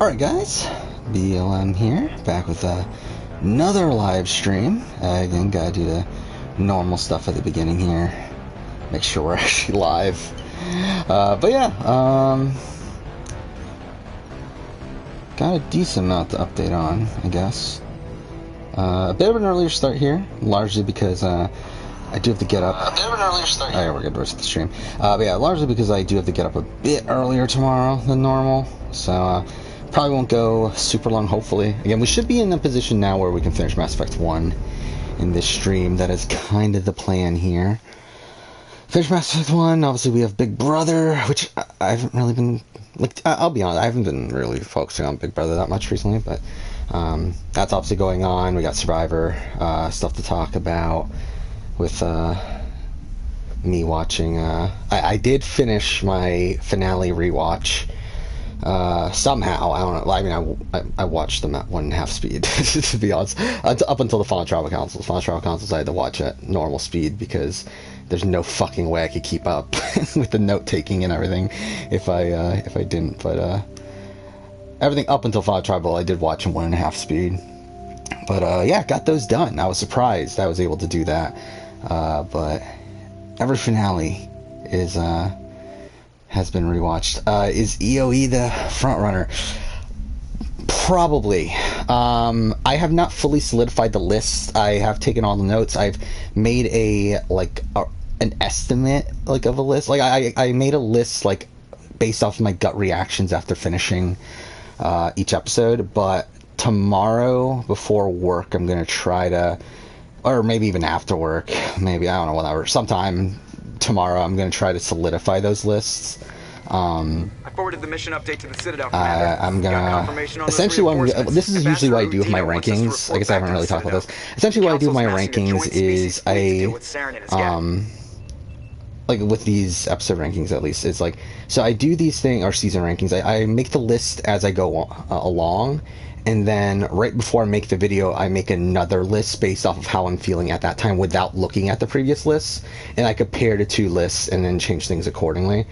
Alright guys, BLM here, back with another live stream. Again, gotta do the normal stuff at the beginning here. Make sure we're actually live. But yeah, got a decent amount to update on, I guess. A bit of an earlier start here, largely because I do have to get up. A bit of an earlier start here. Alright, we're good to rest the stream. But yeah, largely because I do have to get up a bit earlier tomorrow than normal. So, probably won't go super long, hopefully. Again, we should be in a position now where we can finish Mass Effect 1 in this stream. That is kind of the plan here. Finish Mass Effect 1, obviously we have Big Brother, which I haven't really been, like, I'll be honest, I haven't been really focusing on Big Brother that much recently, but that's obviously going on. We got Survivor, stuff to talk about with me watching. I did finish my finale rewatch. Somehow, I don't know. I mean, I watched them at 1.5 speed, to be honest. Up until the Fallen Tribal Councils. Fallen Tribal Councils I had to watch at normal speed because there's no fucking way I could keep up with the note taking and everything if I didn't. But everything up until Fallen Tribal I did watch in 1.5 speed. But yeah, got those done. I was surprised I was able to do that. But every finale is has been rewatched. Is EOE the front runner? Probably. I have not fully solidified the list. I have taken all the notes. I've made an estimate of a list. I made a list based off of my gut reactions after finishing each episode. But tomorrow before work, I'm gonna try to, or maybe even after work, maybe, I don't know, whatever, sometime tomorrow I'm going to try to solidify those lists. I forwarded the mission update to the Citadel commander. I'm gonna essentially this is usually what I do with my rankings. I guess I haven't really talked about this. Essentially, what I do with my rankings is like with these episode rankings at least, it's like, so I do these or season rankings. I make the list as I go along, and then right before I make the video, I make another list based off of how I'm feeling at that time without looking at the previous lists, and I compare the two lists and then change things accordingly.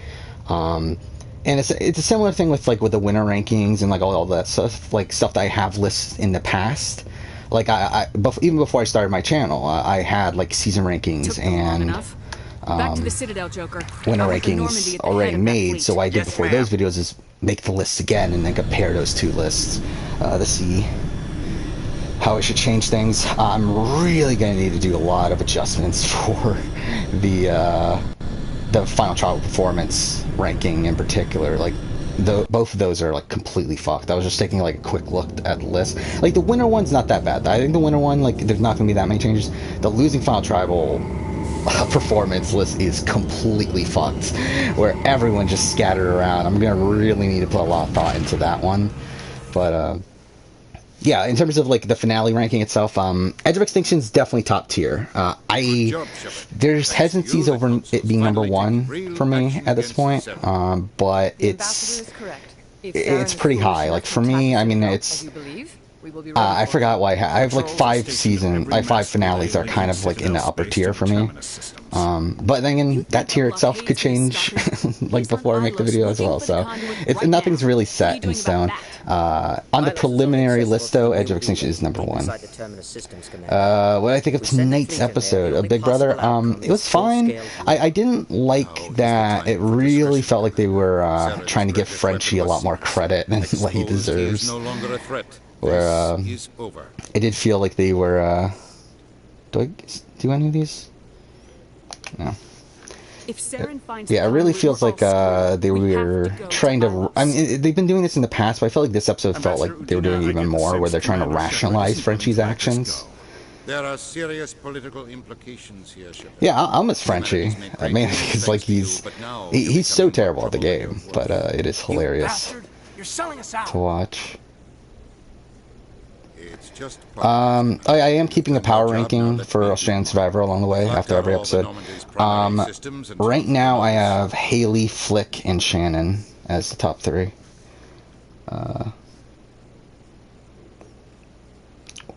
And it's a similar thing with the winter rankings and all that stuff, stuff that I have lists in the past. Even before I started my channel, I had season rankings and back to the Citadel, Joker. Winter rankings already made. So what I did before those videos is make the lists again and then compare those two lists to see how I should change things. I'm really going to need to do a lot of adjustments for the Final Trial Performance ranking in particular. Both of those are completely fucked. I was just taking a quick look at the list. The winter one's not that bad. I think the winter one, there's not going to be that many changes. The losing Final Tribal performance list is completely fucked, where everyone just scattered around. I'm gonna really need to put a lot of thought into that one. But yeah, in terms of the finale ranking itself, Edge of Extinction is definitely top tier. There's hesitancies over it being number one for me at this point, but it's pretty high. For me, I mean, it's I forgot why I have 5 finales are kind of in the upper tier for me. But then again, that tier itself could change before I make the video as well. So nothing's really set in stone. On the preliminary list though, Edge of Extinction is number 1. What do I think of tonight's episode of Big Brother? It was fine. I didn't like that it really felt like they were trying to give Frenchie a lot more credit than what he deserves. Where it did feel like they were do I do any of these? No. Yeah, it really feels like they were trying to, I mean, they've been doing this in the past, but I felt like this episode felt like they were doing even more, where they're trying to rationalize Frenchie's actions. There are serious political implications here, Shepard. Yeah, I'll miss Frenchie. I mean, because he's so terrible at the game, but it is hilarious to watch. I am keeping a power ranking for Australian Survivor along the way after every episode. Right now I have Haley, Flick, and Shannon as the top 3.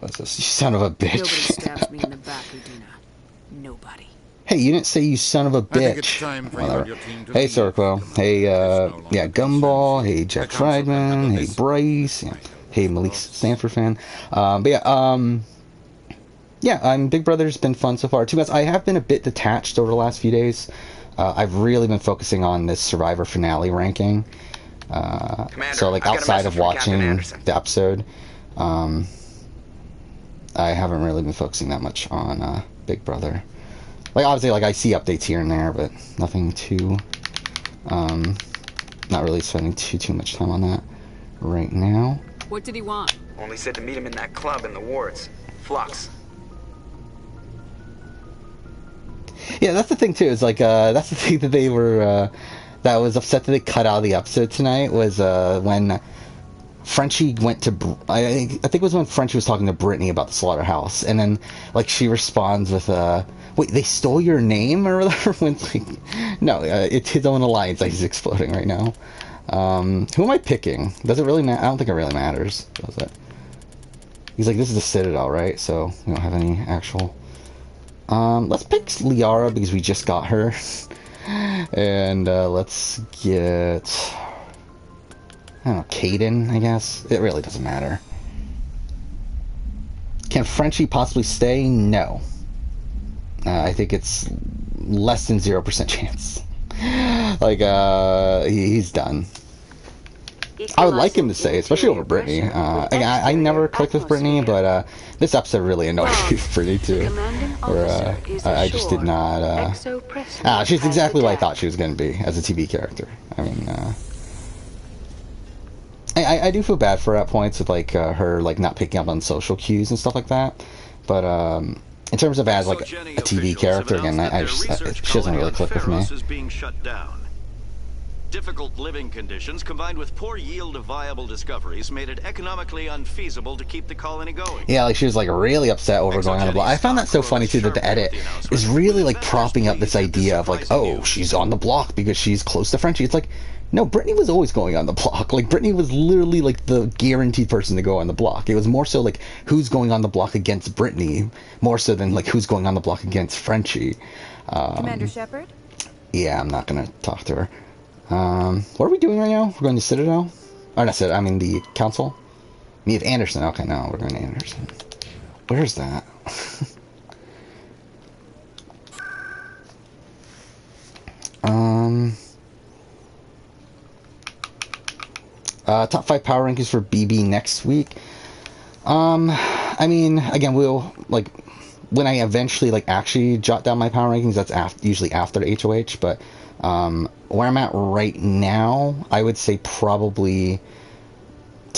What's this? You son of a bitch. Nobody stabs me in the back, Udina. Nobody. Hey, you didn't say you son of a I think it's bitch. time for you and your team to Hey, leave. Circo. Hey, It's no yeah, longer Gumball. concerned. Hey, Jack The council can Friedman. handle Hey, this. Bryce. Yeah. Hey, Malik Stanford fan. But yeah, yeah, Big Brother's been fun so far. To be honest, I have been a bit detached over the last few days. I've really been focusing on this Survivor finale ranking. So, like, outside of watching the episode, I haven't really been focusing that much on Big Brother. Like, obviously, like, I see updates here and there, but nothing too, not really spending too much time on that right now. What did he want? Only said to meet him in that club in the wards. Flux. Yeah, that's the thing, too, is, like, that's the thing that they were, that was upset that they cut out of the episode tonight, was, when Frenchie went to, I think it was when Frenchie was talking to Brittany about the slaughterhouse, and then, like, she responds with, wait, they stole your name or whatever? When it's like, no, it's his own alliance that he's exploding right now. Who am I picking? Does it really matter? I don't think it really matters, does it? He's like, this is the Citadel, right? So we don't have any actual... let's pick Liara because we just got her. And let's get... I don't know, Caden, I guess? It really doesn't matter. Can Frenchie possibly stay? No. I think it's less than 0% chance. Like, he's done. I would like him to stay, especially over Brittany. I never clicked with Brittany, but this episode really annoyed me for Brittany too. Where I just did not. She's exactly what I thought she was going to be as a TV character. I mean, I do feel bad for her at points with like her like not picking up on social cues and stuff like that. But in terms of as like a TV character, again, she doesn't really click with me. Difficult living conditions combined with poor yield of viable discoveries made it economically unfeasible to keep the colony going. Yeah, like she was like really upset over going on the block. I found that so funny too that the edit is really like propping up this idea of like, oh, she's on the block because she's close to Frenchie. It's like, no, Brittany was always going on the block. Like Brittany was literally like the guaranteed person to go on the block. It was more so like who's going on the block against Brittany, more so than like who's going on the block against Frenchie. Commander Shepard? Yeah, I'm not gonna talk to her. What are we doing right now? We're going to Citadel? Or not Citadel, I mean the Council? Meet Anderson. Okay, no, we're going to Anderson. Where's that? Top 5 power rankings for BB next week. I mean, again, we'll, like, when I eventually, like, actually jot down my power rankings, that's usually after the HOH, but, where I'm at right now, I would say probably...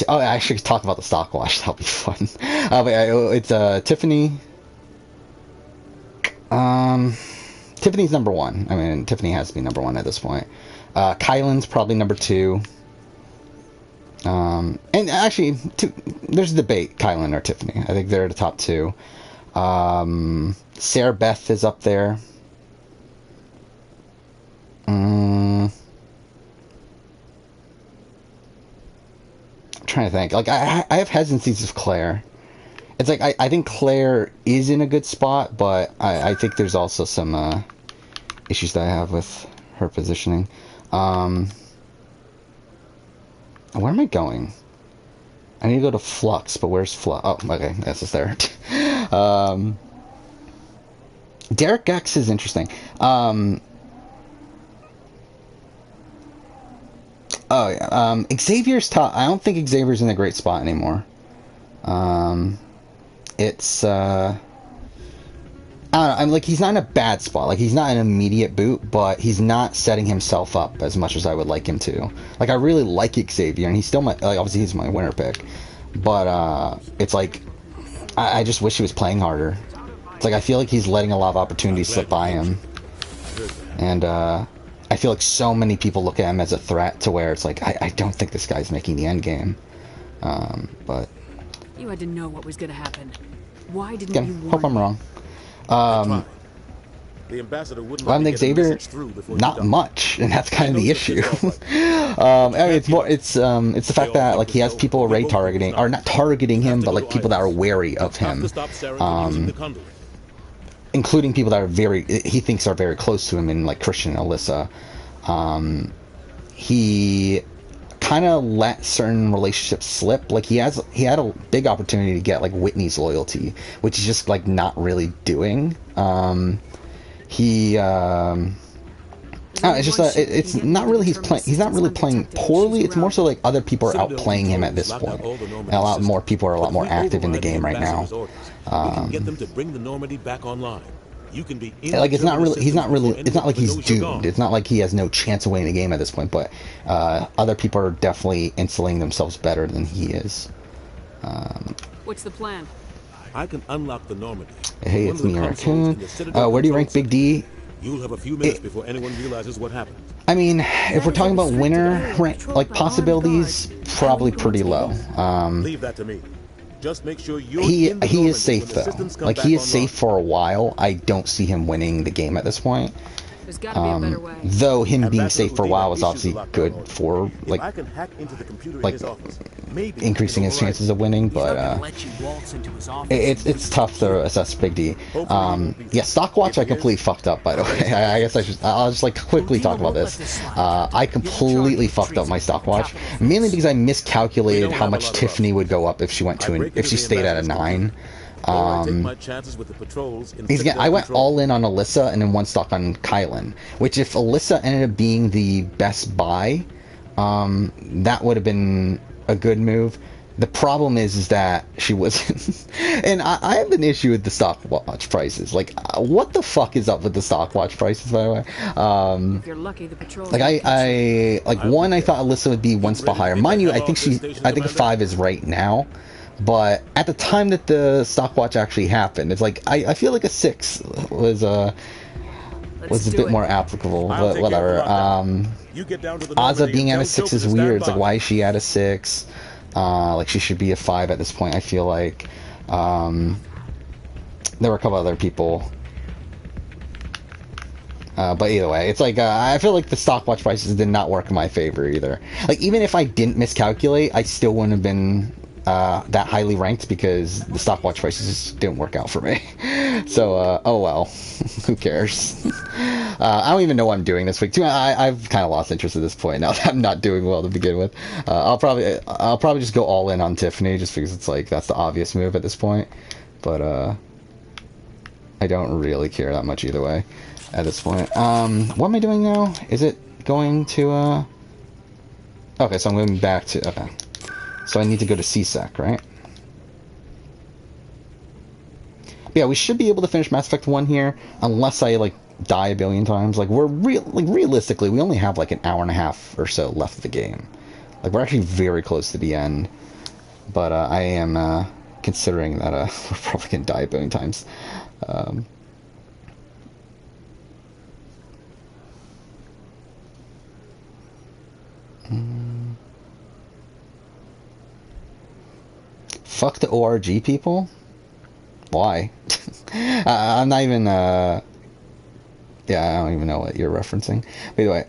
I should talk about the stock wash. That'll be fun. But it's Tiffany. Tiffany's number 1. I mean, Tiffany has to be number 1 at this point. Kylan's probably number 2. And actually, there's a debate, Kylan or Tiffany. I think they're the top 2. Sarah Beth is up there. I'm trying to think. Like, I have hesitancies with Claire. It's like, I think Claire is in a good spot, but I think there's also some issues that I have with her positioning. Where am I going? I need to go to Flux, but where's Flux? Oh, okay, that's just there. Derek Gex is interesting. Oh, yeah. Xavier's top. I don't think Xavier's in a great spot anymore. It's, I don't know. I'm like, he's not in a bad spot. Like, he's not an immediate boot, but he's not setting himself up as much as I would like him to. Like, I really like Xavier, and he's still my, like, obviously he's my winner pick. But, it's like, I just wish he was playing harder. It's like, I feel like he's letting a lot of opportunities slip by him. And, I feel like so many people look at him as a threat to where it's like, I don't think this guy's making the end game. But... You had to know what was going to happen. Why didn't again, you warn hope I'm me? wrong. The ambassador wouldn't Well, Xavier, not much, and that's kind of the issue. I mean, it's more, it's the fact that like he has people already targeting, or not targeting him, but like people that are wary of him. including people that are he thinks are very close to him, and like Christian and Alyssa. He kind of let certain relationships slip. Like he had a big opportunity to get like Whitney's loyalty, which he's just like not really doing. It's just it's not really he's not really playing poorly. It's more so like other people are outplaying him at this point, and a lot more people are a lot more active in the game right now. Get them to bring the Normandy back online. You can be like it's not like he's doomed. It's not like he has no chance of winning the game at this point. But other people are definitely insulating themselves better than he is. What's the plan? I can unlock the Normandy. Hey, it's me, Raccoon. Where do you rank Big D? You'll have a few minutes before anyone realizes what happened. I mean, if we're talking about winner like possibilities, probably pretty low. Leave that to me. Just make sure you're he is safe though. Like he is safe for a while. I don't see him winning the game at this point. There's gotta be a better way. Though him being safe for a while is obviously good for like increasing his chances of winning, but it's tough to assess Big D. Yeah, Stockwatch I completely fucked up, by the way. I guess I'll just like quickly talk about this. I completely fucked up my Stockwatch, mainly because I miscalculated how much Tiffany would go up if she went if she stayed at a 9. I went all in on Alyssa and then one stock on Kylan, which if Alyssa ended up being the best buy, that would have been a good move. The problem is that she wasn't. And I have an issue with the stockwatch prices. Like, what the fuck is up with the stockwatch prices, by the way? If you're lucky, the patrol like I thought Alyssa would be one spot higher. Mind you, I think a 5 is right now. But at the time that the stockwatch actually happened, it's like I feel like a 6 was a bit more applicable. But whatever. Ozza being at a 6 is weird. It's like, why is she at a 6? Like she should be a 5 at this point. I feel like there were a couple other people. But either way, it's like I feel like the stockwatch prices did not work in my favor either. Like even if I didn't miscalculate, I still wouldn't have been that highly ranked because the stockwatch prices just didn't work out for me. So, oh well, who cares? I don't even know what I'm doing this week. Too, I've kind of lost interest at this point now that I'm not doing well to begin with. I'll probably just go all in on Tiffany just because it's like that's the obvious move at this point. But I don't really care that much either way at this point. What am I doing now? Is it going to Okay, so I'm going back to okay. So I need to go to CSEC, right? Yeah, we should be able to finish Mass Effect 1 here, unless I, like, die a billion times. Like, realistically, we only have, like, an hour and a half or so left of the game. Like, we're actually very close to the end. But, I am, considering that, we're probably gonna die a billion times. Fuck the ORG people? Why? I'm not even, yeah, I don't even know what you're referencing. By the way,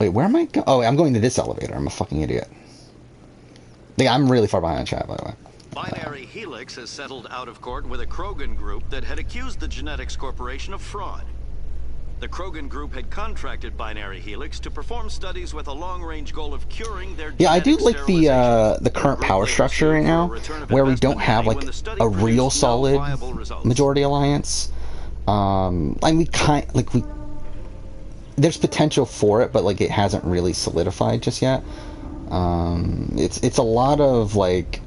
wait, where am I going? Oh, I'm going to this elevator. I'm a fucking idiot. Yeah, I'm really far behind on chat, by the way. Binary Helix has settled out of court with a Krogan group that had accused the Genetics Corporation of fraud. The Krogan group had contracted Binary Helix to perform studies with a long-range goal of curing their I do like the current power structure right now, where we don't have like a real solid majority alliance. And there's potential for it, but like it hasn't really solidified just yet. It's a lot of like,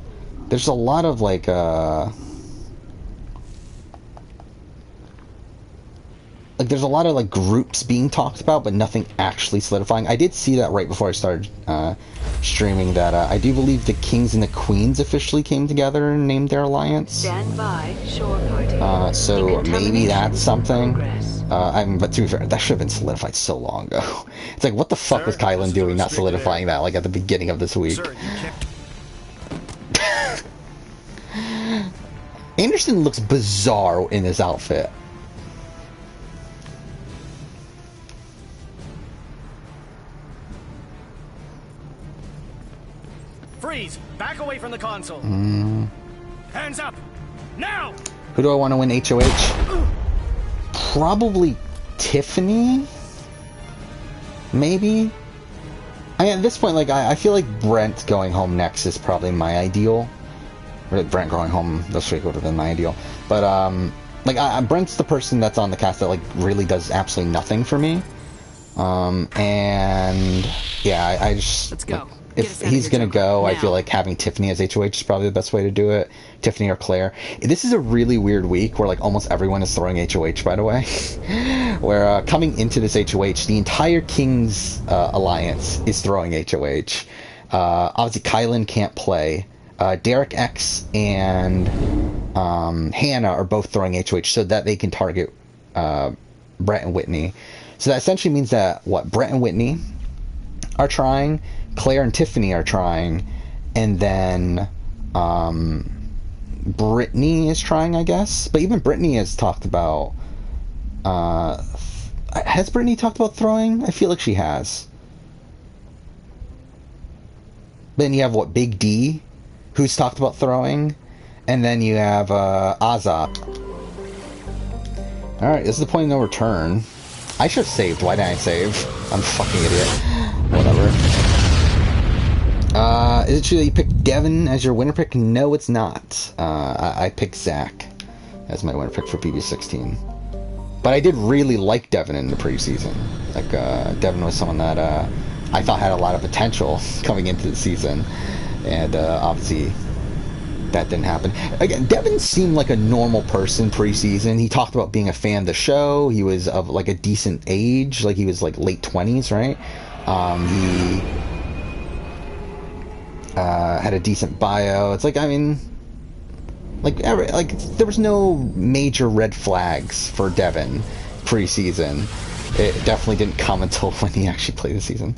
there's a lot of like there's a lot of like groups being talked about, but nothing actually solidifying. I did see that right before I started streaming that I do believe the Kings and the Queens officially came together and named their alliance. Stand by, shore party. So maybe that's something. But to be fair, that should have been solidified so long ago. It's like, what the fuck was Kylan doing not solidifying that like at the beginning of this week? Anderson looks bizarre in his outfit. Freeze! Back away from the console. Hands up! Now! Who do I want to win HOH? probably Tiffany. Maybe. At this point, like, I feel like Brent going home next is probably my ideal. Or Brent going home this week would have been my ideal. But, like, Brent's the person that's on the cast that, like, really does absolutely nothing for me. And, yeah, I just... Let's go. Like, if he's gonna go, now. I feel like having Tiffany as HOH is probably the best way to do it. Tiffany or Claire. This is a really weird week where, like, almost everyone is throwing HOH, by the way. Where, coming into this HOH, the entire King's Alliance is throwing HOH. Obviously, Kylan can't play. Derek X and Hannah are both throwing HOH so that they can target Brett and Whitney. So that essentially means that, Brett and Whitney are trying, Claire and Tiffany are trying, and then Brittany is trying, I guess. But even Brittany has talked about... has Brittany talked about throwing? I feel like she has. Then you have, Big D, who's talked about throwing. And then you have Azat. Alright, this is the point of no return. I should have saved. Why didn't I save? I'm a fucking idiot. Whatever. Is it true that you picked Devin as your winner pick? No, it's not. I picked Zach as my winner pick for PB16. But I did really like Devin in the preseason. Like, Devin was someone that I thought had a lot of potential coming into the season. And obviously, that didn't happen. Again, Devin seemed like a normal person preseason. He talked about being a fan of the show. He was of, like, a decent age. Like, he was, like, late 20s, right? He had a decent bio. It's like, I mean, like there was no major red flags for Devin preseason. It definitely didn't come until when he actually played the season.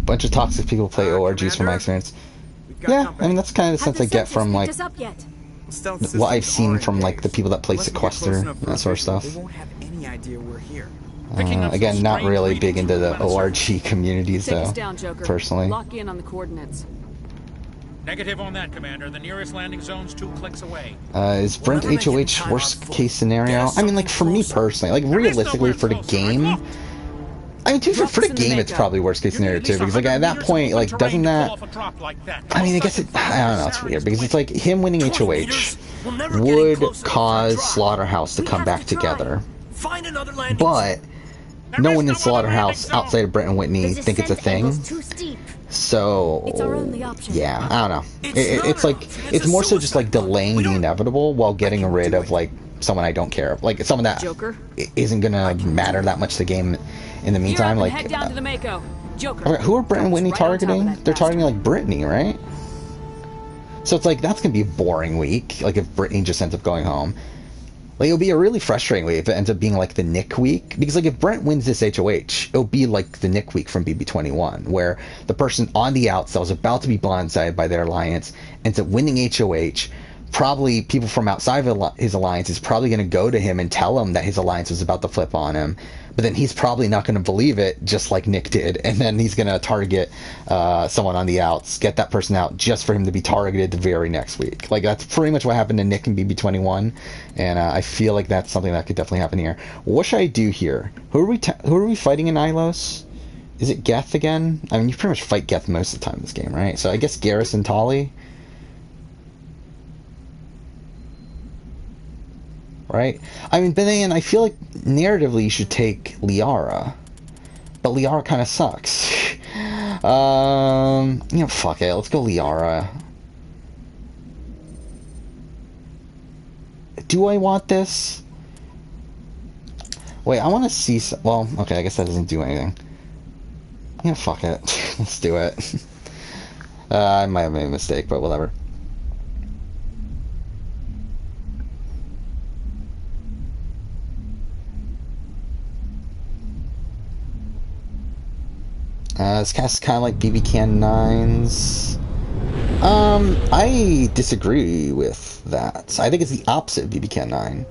Bunch of toxic people play ORGs from my experience. Yeah, I mean, that's kind of the sense I get from, like, what I've seen from, like, the people that play Sequester and that sort of stuff. Again, not really big into the ORG communities, though, personally. Lock in on the coordinates. Negative on that, Commander. The nearest landing zone's 2 clicks away. Is Brent HOH worst case scenario? I mean, like, for me personally, like, realistically, for the game... I mean, for the game, it's probably worst case scenario too, because, like, at that point, like, doesn't that... I mean, I guess it... I don't know, it's weird, because it's like, him winning HOH would cause Slaughterhouse to come back together. But no one in Slaughterhouse, outside of Brett and Whitney, think it's a thing. So, yeah, I don't know. It's like, it's more so just, like, delaying the inevitable while getting rid of, like, someone I don't care of. Like, someone that isn't gonna matter that much to the game in the meantime. Like, head down to the Mako. Joker. Okay, who are Brent and Whitney targeting? They're targeting, like, Brittany, right? So it's like, that's gonna be a boring week, like, if Brittany just ends up going home. Like, it'll be a really frustrating week if it ends up being, like, the Nick week. Because, like, if Brent wins this HOH, it'll be like the Nick week from BB21, where the person on the outs that was about to be blindsided by their alliance ends up winning HOH. Probably people from outside of his alliance is probably going to go to him and tell him that his alliance was about to flip on him. But then he's probably not going to believe it, just like Nick did. And then he's going to target someone on the outs, get that person out just for him to be targeted the very next week. Like, that's pretty much what happened to Nick in BB21. And I feel like that's something that could definitely happen here. What should I do here? Who are we fighting in Ilos? Is it Geth again? I mean, you pretty much fight Geth most of the time in this game, right? So I guess Garrus and Tali. Right? I mean, but then I feel like narratively you should take Liara. But Liara kind of sucks. You know, fuck it. Let's go Liara. Do I want this? Wait, I want to see... Well, okay, I guess that doesn't do anything. Yeah, fuck it. Let's do it. I might have made a mistake, but whatever. This cast is kind of like BB Can 9's. I disagree with that. I think it's the opposite of BB Can 9.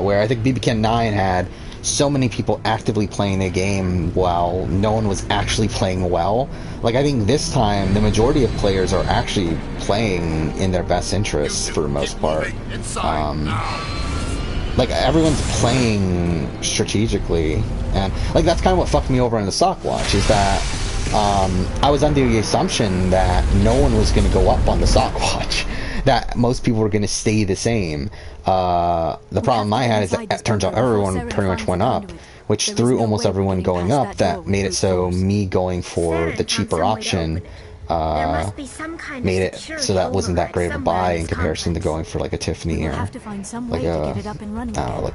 Where I think BB Can 9 had so many people actively playing the game while no one was actually playing well. Like, I think this time the majority of players are actually playing in their best interests for the most part. Like, everyone's playing strategically, and like that's kind of what fucked me over in the Stockwatch, is that I was under the assumption that no one was going to go up on the Stockwatch, that most people were going to stay the same. The problem I had is that it turns out everyone pretty much went up, which through almost everyone going up, that made it so me going for the cheaper option made it so that wasn't that great of a buy in comparison to going for like a Tiffany or like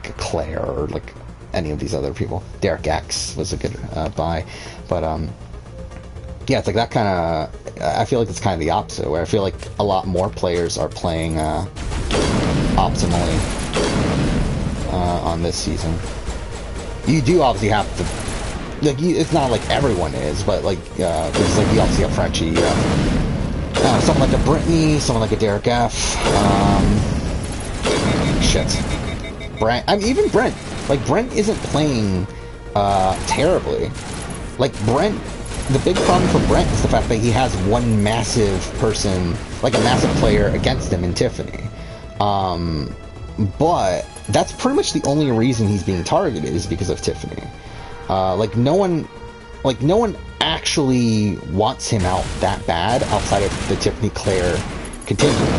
a Claire or like any of these other people. Derek X was a good buy, but yeah, it's like that kind of. I feel like it's kind of the opposite, where I feel like a lot more players are playing optimally on this season. You do obviously have to, like, it's not like everyone is, but like, because like you obviously have Frenchie, you have someone like a Brittany, someone like a Derek F. Shit, Brent. I mean, even Brent. Like, Brent isn't playing terribly. Like, Brent. The big problem for Brent is the fact that he has one massive person, like a massive player against him in Tiffany. But that's pretty much the only reason he's being targeted, is because of Tiffany. Like no one actually wants him out that bad outside of the Tiffany Claire contingent.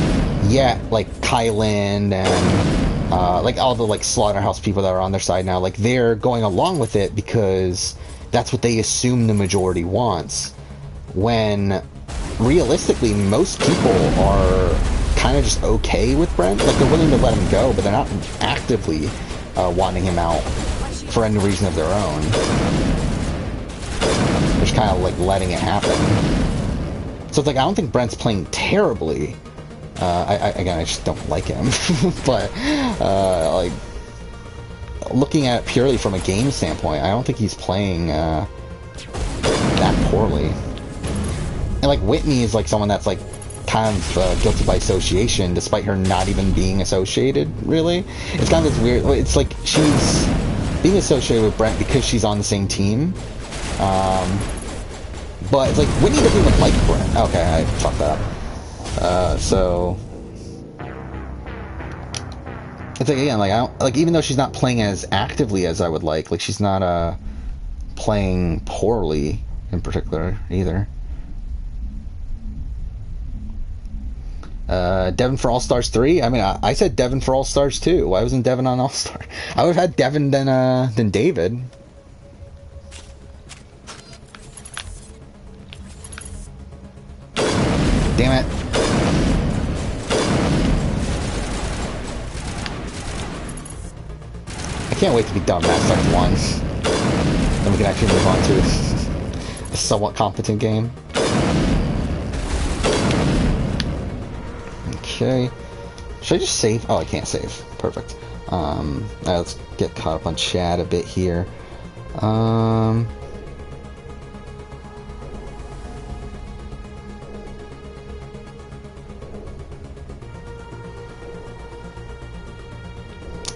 Yet, like Kylan and like all the like Slaughterhouse people that are on their side now, like they're going along with it because that's what they assume the majority wants, when realistically most people are kind of just okay with Brent. Like, they're willing to let him go, but they're not actively wanting him out for any reason of their own. They're just kind of like letting it happen. So it's like, I don't think Brent's playing terribly. Again, I just don't like him. But like, looking at it purely from a game standpoint, I don't think he's playing that poorly. And like, Whitney is like someone that's like kind of guilty by association, despite her not even being associated, really. It's kind of this weird, it's like she's being associated with Brent because she's on the same team. But it's like, Whitney doesn't even like Brent. Okay, I fucked that up. So it's like, again, like, I don't, like, even though she's not playing as actively as I would like she's not playing poorly in particular either. Devin for All-Stars 3? I mean, I said Devin for All-Stars 2. Why wasn't Devin on All-Star? I would have had Devin than David. Damn it. I can't wait to be done Mass Effect 1. Then we can actually move on to a somewhat competent game. Okay. Should I just save? Oh, I can't save. Perfect. Alright, let's get caught up on chat a bit here.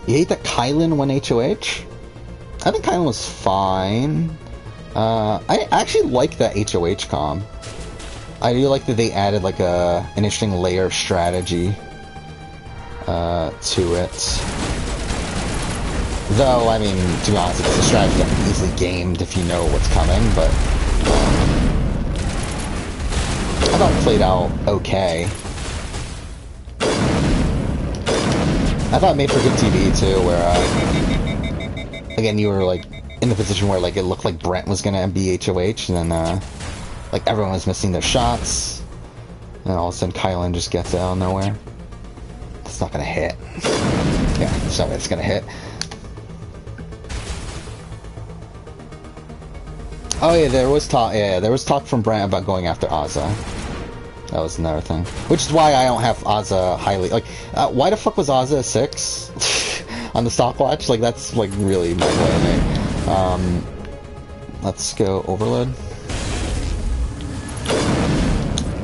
You hate that Kylan won HOH? I think Kylan was fine. I actually like that HOH comm. I do like that they added like an interesting layer of strategy to it. Though, I mean, to be honest, it's a strategy that can be easily gamed if you know what's coming, but I thought it played out okay. I thought it made for good TV too, where again, you were like in the position where like it looked like Brent was gonna be HOH, and then like everyone was missing their shots, and all of a sudden Kylan just gets out of nowhere. It's not gonna hit. Yeah, so it's gonna hit. Oh yeah, there was talk. Yeah, there was talk from Brent about going after Azza. That was another thing. Which is why I don't have Azza highly. Like, why the fuck was Azza a 6 on the stopwatch? Like, that's like really mind-blowing. Let's go overload.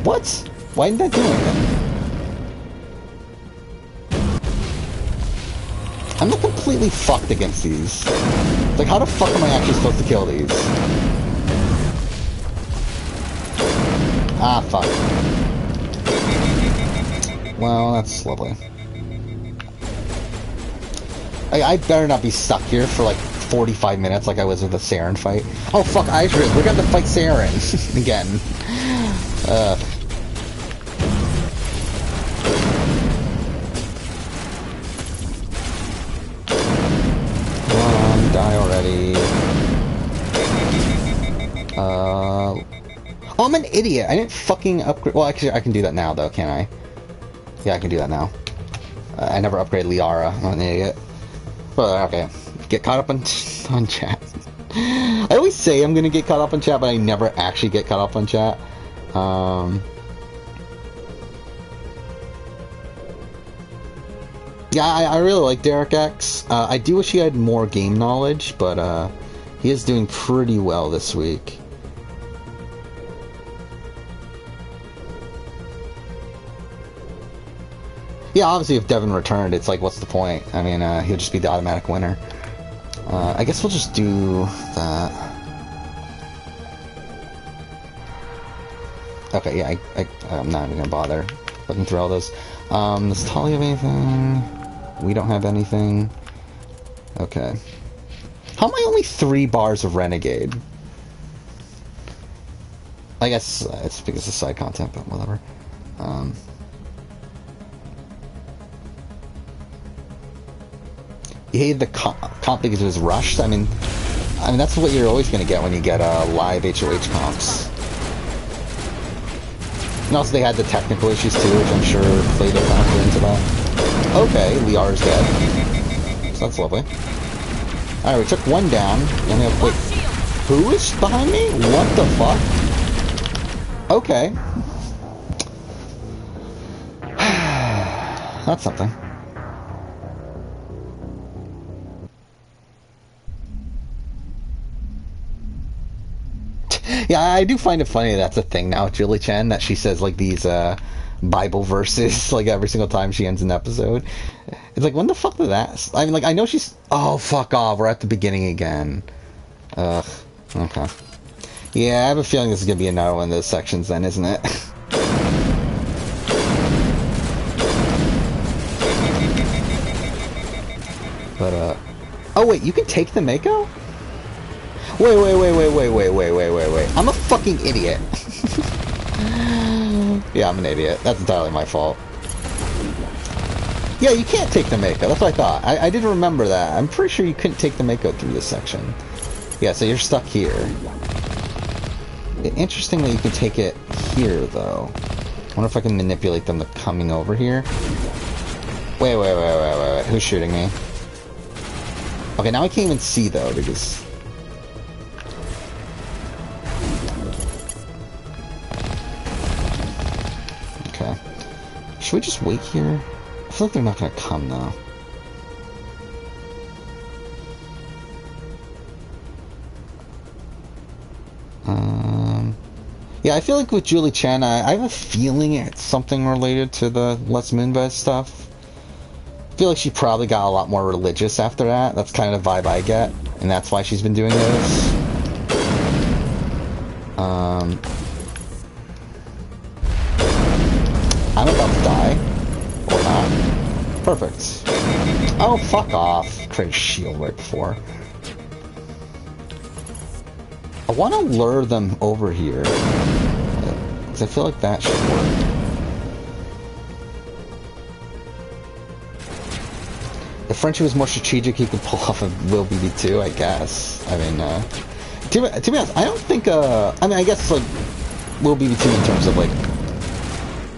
What? Why didn't that do anything? I'm not completely fucked against these. Like, how the fuck am I actually supposed to kill these? Ah, fuck. Well, that's lovely. I better not be stuck here for like 45 minutes like I was with the Saren fight. Oh fuck, Idris, we're gonna have to fight Saren again. Come on, die already. Oh, I'm an idiot. I didn't fucking upgrade. Well, actually, I can do that now, though, can't I? Yeah, I can do that now. I never upgraded Liara. I'm an idiot. But, okay. Get caught up on chat. I always say I'm gonna get caught up on chat, but I never actually get caught up on chat. Yeah, I really like Derek X. I do wish he had more game knowledge, but he is doing pretty well this week. Yeah, obviously if Devin returned, it's like, what's the point? I mean, he'll just be the automatic winner. I guess we'll just do that. Okay, yeah, I'm not even gonna bother looking through all those. Does Tali have anything? We don't have anything. Okay. How am I only 3 bars of Renegade? I guess it's because of side content, but whatever. You hated the comp because it was rushed? I mean, that's what you're always going to get when you get live HOH comps. And also they had the technical issues too, which I'm sure played a factor into that. Okay, Liara's dead. So that's lovely. Alright, we took one down. And we have, wait, who is behind me? What the fuck? Okay. That's something. Yeah, I do find it funny that's a thing now with Julie Chen, that she says like these Bible verses like every single time she ends an episode. It's like, when the fuck did that... I mean, like, I know she's... Oh, fuck off, we're at the beginning again. Ugh, okay. Yeah, I have a feeling this is gonna be another one of those sections then, isn't it? But, oh wait, you can take the Mako? Wait. I'm a fucking idiot. Yeah, I'm an idiot. That's entirely my fault. Yeah, you can't take the Mako. That's what I thought. I didn't remember that. I'm pretty sure you couldn't take the Mako through this section. Yeah, so you're stuck here. Interestingly, you can take it here, though. I wonder if I can manipulate them to coming over here. Wait. Who's shooting me? Okay, now I can't even see, though, because... Okay. Should we just wait here? I feel like they're not gonna come, though. Yeah, I feel like with Julie Chen, I have a feeling it's something related to the Les Moonves stuff. I feel like she probably got a lot more religious after that. That's kind of the vibe I get, and that's why she's been doing this. I'm about to die. Or not. Perfect. Oh, fuck off. Create a shield right before. I want to lure them over here. Because I feel like that should work. If Frenchie was more strategic, he could pull off a Will BB2, I guess. I mean, to be honest, I don't think, I mean, I guess, like, Will BB2 in terms of, like,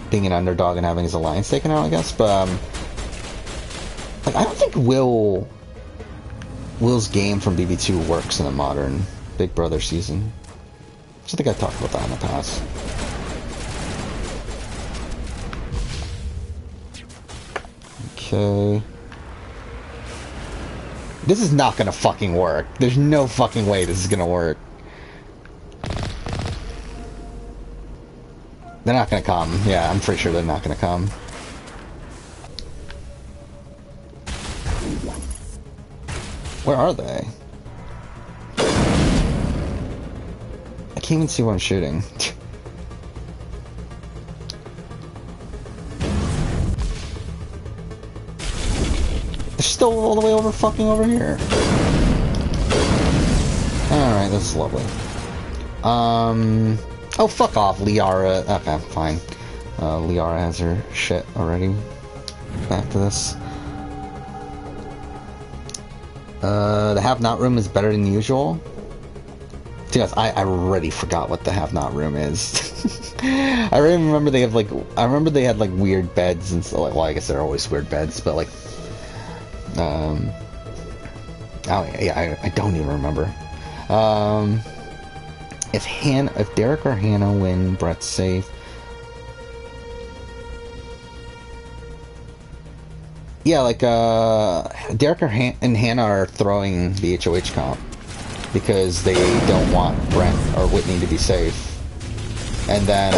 being an underdog and having his alliance taken out, I guess, but, like, I don't think Will's game from BB2 works in a modern Big Brother season. I think I talked about that in the past. Okay. This is not gonna fucking work. There's no fucking way this is gonna work. They're not gonna come. Yeah, I'm pretty sure they're not gonna come. Where are they? I can't even see what I'm shooting. They're still all the way over fucking over here. Alright, that's lovely. Oh, fuck off, Liara. Okay, fine. Liara has her shit already. Back to this. The have-not room is better than usual. Dude, I already forgot what the have-not room is. I really remember they have, like... I remember they had, like, weird beds and stuff. Like, well, I guess they're always weird beds, but, like... Oh, yeah, I don't even remember. If Derek or Hannah win, Brett's safe. Yeah, like, Derek and Hannah are throwing the HOH comp because they don't want Brett or Whitney to be safe. And then,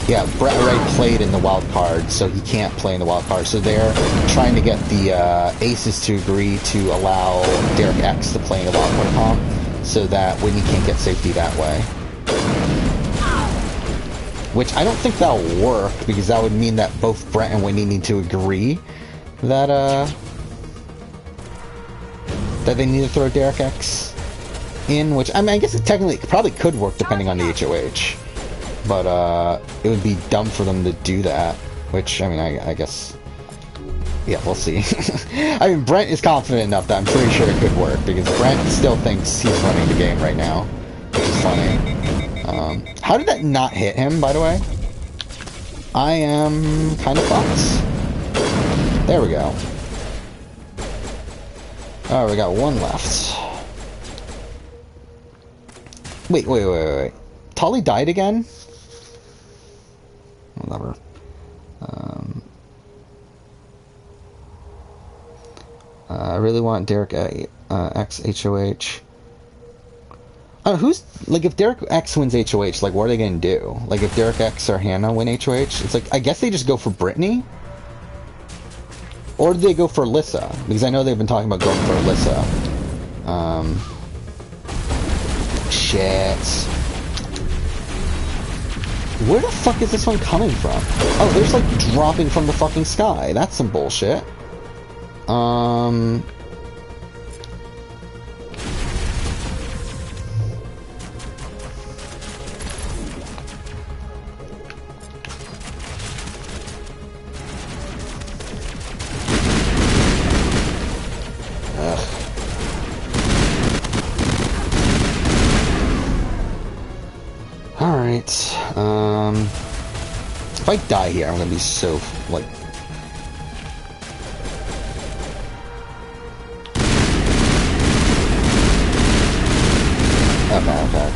yeah, Brett already played in the wild card, so he can't play in the wild card. So they're trying to get the Aces to agree to allow Derek X to play in the wild card comp so that Whitney can't get safety that way. Which I don't think that'll work, because that would mean that both Brett and Whitney need to agree that that they need to throw Derek X in, which, I mean, I guess it technically probably could work depending on the HOH, but it would be dumb for them to do that, which, I mean, I guess, yeah, we'll see. I mean, Brent is confident enough that I'm pretty sure it could work, because Brent still thinks he's running the game right now, which is funny. How did that not hit him, by the way? I am kind of fucked. There we go. Alright, we got one left. Wait. Tolly died again? Whatever. I really want Derek X HOH. Who's, like, if Derek X wins HOH, like, what are they gonna do? Like, if Derek X or Hannah win HOH, it's like, I guess they just go for Brittany? Or do they go for Alyssa? Because I know they've been talking about going for Alyssa. Shit. Where the fuck is this one coming from? Oh, there's, like, dropping from the fucking sky. That's some bullshit. Alright, if I die here, I'm gonna be so, like...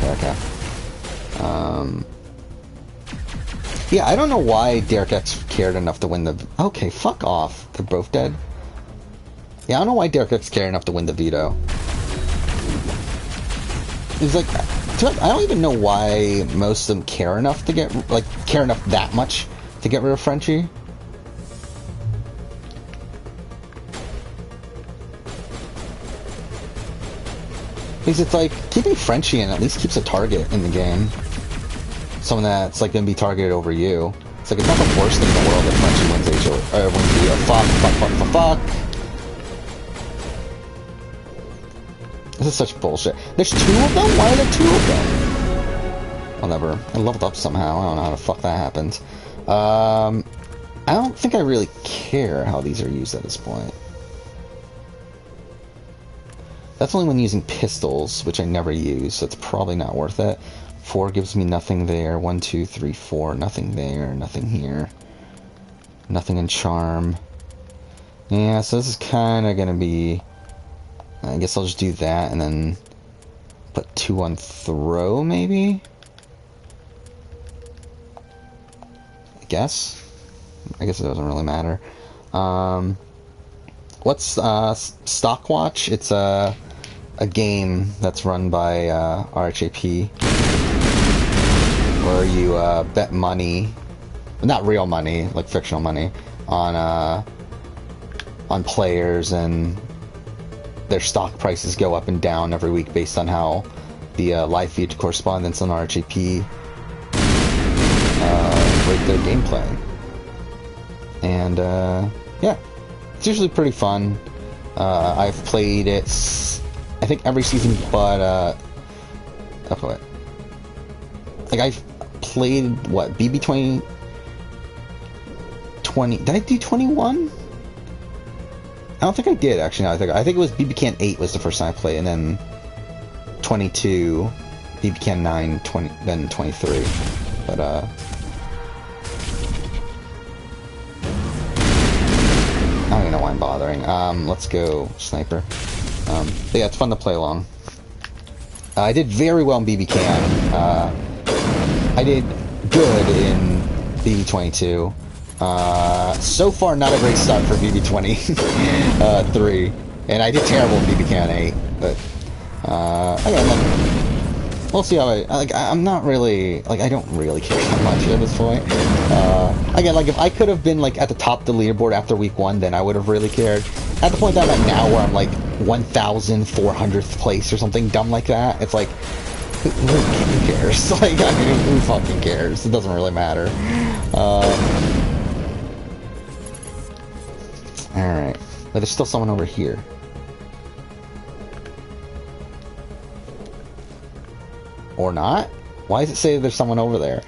Okay. Yeah, I don't know why Derek X cared enough to win the... Okay, fuck off. They're both dead. Yeah, I don't know why Derek X cared enough to win the veto. It's like... I don't even know why most of them care enough to get, like, care enough that much to get rid of Frenchie. Because it's like, keeping Frenchie in at least keeps a target in the game. Someone that's, like, gonna be targeted over you. It's like, it's not the worst thing in the world that Frenchie wins wins the fuck. This is such bullshit. There's two of them? Why are there two of them? Whatever. I leveled up somehow. I don't know how the fuck that happened. I don't think I really care how these are used at this point. That's only when using pistols, which I never use, so it's probably not worth it. 4 gives me nothing there. 1, 2, 3, 4. Nothing there. Nothing here. Nothing in charm. Yeah, so this is kind of going to be... I guess I'll just do that and then put 2 on throw, maybe? I guess it doesn't really matter. What's Stockwatch? It's a game that's run by RHAP where you bet money, not real money, like fictional money, on players and their stock prices go up and down every week based on how the live feed correspondents on RHAP rate their gameplay. And yeah, it's usually pretty fun. I've played it, I think, every season, but okay, like I've played what, BB 20. Did I do 21? I don't think I did, actually. No, I think it was BB Can 8 was the first time I played, and then 22, BB Can 9, 20, then 23. But I don't even know why I'm bothering. Let's go sniper. But yeah, it's fun to play along. I did very well in BB Can. I did good in BB 22. So far, not a great start for BB 23, and I did terrible in BB Can 8. But again, we'll see how I'm not really, I don't really care that much at this point. Again, if I could have been at the top of the leaderboard after week 1, then I would have really cared. At the point that I'm at now, where I'm 1,400th place or something dumb like that, it's who cares? Who fucking cares? It doesn't really matter. Alright. But there's still someone over here. Or not? Why does it say there's someone over there?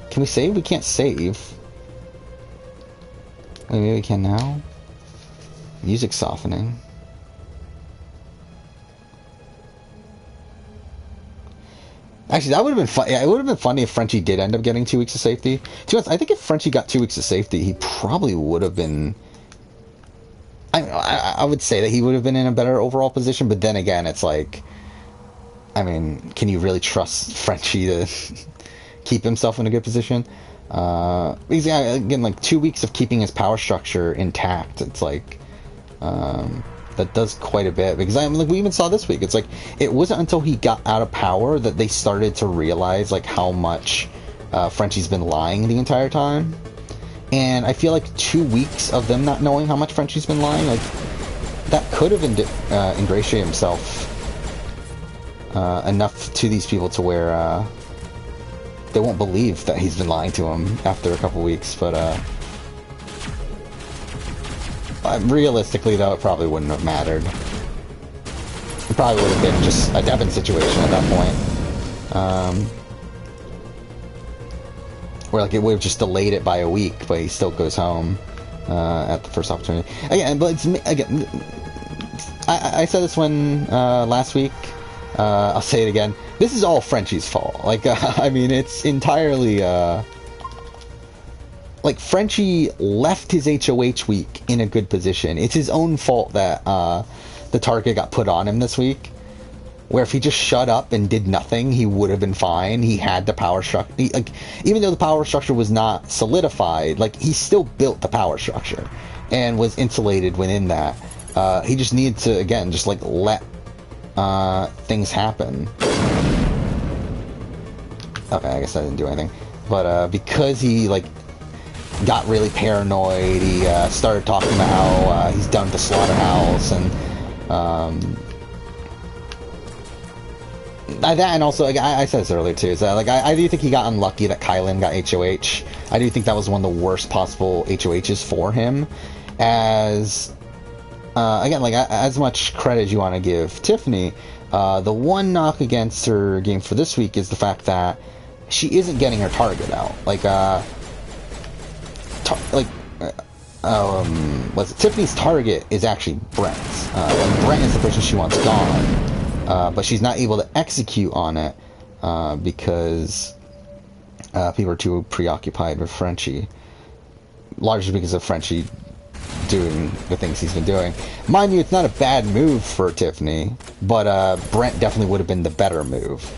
Can we save? We can't save. Wait, maybe we can now? Music softening. Actually, that would have been fun. Yeah, it would have been funny if Frenchie did end up getting 2 weeks of safety. To be honest, I think if Frenchie got 2 weeks of safety, he probably would have been... I would say that he would have been in a better overall position, but then again, it's I mean, can you really trust Frenchie to keep himself in a good position? Because, yeah, again, 2 weeks of keeping his power structure intact, it's that does quite a bit. Because we even saw this week, it's it wasn't until he got out of power that they started to realize how much Frenchie's been lying the entire time. And I feel 2 weeks of them not knowing how much Frenchie's been lying, that could have ingratiated himself enough to these people to where they won't believe that he's been lying to them after a couple weeks. But realistically, though, it probably wouldn't have mattered. It probably would have been just a Devin situation at that point. Where it would have just delayed it by a week, but he still goes home at the first opportunity. Again, but I said this one last week. I'll say it again. This is all Frenchie's fault. I mean, it's entirely Frenchie left his HOH week in a good position. It's his own fault that the target got put on him this week. Where if he just shut up and did nothing, he would have been fine. He had the power structure. Even though the power structure was not solidified, he still built the power structure and was insulated within that. He just needed to, again, just let things happen. Okay, I guess I didn't do anything. But because he got really paranoid, he started talking about how he's done with the slaughterhouse and that, and also I said this earlier too. So I do think he got unlucky that Kylan got HOH. I do think that was one of the worst possible HOHs for him. As again, as much credit as you want to give Tiffany, the one knock against her game for this week is the fact that she isn't getting her target out. Tiffany's target is actually Brent's. Brent is the person she wants gone. But she's not able to execute on it because people are too preoccupied with Frenchie. Largely because of Frenchie doing the things he's been doing. Mind you, it's not a bad move for Tiffany, but Brent definitely would have been the better move.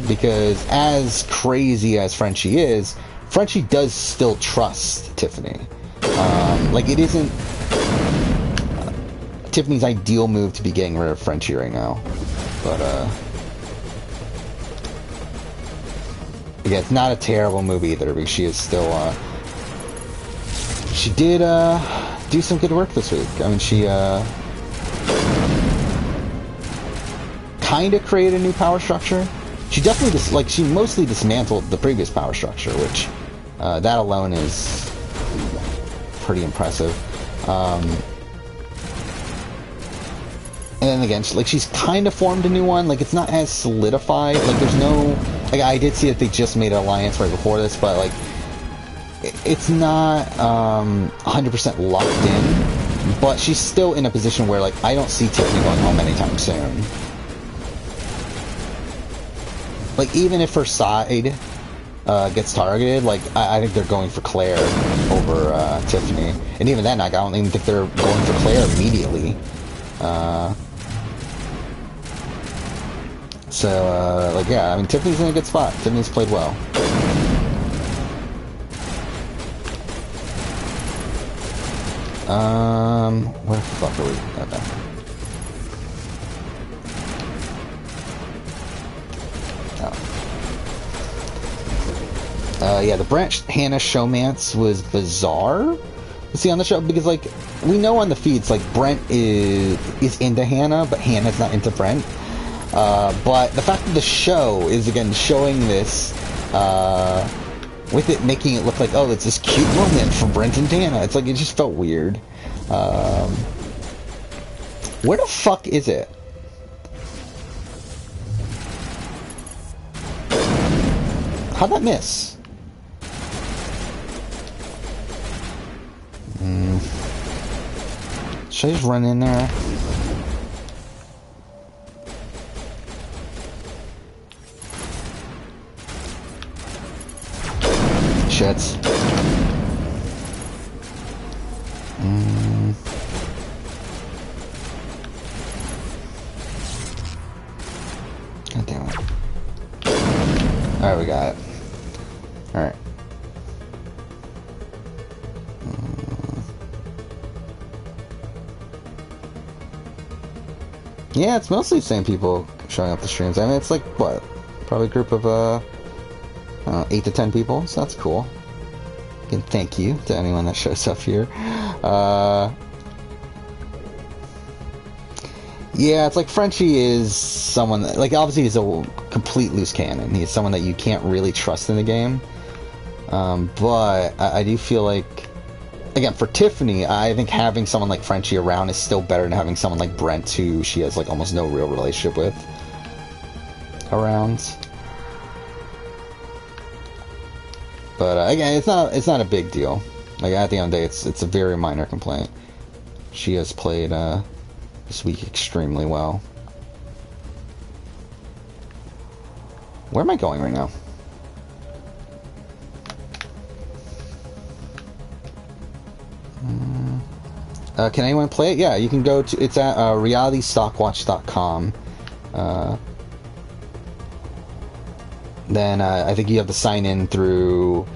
Because as crazy as Frenchie is, Frenchie does still trust Tiffany. It isn't Tiffany's ideal move to be getting rid of Frenchie right now. But, yeah, it's not a terrible move either, because she is still, she did, do some good work this week. I mean, she kind of create a new power structure. She definitely she mostly dismantled the previous power structure, which that alone is pretty impressive. And then again, she's kind of formed a new one. Like, it's not as solidified. Like, there's no... Like, I did see that they just made an alliance right before this, but, like, it's not 100% locked in. But she's still in a position where, like, I don't see Tiffany going home anytime soon. Like, even if her side gets targeted, like, I think they're going for Claire over Tiffany. And even then, like, I don't even think they're going for Claire immediately. Like, yeah, I mean, Tiffany's in a good spot. Tiffany's played well. Where the fuck are we? Okay. Yeah, the Brent Hannah showmance was bizarre to see on the show, because, like, we know on the feeds, like, Brent is into Hannah, but Hannah's not into Brent. But the fact that the show is, again, showing this, with it making it look like, oh, it's this cute moment from Brent and Hannah. It's like, it just felt weird. Where the fuck is it? How'd that miss? Should I just run in there? Shit. God damn it. Alright, we got it. Alright. Yeah, it's mostly the same people showing up the streams. I mean, it's like, what? Probably a group of, 8 to 10 people, so that's cool. Again, thank you to anyone that shows up here. Yeah, it's like Frenchie is someone that, like, obviously he's a complete loose cannon. He's someone that you can't really trust in the game. But I do feel like, again, for Tiffany, I think having someone like Frenchie around is still better than having someone like Brent, who she has, like, almost no real relationship with, around. But again, it's not a big deal. Like, at the end of the day, it's a very minor complaint. She has played this week extremely well. Where am I going right now? Can anyone play it? Yeah, you can go to, it's at realitystockwatch.com. Then I think you have to sign in through,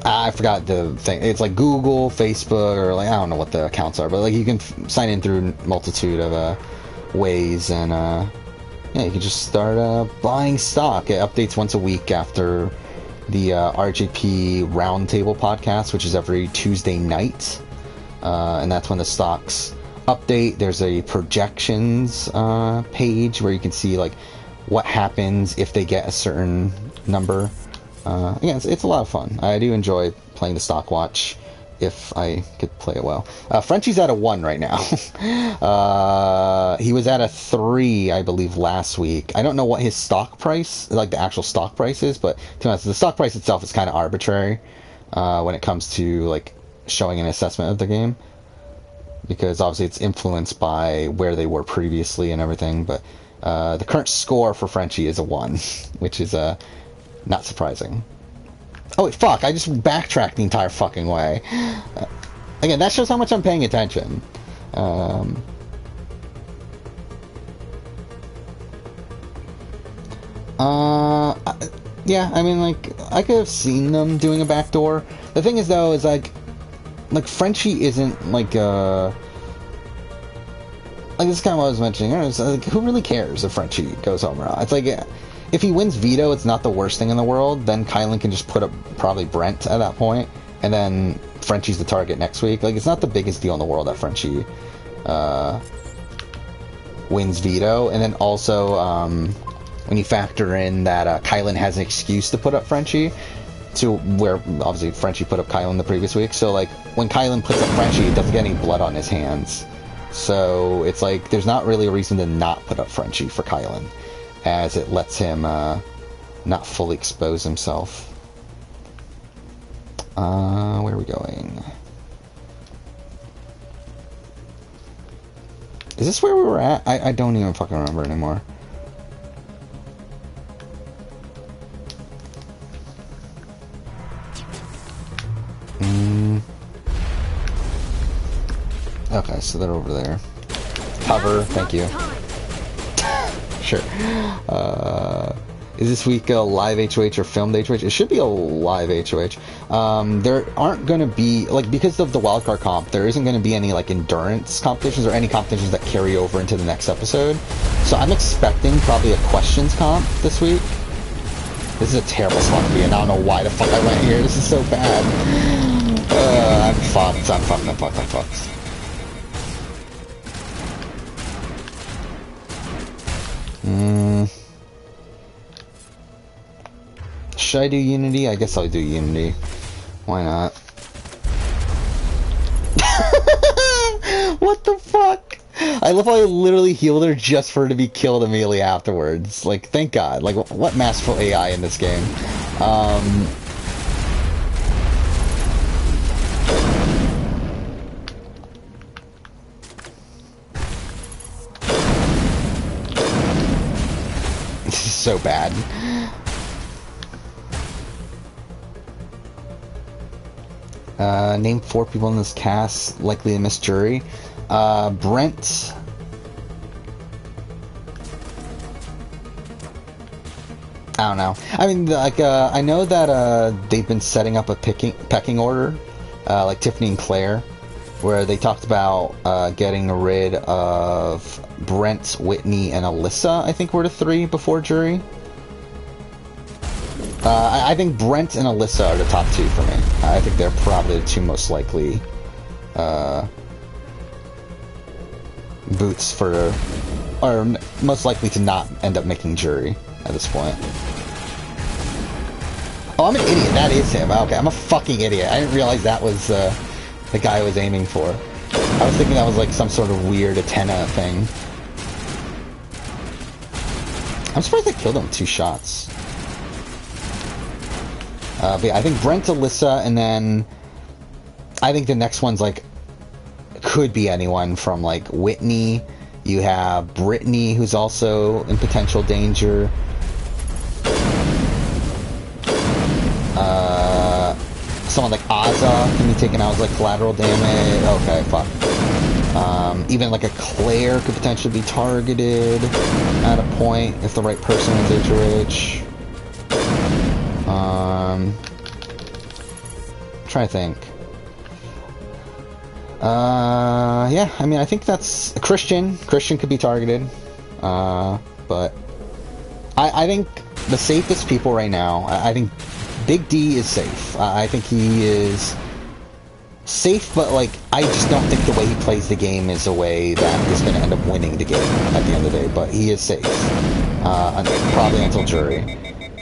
I forgot the thing. It's like Google, Facebook, or like, I don't know what the accounts are, but like you can sign in through a multitude of ways, and yeah, you can just start buying stock. It updates once a week after the RJP Roundtable podcast, which is every Tuesday night, and that's when the stocks update. There's a projections page where you can see like what happens if they get a certain number. Again, it's a lot of fun. I do enjoy playing the stock watch if I could play it well. Frenchie's at a 1 right now. He was at a 3, I believe, last week. I don't know what his stock price, like the actual stock price is, but to be honest, the stock price itself is kind of arbitrary when it comes to like showing an assessment of the game, because obviously it's influenced by where they were previously and everything. But the current score for Frenchie is a 1, which is not surprising. Oh wait, fuck, I just backtracked the entire fucking way. Again, that shows how much I'm paying attention. Yeah, I mean, like, I could have seen them doing a backdoor. The thing is, though, is like Frenchie isn't like this is kind of what I was mentioning. It's like, who really cares if Frenchie goes home or not? It's like, if he wins veto, it's not the worst thing in the world. Then Kylan can just put up probably Brent at that point, and then Frenchie's the target next week. Like, it's not the biggest deal in the world that Frenchie wins veto, and then also when you factor in that Kylan has an excuse to put up Frenchie, to where obviously Frenchie put up Kylan the previous week, so like when Kylan puts up Frenchie, he doesn't get any blood on his hands. So it's like there's not really a reason to not put up Frenchie for Kylan, as it lets him not fully expose himself. Where are we going? Is this where we were at? I don't even fucking remember anymore. Okay, so they're over there. Cover, thank you. Sure. Is this week a live HOH or filmed HOH? It should be a live HOH. There aren't going to be, like, because of the wildcard comp, there isn't going to be any, like, endurance competitions or any competitions that carry over into the next episode. So I'm expecting probably a questions comp this week. This is a terrible spot to be in. I don't know why the fuck I went here. This is so bad. I'm fucked. I'm fucked. Should I do Unity? I guess I'll do Unity. Why not? What the fuck? I love how I literally healed her just for her to be killed immediately afterwards. Like, thank God. Like, what masterful AI in this game. This is so bad. Name 4 people in this cast likely to miss jury. Brent. I don't know. I mean, like, I know that they've been setting up a pecking order, like Tiffany and Claire, where they talked about getting rid of Brent, Whitney, and Alyssa, I think were the 3 before jury. I think Brent and Alyssa are the top 2 for me. I think they're probably the 2 most likely boots for, or most likely to not end up making jury at this point. Oh, I'm an idiot. That is him. Okay, I'm a fucking idiot. I didn't realize that was the guy I was aiming for. I was thinking that was like some sort of weird antenna thing. I'm surprised I killed him with 2 shots. But yeah, I think Brent, Alyssa, and then I think the next one's like could be anyone from like Whitney. You have Brittany, who's also in potential danger. Someone like Azza can be taken out as like collateral damage. Okay, fuck. Even like a Claire could potentially be targeted at a point if the right person is HOH. Trying to think. Yeah, I mean, I think that's Christian. Christian could be targeted. But I think the safest people right now, I think Big D is safe. I think he is safe, but like, I just don't think the way he plays the game is a way that is going to end up winning the game at the end of the day, but he is safe. Probably until jury.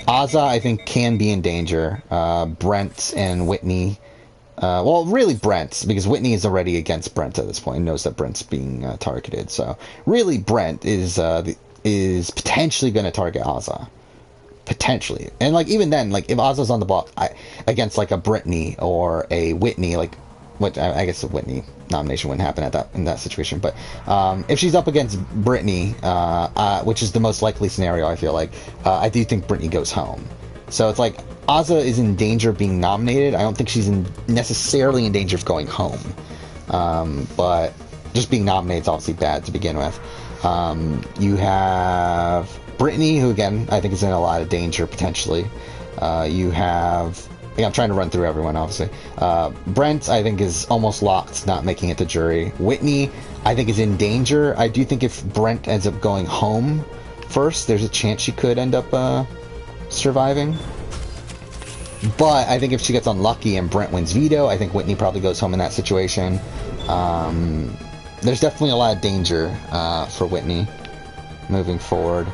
Azza, I think, can be in danger. Brent and Whitney. Well, really Brent, because Whitney is already against Brent at this point and knows that Brent's being targeted. So, really, Brent is potentially going to target Azza. Potentially. And, like, even then, like, if Azza's on the block against, like, a Brittany or a Whitney, like, what I guess the Whitney nomination wouldn't happen in that situation, but if she's up against Brittany, which is the most likely scenario, I feel like, I do think Brittany goes home. So it's like Azza is in danger of being nominated. I don't think she's necessarily in danger of going home, but just being nominated is obviously bad to begin with. You have Brittany, who again I think is in a lot of danger potentially. You have. Yeah, I'm trying to run through everyone, obviously. Brent, I think, is almost locked, not making it to jury. Whitney, I think, is in danger. I do think if Brent ends up going home first, there's a chance she could end up surviving. But I think if she gets unlucky and Brent wins veto, I think Whitney probably goes home in that situation. there's definitely a lot of danger for Whitney moving forward.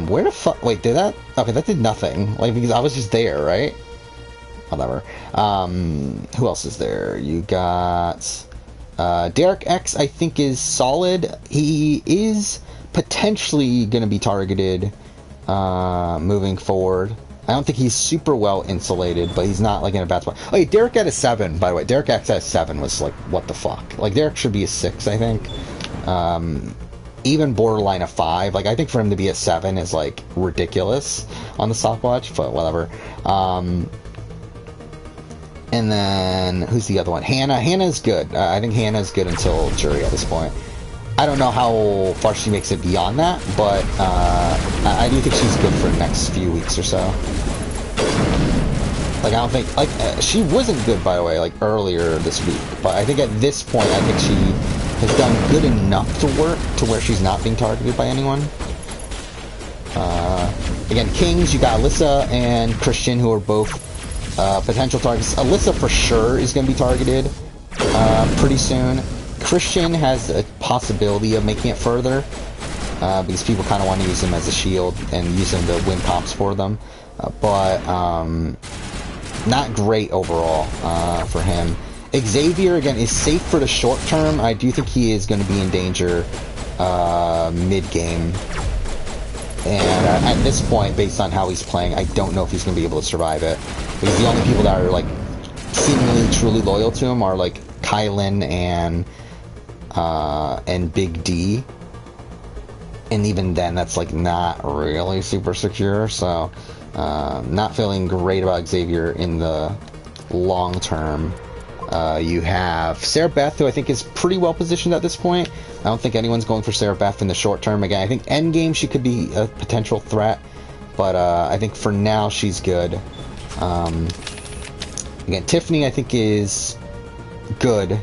Where the fuck? Wait, did that? Okay, that did nothing. Like, because I was just there, right? Whatever. Who else is there? You got Derek X, I think, is solid. He is potentially going to be targeted moving forward. I don't think he's super well insulated, but he's not like in a bad spot. Oh, yeah, Derek at a 7, by the way. Derek X at a 7 was like, what the fuck? Like, Derek should be a 6, I think. Even borderline a 5. Like, I think for him to be at 7 is like ridiculous on the stopwatch, but whatever. And then who's the other one? Hannah. Hannah's good. I think Hannah's good until jury at this point. I don't know how far she makes it beyond that, but I do think she's good for the next few weeks or so. Like, I don't think, like, she wasn't good, by the way, like, earlier this week, but I think at this point, I think she has done good enough to work to where she's not being targeted by anyone. Again, Kings, you got Alyssa and Christian, who are both potential targets. Alyssa for sure is going to be targeted pretty soon. Christian has a possibility of making it further because people kind of want to use him as a shield and use him to win comps for them, but not great overall for him. Xavier, again, is safe for the short term. I do think he is going to be in danger mid-game. And at this point, based on how he's playing, I don't know if he's going to be able to survive it. Because the only people that are, like, seemingly truly loyal to him are, like, Kylan and Big D. And even then, that's, like, not really super secure. So, not feeling great about Xavier in the long term. You have Sarah Beth, who I think is pretty well positioned at this point. I don't think anyone's going for Sarah Beth in the short term. Again, I think endgame she could be a potential threat, but I think for now she's good. Again, Tiffany I think is good.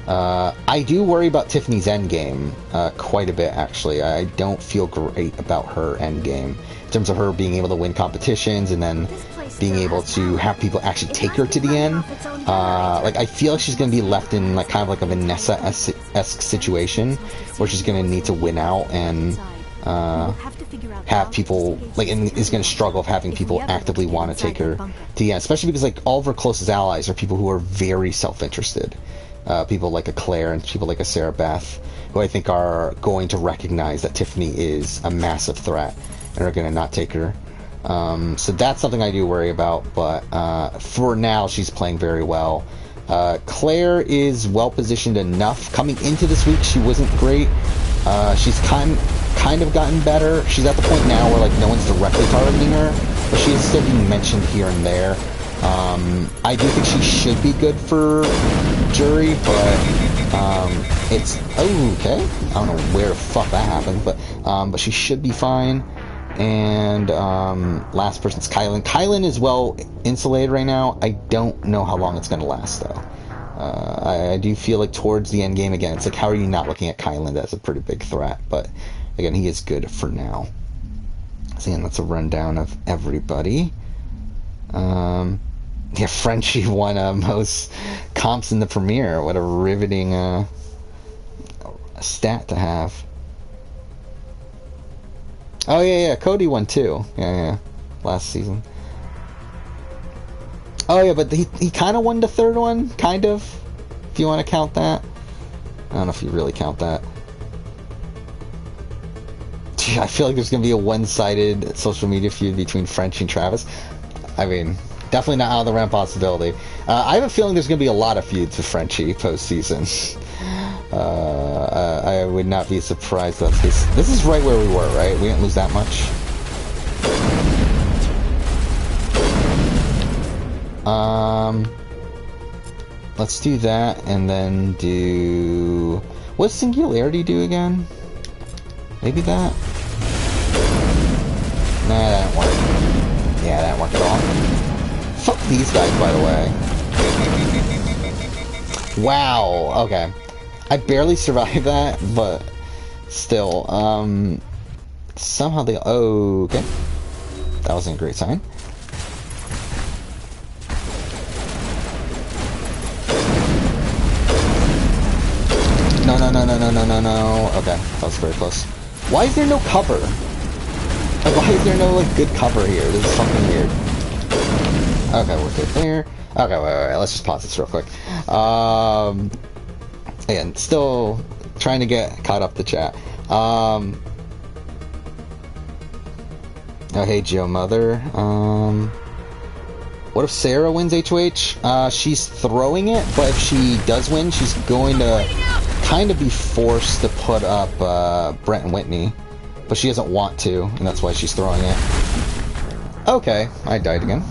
I do worry about Tiffany's endgame quite a bit, actually. I don't feel great about her endgame in terms of her being able to win competitions and then being able to have people actually take her to the end. Like, I feel like she's going to be left in like kind of like a Vanessa-esque situation where she's going to need to win out and have people, like, and is going to struggle of having people actively want to take her to the end, especially because like all of her closest allies are people who are very self-interested. People like a Claire and people like a Sarah Beth, who I think are going to recognize that Tiffany is a massive threat and are going to not take her. So that's something I do worry about, but for now she's playing very well. Claire is well positioned enough. Coming into this week she wasn't great. She's kind of gotten better. She's at the point now where like no one's directly targeting her, but she is still being mentioned here and there. I do think she should be good for jury, but it's okay. I don't know where the fuck that happened, but she should be fine. And last person's Kylan. Kylan is well insulated right now. I don't know how long it's going to last, though. I do feel like towards the end game, again, it's like, how are you not looking at Kylan as a pretty big threat? But, again, he is good for now. So, again, that's a rundown of everybody. Yeah, Frenchie won most comps in the premiere. What a riveting stat to have. Oh, yeah, Cody won too. Yeah, last season. Oh, yeah, but he kind of won the third one, kind of, if you want to count that. I don't know if you really count that. Gee, I feel like there's going to be a one-sided social media feud between French and Travis. I mean, definitely not out of the realm possibility. I have a feeling there's going to be a lot of feuds with Frenchie post-season. I would not be surprised if that's the case. This is right where we were, right? We didn't lose that much. Let's do that, and then do... What does Singularity do again? Maybe that? Nah, that didn't work. Yeah, that didn't work at all. Fuck these guys, by the way. Wow, okay. I barely survived that, but still, somehow they... Oh, okay. That wasn't a great sign. No. no. Okay, that was very close. Why is there no cover? Like, why is there no, like, good cover here? This is fucking weird. Okay, we're good there. Okay, wait. Let's just pause this real quick. Again, still trying to get caught up to chat. Oh, hey, Joe Mother. What if Sarah wins HOH? She's throwing it, but if she does win, she's going to kind of be forced to put up Brent and Whitney. But she doesn't want to, and that's why she's throwing it. Okay, I died again.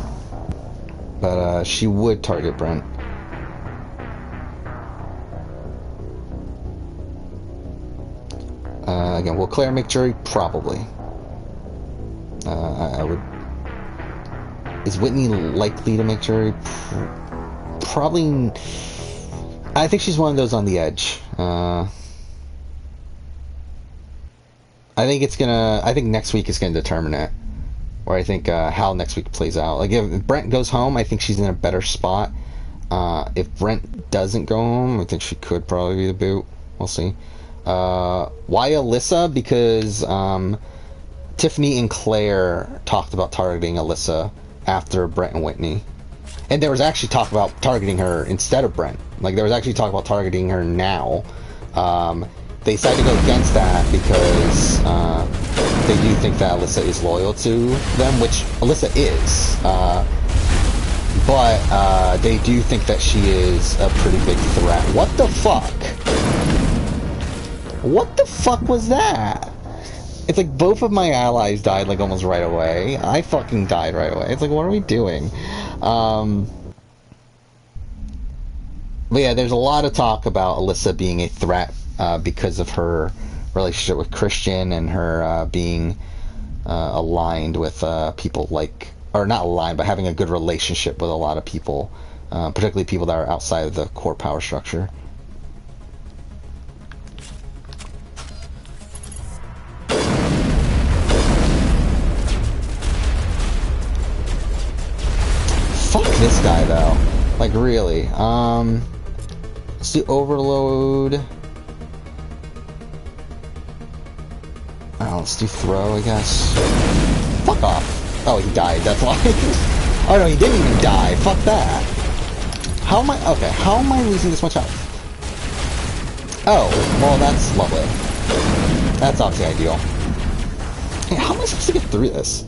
But she would target Brent. Again, will Claire make jury? Probably. I would... Is Whitney likely to make jury? Probably... I think she's one of those on the edge. I think next week is gonna determine it. Or I think how next week plays out. Like, if Brent goes home, I think she's in a better spot. If Brent doesn't go home, I think she could probably be the boot. We'll see. Why Alyssa? Because Tiffany and Claire talked about targeting Alyssa after Brent and Whitney. And there was actually talk about targeting her instead of Brent. Like, there was actually talk about targeting her now. They decided to go against that because they do think that Alyssa is loyal to them, which Alyssa is. But they do think that she is a pretty big threat. What the fuck? What the fuck was that? It's like both of my allies died like almost right away. I fucking died right away. It's like, what are we doing? But yeah, there's a lot of talk about Alyssa being a threat because of her relationship with Christian and her being aligned with people like, or not aligned, but having a good relationship with a lot of people, particularly people that are outside of the core power structure. Fuck this guy though. Like, really. Let's do overload. Let's do throw, I guess. Fuck off. Oh, he died, that's why. Oh no, he didn't even die. Fuck that. How am I... Okay, how am I losing this much health? Oh, well, that's lovely. That's obviously ideal. Hey, how am I supposed to get through this?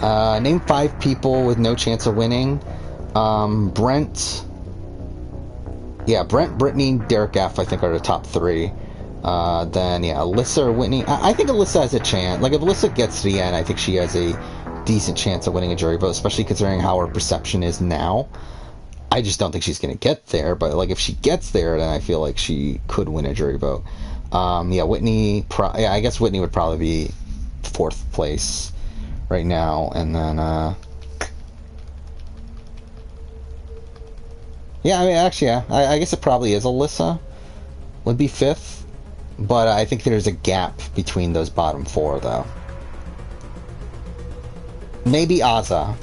Name 5 people with no chance of winning. Brent... Yeah, Brent, Brittany, Derek F, I think, are the top 3. Then, yeah, Alyssa or Whitney. I think Alyssa has a chance. Like, if Alyssa gets to the end, I think she has a decent chance of winning a jury vote, especially considering how her perception is now. I just don't think she's going to get there, but, like, if she gets there, then I feel like she could win a jury vote. Yeah, Whitney... yeah, I guess Whitney would probably be 4th place right now, and then, yeah, I mean, actually, yeah. I guess it probably is Alyssa. Would be 5th. But I think there's a gap between those bottom 4, though. Maybe Azza.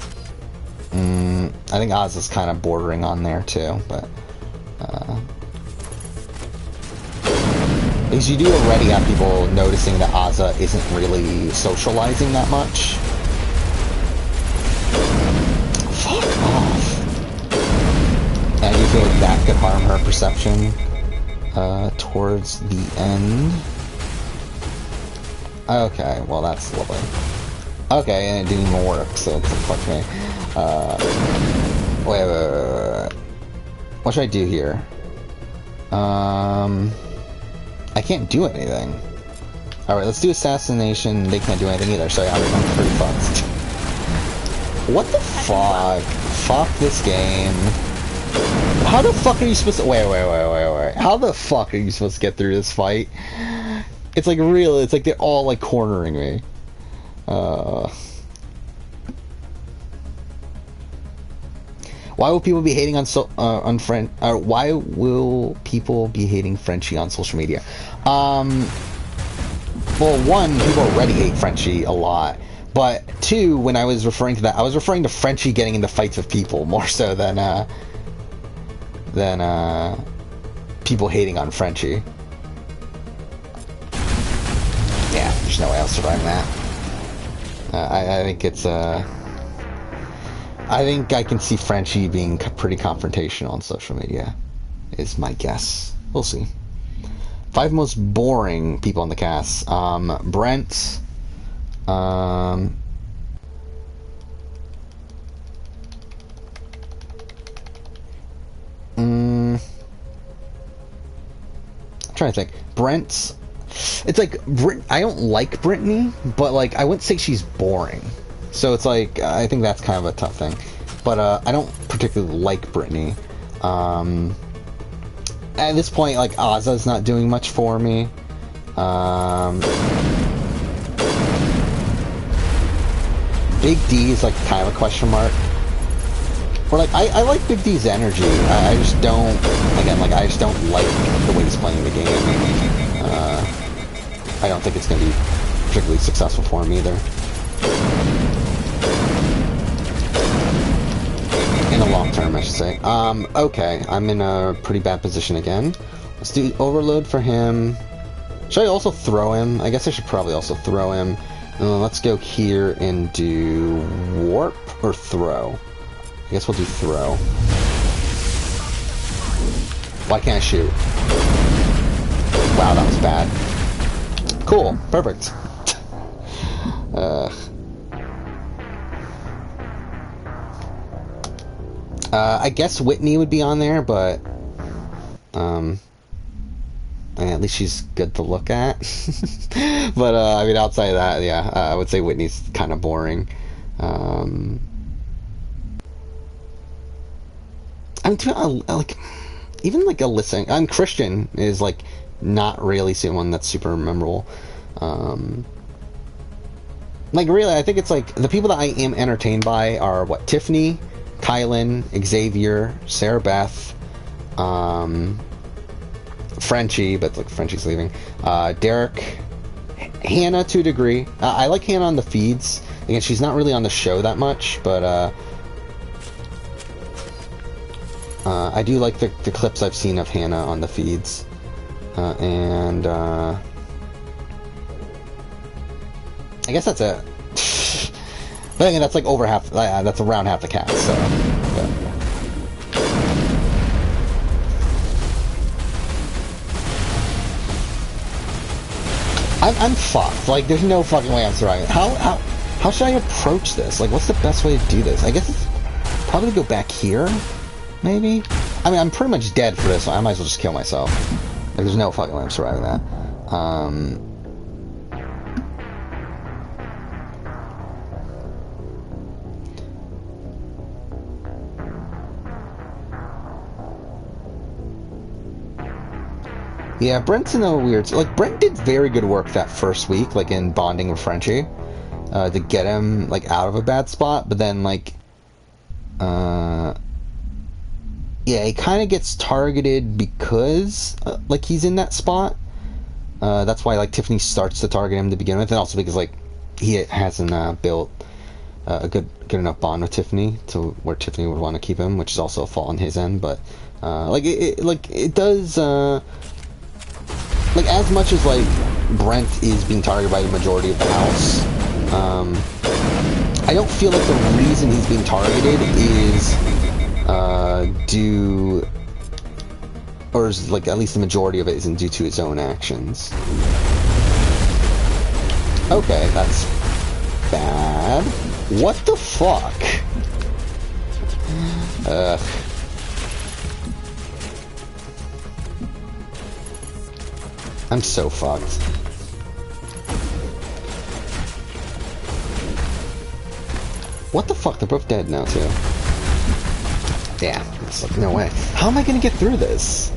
I think Azza's kind of bordering on there, too. But, because you do already have people noticing that Azza isn't really socializing that much. Fuck off. And I do feel like that could harm her perception towards the end. Okay, well that's lovely. Okay, and it didn't even work, so it's fuck me. Wait. What should I do here? I can't do anything. Alright, let's do assassination. They can't do anything either, so yeah, I'm pretty fucked. What the fuck? Fuck this game. How the fuck are you supposed to... Wait. How the fuck are you supposed to get through this fight? It's like real. It's like they're all like cornering me. Why will people be hating on why will people be hating Frenchie on social media? Well, one, people already hate Frenchie a lot. But two, when I was referring to that, I was referring to Frenchie getting into fights with people more so than people hating on Frenchie. There's no way I'll survive that. I think it's I think I can see Frenchie being pretty confrontational on social media, is my guess. We'll see. 5 most boring people in the cast. Brent. I'm trying to think. Brent. It's like, I don't like Brittany, but like, I wouldn't say she's boring. So it's like, I think that's kind of a tough thing. But I don't particularly like Brittany. At this point, like, Ozza's not doing much for me. Big D is like kind of a question mark. Or like, I like Big D's energy. I just don't, again, like, I just don't like the way he's playing the game. I don't think it's going to be particularly successful for him either. In the long term, I should say. Okay, I'm in a pretty bad position again. Let's do Overload for him. Should I also throw him? I guess I should probably also throw him. Let's go here and do Warp or Throw. I guess we'll do Throw. Why can't I shoot? Wow, that was bad. Cool, perfect. I guess Whitney would be on there, but at least she's good to look at. But I mean, outside of that, yeah, I would say Whitney's kind of boring. I mean, like, even like Alyssa, and Christian is like not really someone that's super memorable. Like, really, I think it's like the people that I am entertained by are what, Tiffany, Kylan, Xavier, Sarah Beth, Frenchie, but like Frenchie's leaving, Derek, Hannah to a degree. I like Hannah on the feeds. Again, she's not really on the show that much, but I do like the clips I've seen of Hannah on the feeds. And I guess that's it. But again, that's like over half, that's around half the cast, so yeah. I'm fucked. Like, there's no fucking way I'm surviving. How should I approach this? Like, what's the best way to do this? I guess it's probably go back here, maybe? I mean, I'm pretty much dead for this, so I might as well just kill myself. Like, there's no fucking way I'm surviving that. Yeah, Brent's in a weird... Like, Brent did very good work that first week, like, in bonding with Frenchie, to get him, like, out of a bad spot, but then, like, yeah, he kind of gets targeted because, like, he's in that spot. That's why, like, Tiffany starts to target him to begin with, and also because, like, he hasn't built a good enough bond with Tiffany to where Tiffany would want to keep him, which is also a fault on his end, but, like, it does, like, as much as, like, Brent is being targeted by the majority of the house, I don't feel like the reason he's being targeted is, or is, like, at least the majority of it isn't due to his own actions. Okay, that's bad. What the fuck? I'm so fucked. What the fuck? They're both dead now, too. Yeah, it's like, no way. How am I gonna get through this?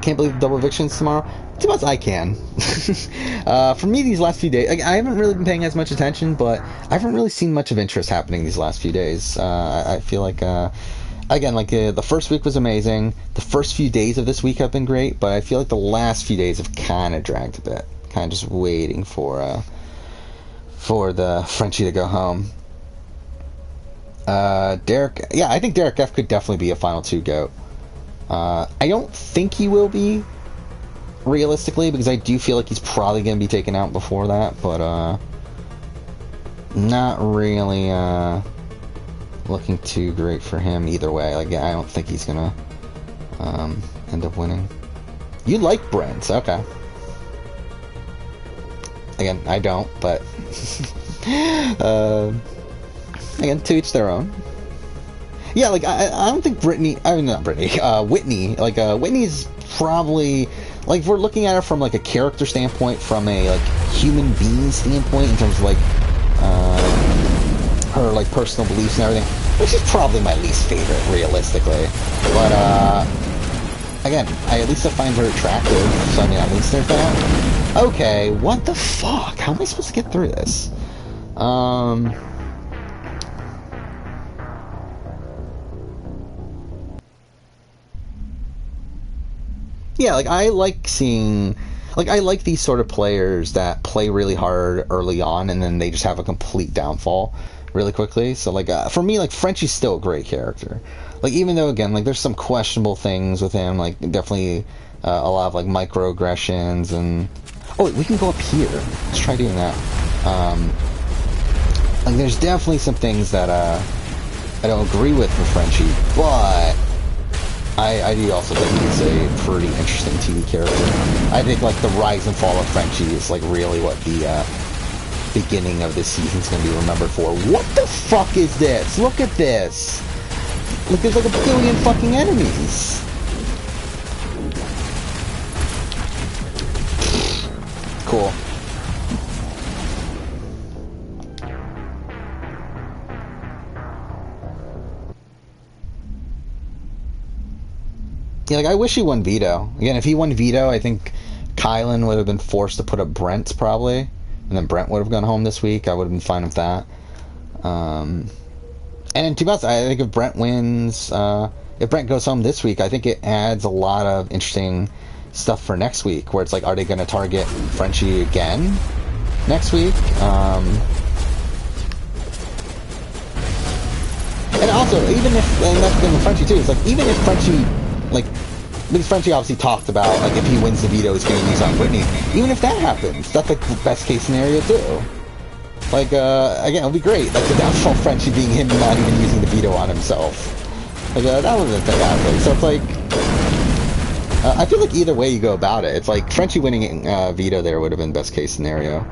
Can't believe the double evictions tomorrow. It's about as I can. For me, these last few days, like, I haven't really been paying as much attention, but I haven't really seen much of interest happening these last few days. I feel like, again, like, the first week was amazing. The first few days of this week have been great, but I feel like the last few days have kind of dragged a bit. Kind of just waiting for the Frenchie to go home. Derek, yeah, I think Derek F could definitely be a Final 2 GOAT. I don't think he will be, realistically, because I do feel like he's probably going to be taken out before that, but not really looking too great for him either way. Like, I don't think he's going to end up winning. You like Brent, okay. Again, I don't, but again, to each their own. Yeah, like, I don't think not Brittany, Whitney, like, Whitney's probably, like, if we're looking at her from, like, a character standpoint, from a, like, human being standpoint, in terms of, like, her, like, personal beliefs and everything, which is probably my least favorite, realistically. But, again, at least I find her attractive, so, I mean, at least there's that. Okay, what the fuck? How am I supposed to get through this? Yeah, like, I like seeing... Like, I like these sort of players that play really hard early on, and then they just have a complete downfall really quickly. So, like, for me, like, Frenchie's still a great character. Like, even though, again, like, there's some questionable things with him, like, definitely a lot of, like, microaggressions, and... Oh, we can go up here. Let's try doing that. Like, there's definitely some things that, I don't agree with Frenchie, but... I do also think he's a pretty interesting TV character. I think, like, the rise and fall of Frenchie is, like, really what the beginning of this season's going to be remembered for. What the fuck is this? Look at this! Look, there's like a billion fucking enemies! Cool. Yeah, like, I wish he won Veto. Again, if he won Veto, I think Kylan would have been forced to put up Brent, probably. And then Brent would have gone home this week. I would have been fine with that. And to be honest, I think if Brent wins, if Brent goes home this week, I think it adds a lot of interesting stuff for next week, where it's like, are they going to target Frenchie again next week? And also, even if, and that's the thing with Frenchie too, it's like, even if Frenchie, like, because Frenchie obviously talked about, like, if he wins the veto, he's going to use on Whitney. Even if that happens, that's, like, the best case scenario, too. Like, again, it'll be great. Like, the downfall of Frenchie being him not even using the veto on himself. Like, that would have been fantastic. So it's like, I feel like either way you go about it, it's like, Frenchie winning veto there would have been best case scenario.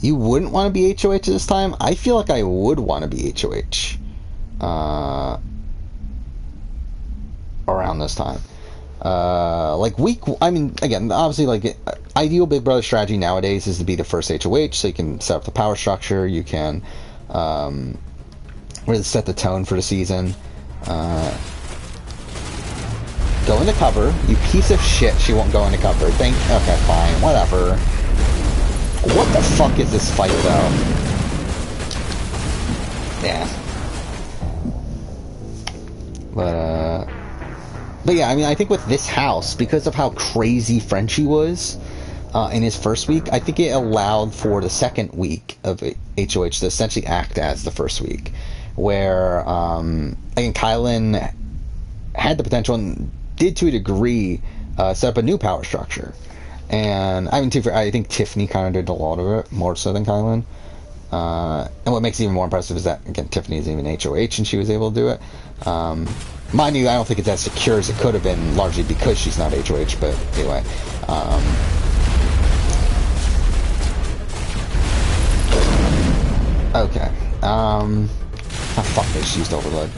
You wouldn't want to be HOH this time? I feel like I would want to be HOH. Around this time. Like, I mean, again, obviously, like, ideal Big Brother strategy nowadays is to be the first HOH, so you can set up the power structure, you can, really set the tone for the season. Go into cover. You piece of shit, she won't go into cover. Okay, fine, whatever. What the fuck is this fight, though? Yeah. But yeah, I mean, I think with this house, because of how crazy Frenchie was in his first week, I think it allowed for the second week of HOH to essentially act as the first week, where again, Kylan had the potential and did, to a degree, set up a new power structure. And I mean, I think Tiffany kind of did a lot of it, more so than Kylan. And what makes it even more impressive is that, again, Tiffany is even HOH and she was able to do it. Mind you, I don't think it's as secure as it could have been, largely because she's not HOH, but anyway. Okay. Oh, fuck, I just used overload.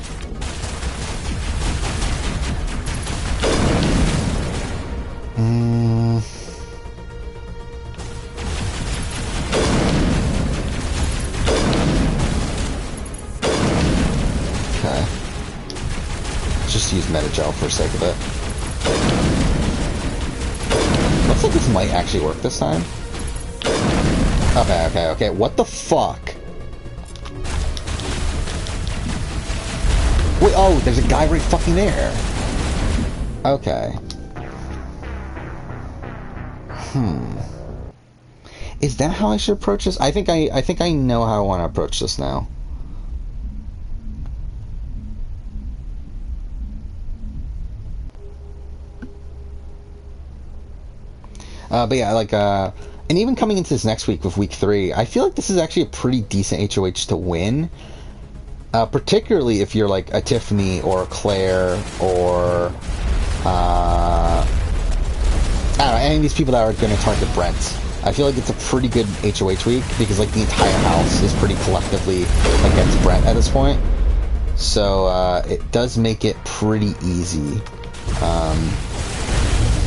Okay. Let's just use Metagel for the sake of it. Looks like this might actually work this time. Okay. What the fuck? Wait, oh, there's a guy right fucking there. Okay. Is that how I should approach this? I think I know how I want to approach this now. But yeah, like, and even coming into this next week with week 3, I feel like this is actually a pretty decent HOH to win. Particularly if you're like a Tiffany or a Claire or, I don't know, any of these people that are going to target Brent. I feel like it's a pretty good HOH week because like the entire house is pretty collectively against Brent at this point. So it does make it pretty easy.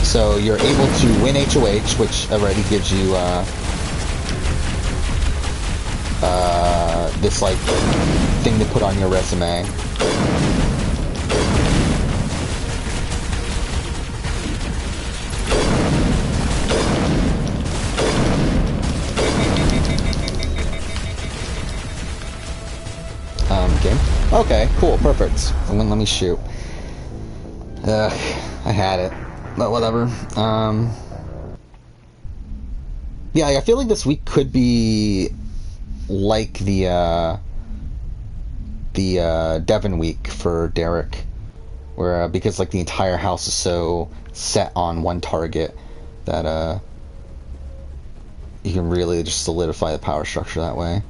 So you're able to win HOH, which already gives you this like thing to put on your resume. Game? Okay, cool, perfect. So let me shoot. Ugh, I had it. But whatever. Yeah, I feel like this week could be like the Devon week for Derek, where because like the entire house is so set on one target that you can really just solidify the power structure that way.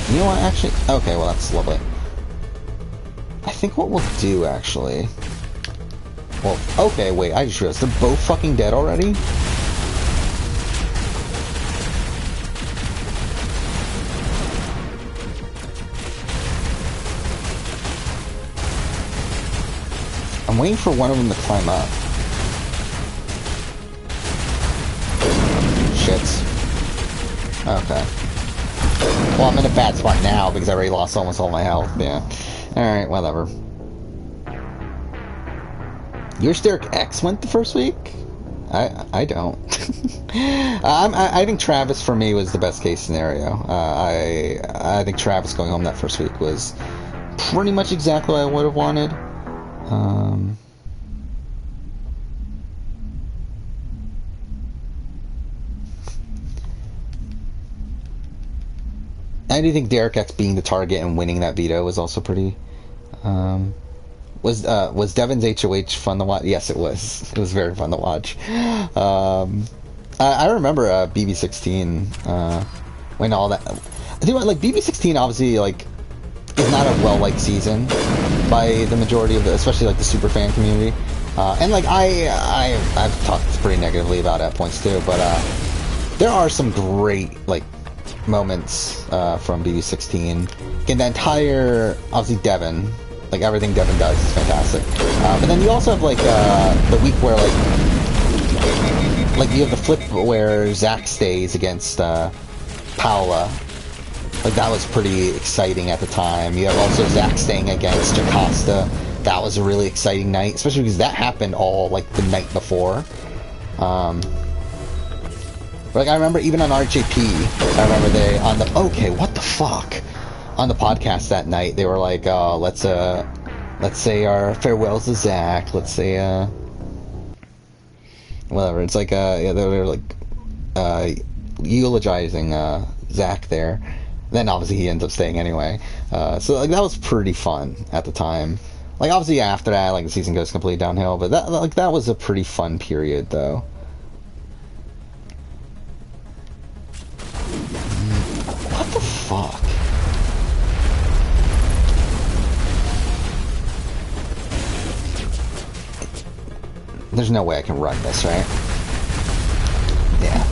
You know what, actually? Okay, well, that's lovely. I think what we'll do, actually... Well, okay, wait, I just realized they're both fucking dead already? I'm waiting for one of them to climb up. Shits. Okay. Well, I'm in a bad spot now because I already lost almost all my health, yeah. Alright, whatever. Your Derek X went the first week? I don't. I think Travis for me was the best case scenario. I think Travis going home that first week was pretty much exactly what I would have wanted. I do think Derek X being the target and winning that veto was also pretty. Was Devon's HOH fun to watch? Yes, it was. It was very fun to watch. I remember BB16 when all that. I think like BB16 obviously like is not a well-liked season by the majority of the, especially like the super fan community. And like I've talked pretty negatively about it at points too, but there are some great like moments from BB16. Again, the entire, obviously Devon, like everything Devon does is fantastic. But then you also have like the week where like you have the flip where Zach stays against Paola. Like that was pretty exciting at the time. You have also Zach staying against Jocasta. That was a really exciting night, especially because that happened all like the night before. Like I remember even on RJP, I remember they on the what the fuck on the podcast that night they were like, oh, let's say our farewells to Zach. Let's say whatever. It's like yeah, they were like eulogizing Zach there. Then obviously he ends up staying anyway. So like that was pretty fun at the time. Like obviously after that, like the season goes completely downhill. But that was a pretty fun period though. What the fuck? There's no way I can run this, right? Yeah.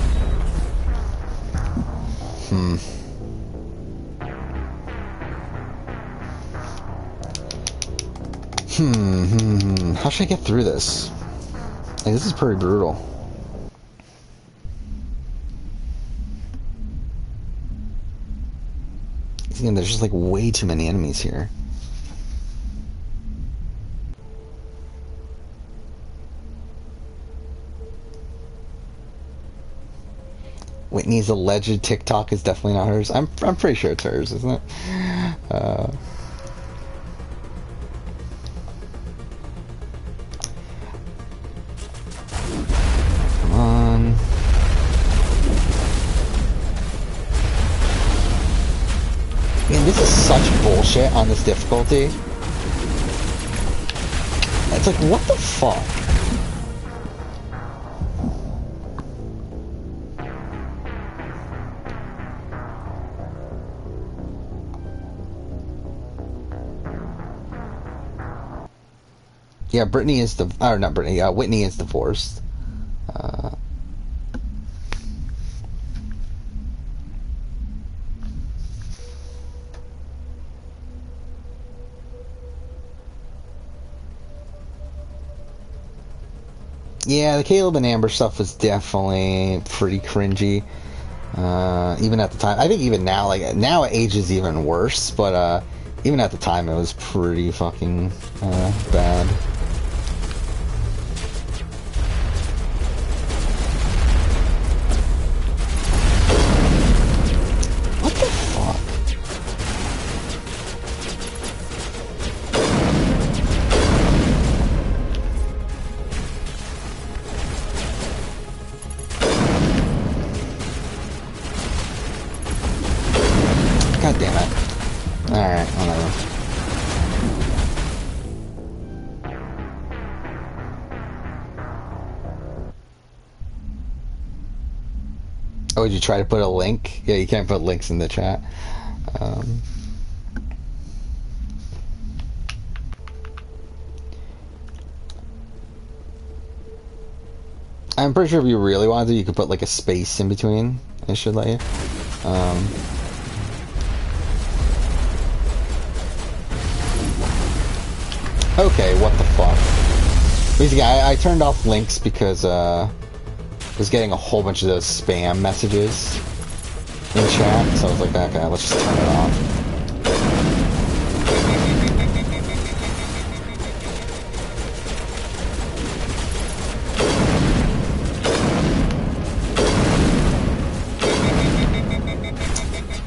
How should I get through this? Like, this is pretty brutal. Again, there's just like way too many enemies here. Whitney's alleged TikTok is definitely not hers. I'm pretty sure it's hers, isn't it? Come on. Man, this is such bullshit. bullshit on this difficulty. It's like, what the fuck? Yeah, Brittany is or not Brittany, Whitney is divorced. Yeah, the Caleb and Amber stuff was definitely pretty cringy. Even at the time. I think even now, like, now it ages even worse, but, even at the time it was pretty fucking, bad. What the fuck? God damn it. Alright, whatever. Oh, did you try to put a link? Yeah, you can't put links in the chat. I'm pretty sure if you really wanted to, you could put like a space in between. It should let you. Okay, what the fuck? Basically, I turned off links because I was getting a whole bunch of those spam messages in chat, so I was like, okay, let's just turn it off.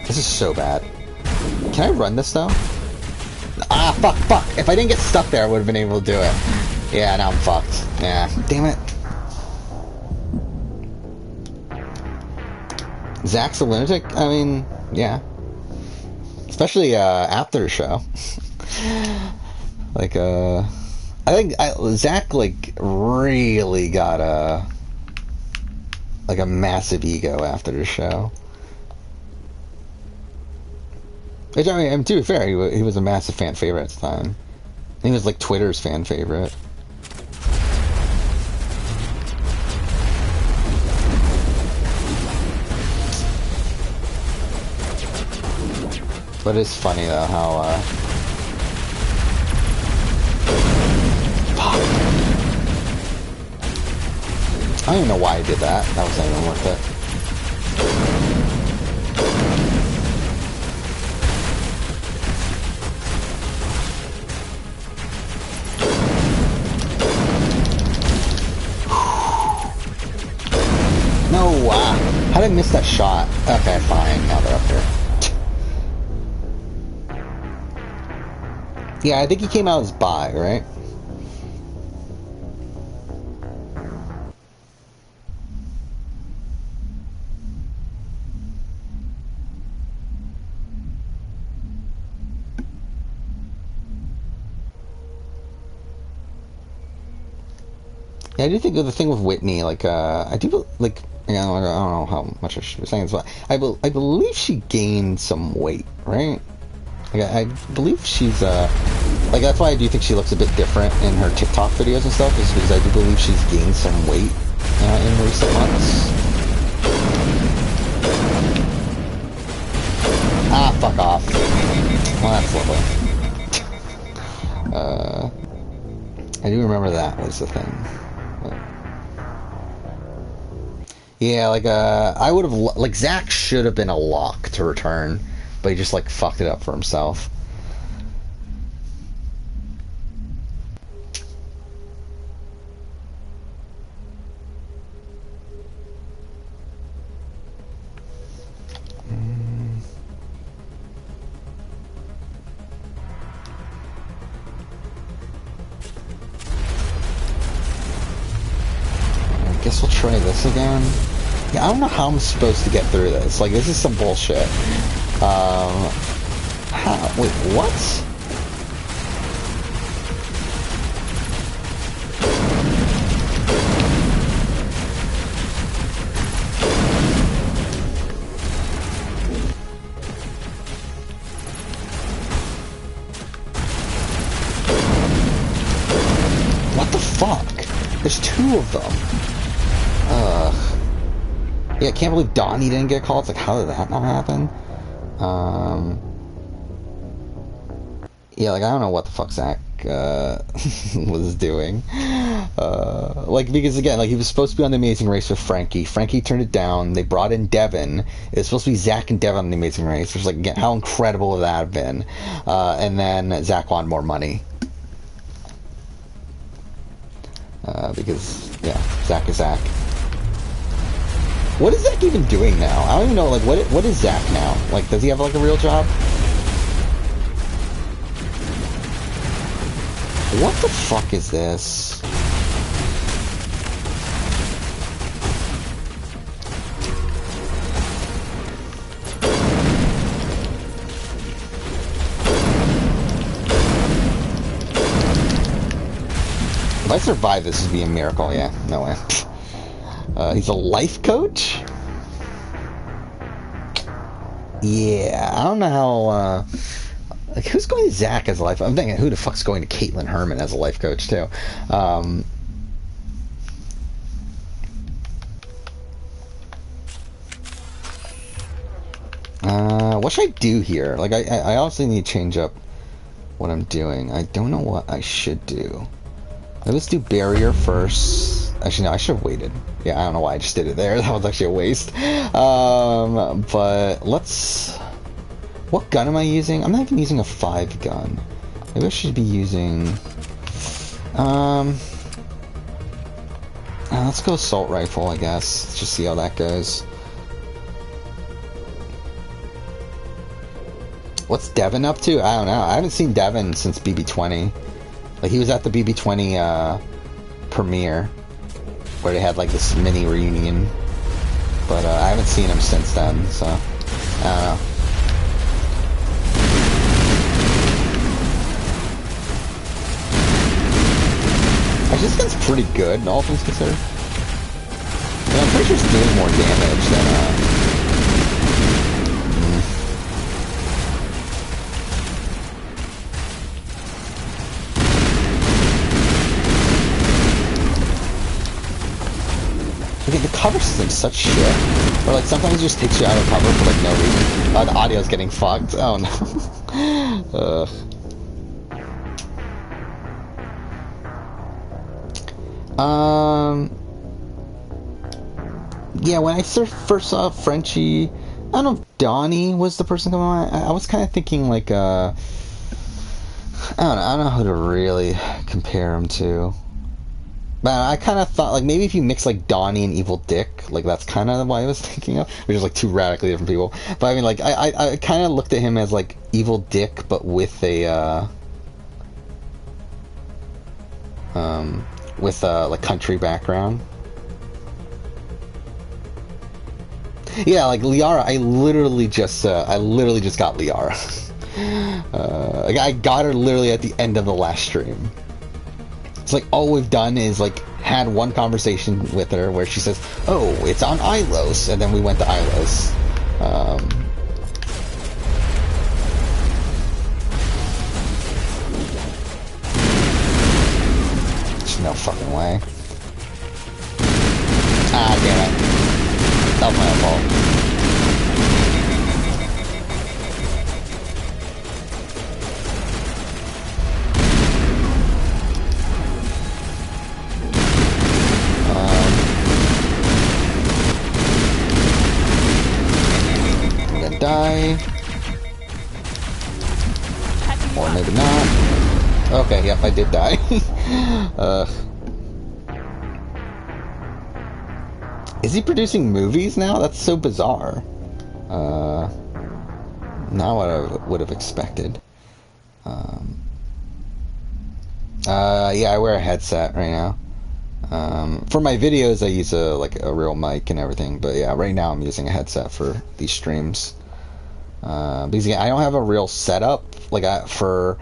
This is so bad. Can I run this though? Ah, fuck. If I didn't get stuck there, I would have been able to do it. Yeah, now I'm fucked. Yeah, damn it. Zach's a lunatic? I mean, yeah. Especially, after the show. Like, I think Zach, like, really got a massive ego after the show. Which, I mean, to be fair, he was a massive fan favorite at the time. He was, like, Twitter's fan favorite. But it's funny, though, how, fuck. I don't even know why I did that. That was not even worth it. No, how did I miss that shot? Okay, fine. Now they're up here. Yeah, I think he came out as bi, right? Yeah, I do think of the thing with Whitney, like, I do, like, you know, I don't know how much I should be saying this, but I believe she gained some weight, right? Like, I believe she's, like, that's why I do think she looks a bit different in her TikTok videos and stuff, is because I do believe she's gained some weight, in recent months. Ah, fuck off. Well, that's lovely. I do remember that was the thing. Yeah, like, I would have, like, Zach should have been a lock to return, but he just, like, fucked it up for himself. I guess we'll try this again. Yeah, I don't know how I'm supposed to get through this. Like, this is some bullshit. How? Wait, what? What the fuck? There's two of them. Yeah, I can't believe Donnie didn't get called. It's like, how did that not happen? Yeah, like, I don't know what the fuck Zach was doing. Like, because again, like, he was supposed to be on The Amazing Race with Frankie. Frankie turned it down. They brought in Devin. It was supposed to be Zach and Devin on The Amazing Race. Which is like, again, how incredible would that have been? And then Zach wanted more money. Because, yeah, Zach is Zach. What is Zach even doing now? I don't even know, like, what is Zach now? Like, does he have, like, a real job? What the fuck is this? If I survive, this would be a miracle. Yeah, no way. He's a life coach? Yeah, I don't know how, like, who's going to Zach as a life? I'm thinking, who the fuck's going to Caitlin Herman as a life coach, too? What should I do here? Like, I obviously need to change up what I'm doing. I don't know what I should do. Let's do barrier first. Actually, no, I should have waited. Yeah, I don't know why I just did it there. That was actually a waste. But let's... What gun am I using? I'm not even using a 5 gun. Maybe I should be using... let's go assault rifle, I guess. Let's just see how that goes. What's Devin up to? I don't know. I haven't seen Devin since BB20. Like, he was at the BB20 premiere, where they had like this mini reunion, but I haven't seen him since then, so I don't know. Actually, this gun's pretty good, all things considered. And I'm pretty sure it's doing more damage than the cover system's such shit. Or like sometimes it just takes you out of cover for like no reason. The audio's getting fucked. Oh no. Yeah, when I first saw Frenchie, I don't know if Donnie was the person coming on. I was kind of thinking like I don't know who to really compare him to. But I kind of thought, like, maybe if you mix, like, Donnie and Evil Dick, like, that's kind of what I was thinking of, which is, like, two radically different people. But, I mean, like, I kind of looked at him as, like, Evil Dick, but with a, like, country background. Yeah, like, Liara, I literally just got Liara. Like, I got her literally at the end of the last stream. It's like all we've done is like had one conversation with her where she says, "Oh, it's on Ilos," and then we went to Ilos. There's no fucking way. Ah, damn it! That was my own fault. Die. Or maybe not. Okay, yep, I did die. Is he producing movies now? That's so bizarre. Not what I would have expected. Yeah, I wear a headset right now. For my videos, I use a real mic and everything, but yeah, right now I'm using a headset for these streams. Because again, I don't have a real setup like for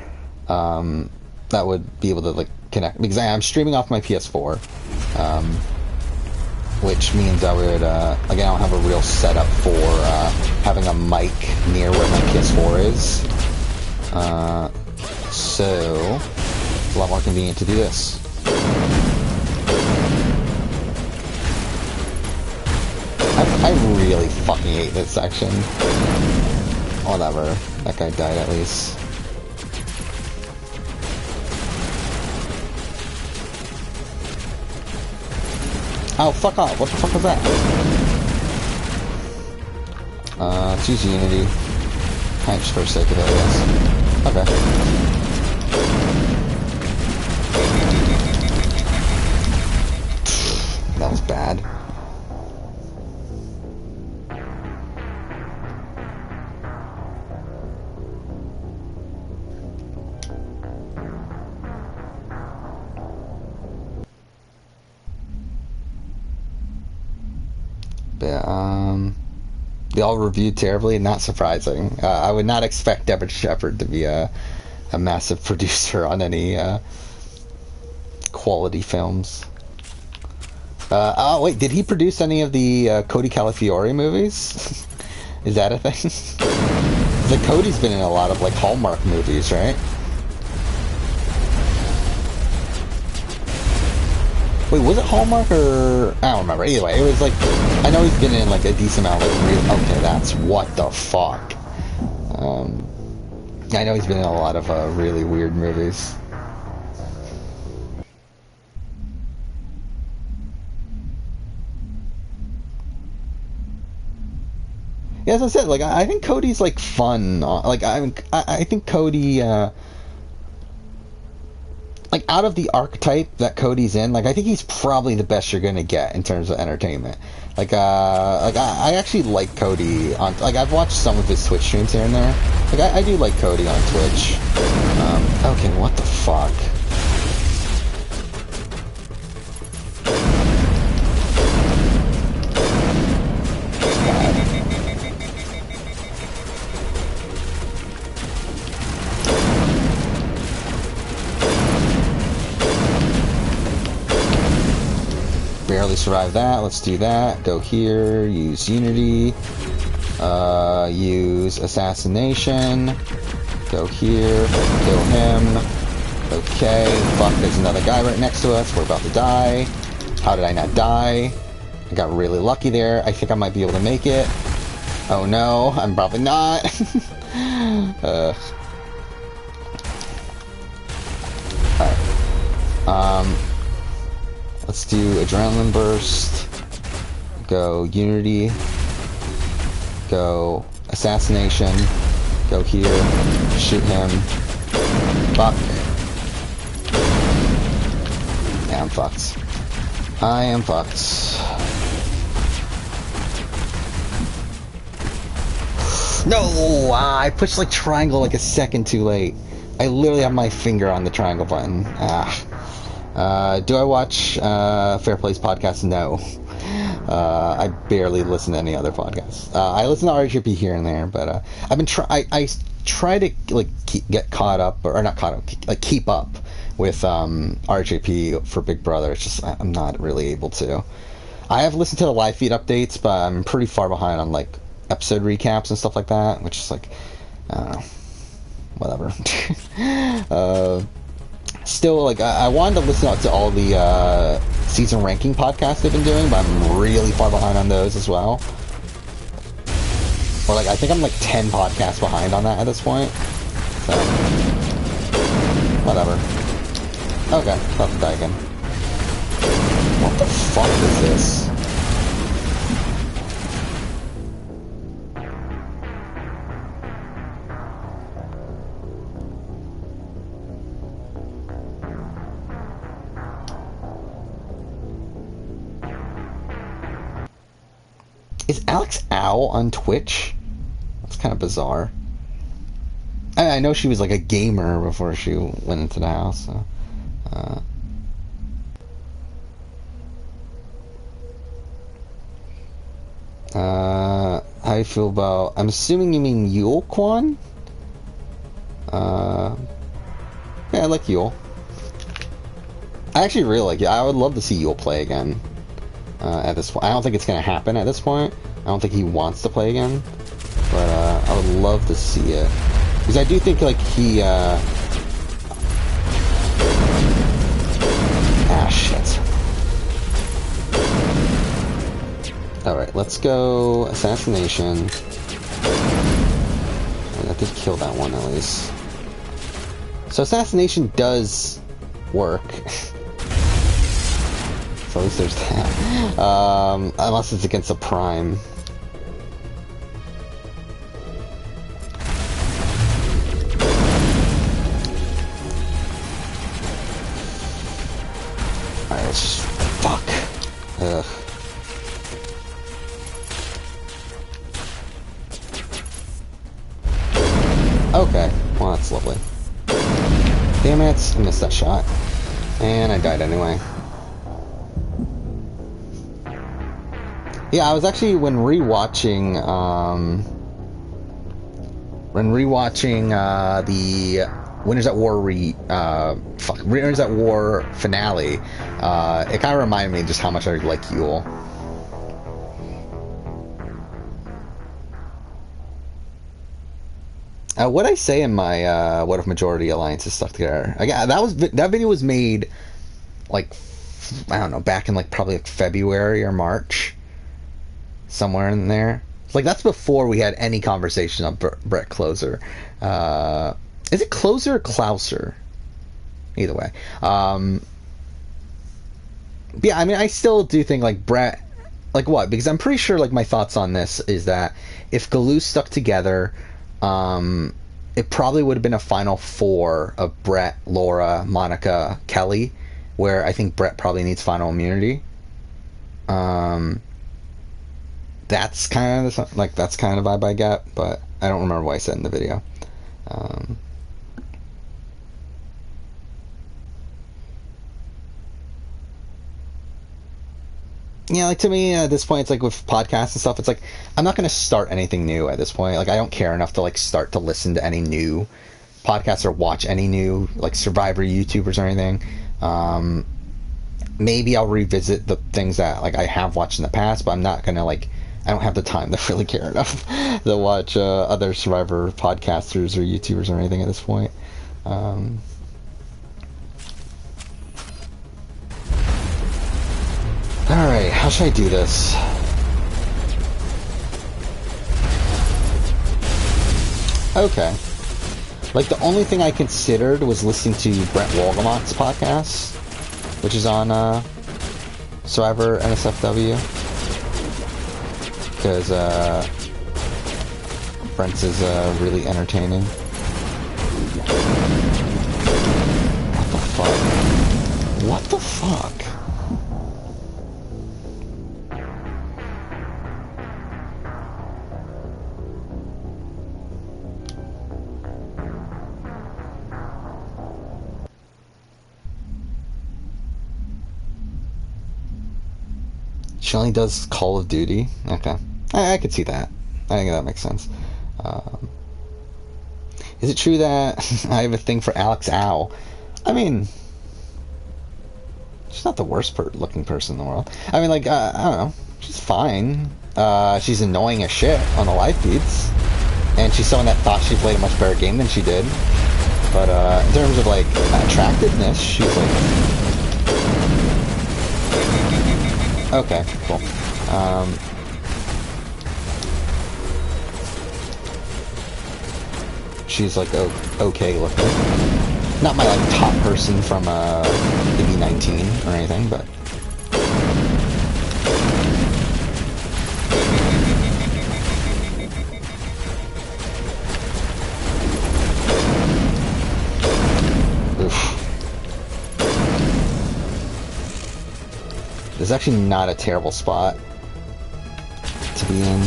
that would be able to like connect, because I'm streaming off my PS4, which means I would again, I don't have a real setup for having a mic near where my PS4 is, so it's a lot more convenient to do this. I really fucking hate this section. Whatever. That guy died at least. Oh, fuck off. What the fuck was that? Let's use Unity. Kind of just for the sake of it, I guess. Okay. That was bad. They all reviewed terribly, not surprising. I would not expect Devin Shepard to be a massive producer on any quality films. Oh wait, did he produce any of the Cody Calafiore movies? Is that a thing? Like Cody's been in a lot of like Hallmark movies, right? Wait, was it Hallmark or... I don't remember. Either way, it was like... I know he's been in like a decent amount of like... Okay, that's... What the fuck? I know he's been in a lot of really weird movies. Yeah, as I said, like, I think Cody's like fun. Like, I think Cody... like, out of the archetype that Cody's in, like, I think he's probably the best you're gonna get in terms of entertainment. Like I actually like Cody on, like, I've watched some of his Twitch streams here and there. Like, I do like Cody on Twitch. Okay, what the fuck? Barely survived that. Let's do that. Go here. Use Unity. Use Assassination. Go here. Kill him. Okay. Fuck, there's another guy right next to us. We're about to die. How did I not die? I got really lucky there. I think I might be able to make it. Oh no, I'm probably not. Alright. Let's do Adrenaline Burst. Go Unity. Go Assassination. Go here. Shoot him. Fuck. Yeah, I'm fucked. I am fucked. No! I pushed like triangle like a second too late. I literally have my finger on the triangle button. Do I watch Fair Play's podcast? No. I barely listen to any other podcasts. I listen to RGP here and there, but I've been I try to like get caught up, or not caught up, like keep up with RJP for Big Brother. It's just I'm not really able to. I have listened to the live feed updates, but I'm pretty far behind on like episode recaps and stuff like that, which is like, I don't know, whatever. Still, like, I wanted to listen out to all the season ranking podcasts they've been doing, but I'm really far behind on those as well. Or, like, I think I'm, like, 10 podcasts behind on that at this point. So, whatever. Okay, about to die again. What the fuck is this? Is Alex Owl on Twitch? That's kind of bizarre. I know she was like a gamer before she went into the house. So, How you feel about... I'm assuming you mean Yule Quan? Yeah, I like Yule. I actually really like it. I would love to see Yule play again. At this point. I don't think it's going to happen at this point. I don't think he wants to play again. But I would love to see it. Because I do think, like, he... Ah, shit. Alright, let's go Assassination. That did kill that one, at least. So Assassination does work. So at least there's that. Unless it's against a Prime. Alright, let's just... Fuck. Ugh. Okay, well that's lovely. Damn it, I missed that shot. And I died anyway. Yeah, I was actually, when rewatching the Winners at War Winners at War finale, it kind of reminded me just how much I like Yule. What I say in my What If Majority Alliance is stuck together? That video was made like, I don't know, back in like probably like February or March, somewhere in there. Like that's before we had any conversation on Brett Closer. Is it Closer or Clouser? Either way. Yeah, I mean, I still do think like Brett, like what? Because I'm pretty sure like my thoughts on this is that if Galoo stuck together, it probably would have been a final four of Brett, Laura, Monica, Kelly, where I think Brett probably needs final immunity. That's kind of the vibe I get, but I don't remember what I said in the video. Yeah, like to me at this point, it's like with podcasts and stuff, it's like I'm not going to start anything new at this point. Like I don't care enough to like start to listen to any new podcasts or watch any new like Survivor YouTubers or anything. Maybe I'll revisit the things that like I have watched in the past, but I'm not going to like, I don't have the time to really care enough to watch other Survivor podcasters or YouTubers or anything at this point. Alright, how should I do this? Okay. Like, the only thing I considered was listening to Brent Wolgamott's podcast, which is on Survivor NSFW. Because Brent's is really entertaining. What the fuck? What the fuck? She only does Call of Duty? Okay. I could see that. I think that makes sense. Is it true that I have a thing for Alex Ow? I mean, she's not the worst looking person in the world. I mean, like, I don't know. She's fine. She's annoying as shit on the live feeds. And she's someone that thought she played a much better game than she did. But in terms of, like, attractiveness, she's, like... Okay, cool. She's like okay looking. Not my like top person from maybe 19 or anything, but oof. This is actually not a terrible spot to be in.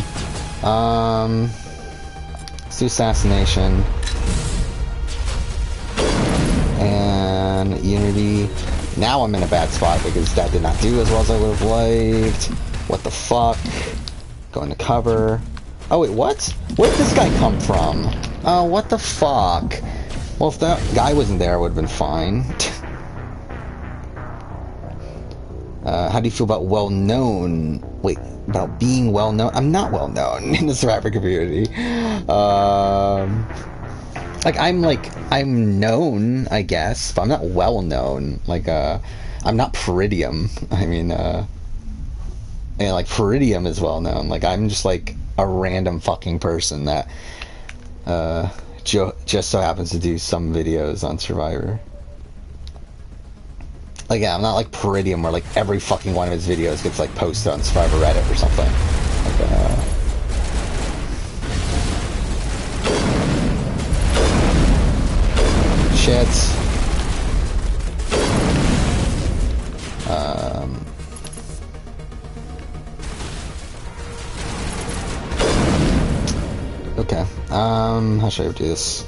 Let's do Assassination. And Unity. Now I'm in a bad spot because that did not do as well as I would have liked. What the fuck? Going to cover. Oh wait, what? Where did this guy come from? Oh, what the fuck? Well, if that guy wasn't there, I would have been fine. How do you feel about well-known? Wait, about being well-known? I'm not well-known in the survivor community. I'm known, I guess, but I'm not well-known. Like, I'm not Peridium. I mean, and like, Peridium is well-known. Like, I'm just, like, a random fucking person that, just so happens to do some videos on Survivor. Like, yeah, I'm not like Peridium where, like, every fucking one of his videos gets, like, posted on Survivor Reddit or something. Like, shit. Okay. How should I do this?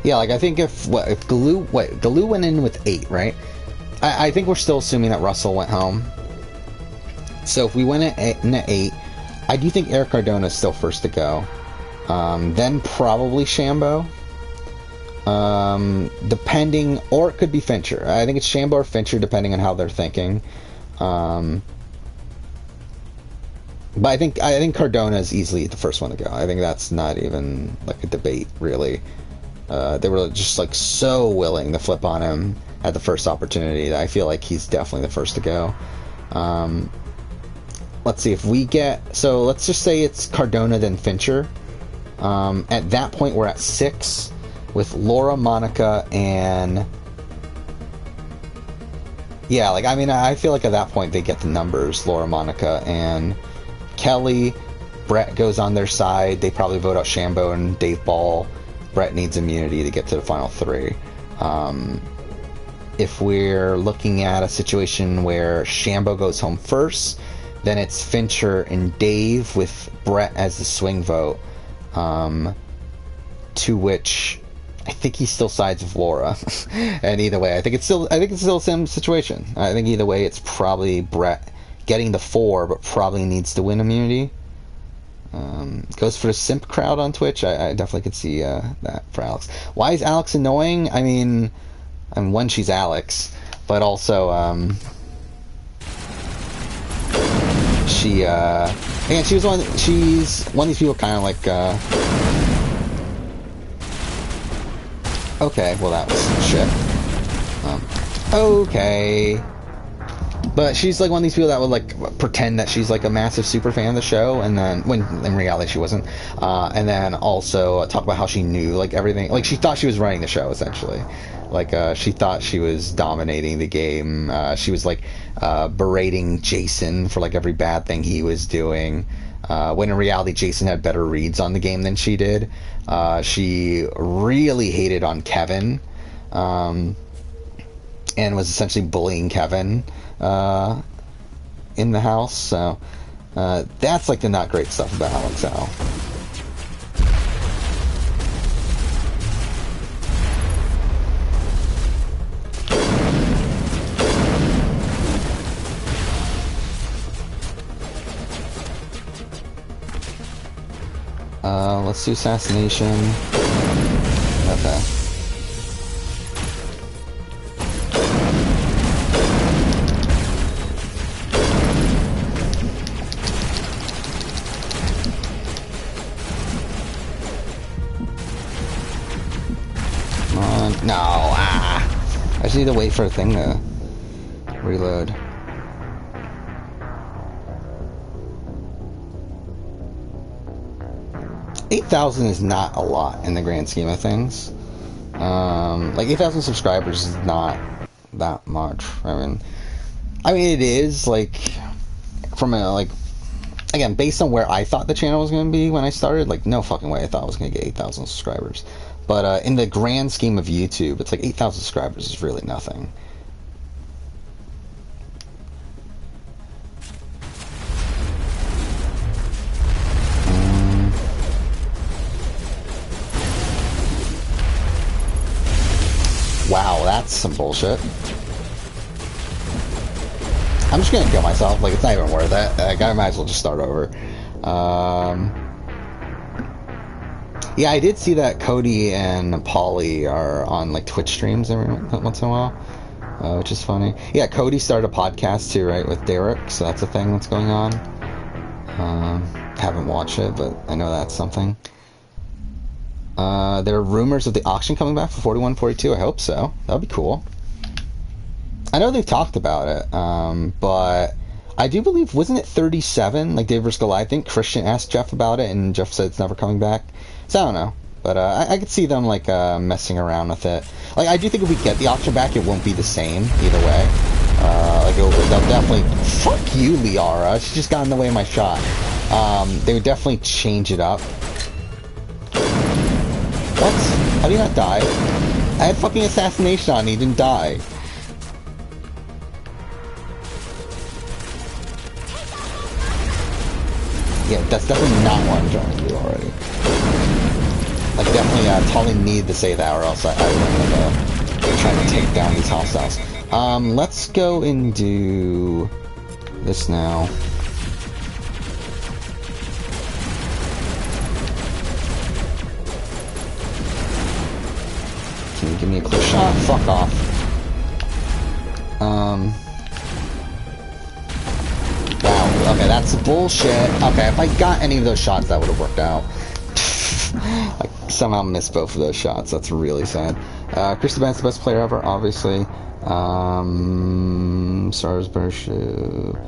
Yeah, like, I think if Galoo went in with 8, right? I think we're still assuming that Russell went home. So if we went in at 8, I do think Eric Cardona is still first to go. Then probably Shambo. Depending, or it could be Fincher. I think it's Shambo or Fincher, depending on how they're thinking. But I think Cardona is easily the first one to go. I think that's not even like a debate, really. They were just like so willing to flip on him at the first opportunity that I feel like he's definitely the first to go. Let's see if we get, so let's just say it's Cardona then Fincher. At that point we're at 6 with Laura, Monica, and yeah, like, I mean, I feel like at that point they get the numbers. Laura, Monica, and Kelly. Brett goes on their side. They probably vote out Shambo and Dave Ball. Brett needs immunity to get to the final 3. If we're looking at a situation where Shambo goes home first, then it's Fincher and Dave with Brett as the swing vote. To which I think he still sides with Laura. And either way, I think it's still the same situation. I think either way it's probably Brett getting the 4, but probably needs to win immunity. Goes for the simp crowd on Twitch. I definitely could see that for Alex. Why is Alex annoying? I mean, one, she's Alex, but also she's one of these people kind of like okay, well that was shit. Okay. But she's like one of these people that would like pretend that she's like a massive super fan of the show, and then when in reality she wasn't. And then also talk about how she knew like everything. Like she thought she was running the show essentially. Like she thought she was dominating the game. She was like berating Jason for like every bad thing he was doing. When in reality Jason had better reads on the game than she did. She really hated on Kevin, and was essentially bullying Kevin in the house. So that's like the not great stuff about Alex Al. Let's do assassination. Okay. Come on. No. I just need to wait for a thing to reload. $8,000 is not a lot in the grand scheme of things. Like 8,000 subscribers is not that much. I mean it is like from a like again based on where I thought the channel was going to be when I started. Like no fucking way I thought I was going to get 8,000 subscribers. But in the grand scheme of YouTube, it's like 8,000 subscribers is really nothing. that's some bullshit. I'm just gonna kill myself. Like, it's not even worth it. Like, I might as well just start over. Yeah, I did see that Cody and Polly are on, like, Twitch streams every once in a while, which is funny. Yeah, Cody started a podcast, too, right, with Derek, so that's a thing that's going on. Haven't watched it, but I know that's something. There are rumors of the auction coming back for 4142. I hope so. That would be cool. I know they've talked about it, but I do believe, wasn't it 37, like Dave vs. Goliath? I think Christian asked Jeff about it, and Jeff said it's never coming back. So I don't know, but I could see them like messing around with it. Like, I do think if we get the auction back, it won't be the same either way. Like, they'll definitely, fuck you, Liara. She just got in the way of my shot. They would definitely change it up. What? How do you not die? I had fucking assassination on. He didn't die. Yeah, that's definitely not what I'm trying to do already. Like, definitely totally need to say that, or else I would have trying to take down these hostiles. Let's go and do this now. Can you give me a clear shot? Fuck off. Wow, okay, that's bullshit. Okay, if I got any of those shots, that would have worked out. I somehow missed both of those shots. That's really sad. Christy Ben's the best player ever, obviously. Stars Burshu.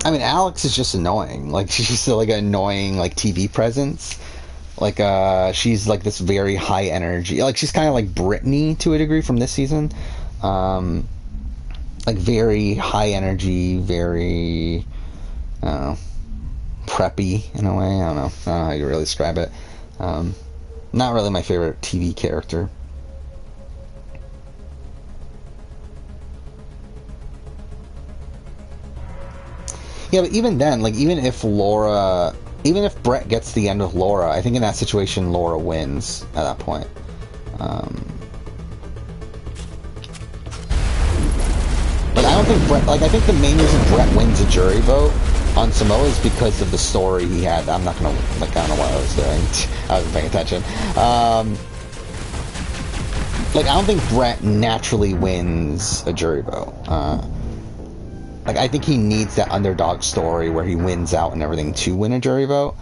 I mean, Alex is just annoying. Like, she's just like an annoying, like, TV presence. Like, she's like this very high energy. Like, she's kind of like Brittany to a degree from this season. Like, very high energy, very, I don't know, preppy in a way. I don't know how you really describe it. Not really my favorite TV character. Yeah, but even then, like, even if Brett gets the end with Laura, I think in that situation, Laura wins at that point. Like, I don't think Brett, like, I think the main reason Brett wins a jury vote on Samoa is because of the story he had. I'm not gonna, like, I don't know what I was doing. I wasn't paying attention. Like, I don't think Brett naturally wins a jury vote. Like, I think he needs that underdog story where he wins out and everything to win a jury vote.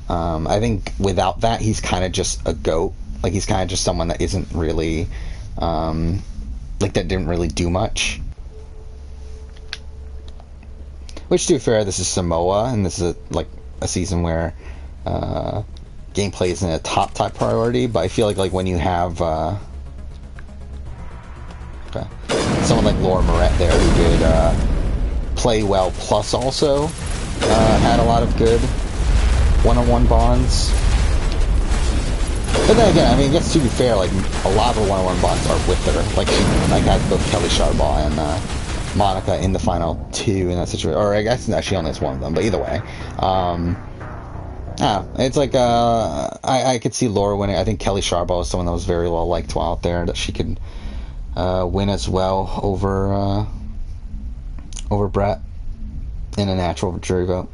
I think without that, he's kind of just a goat. Like, he's kind of just someone that isn't really, like, that didn't really do much. Which, to be fair, this is Samoa, and this is, like, a season where gameplay isn't a top priority, but I feel like when you have someone like Laura Moret there who did play well, plus also had a lot of good one-on-one bonds. But then again, I mean, I guess to be fair, like, a lot of her one-on-one bonds are with her. Like, she had both Kelly Sharbaugh and Monica in the final two in that situation. Or I guess she only has one of them, but either way. It's like, I could see Laura winning. I think Kelly Sharbaugh is someone that was very well liked while out there, that she could win as well over Brett in a natural jury vote.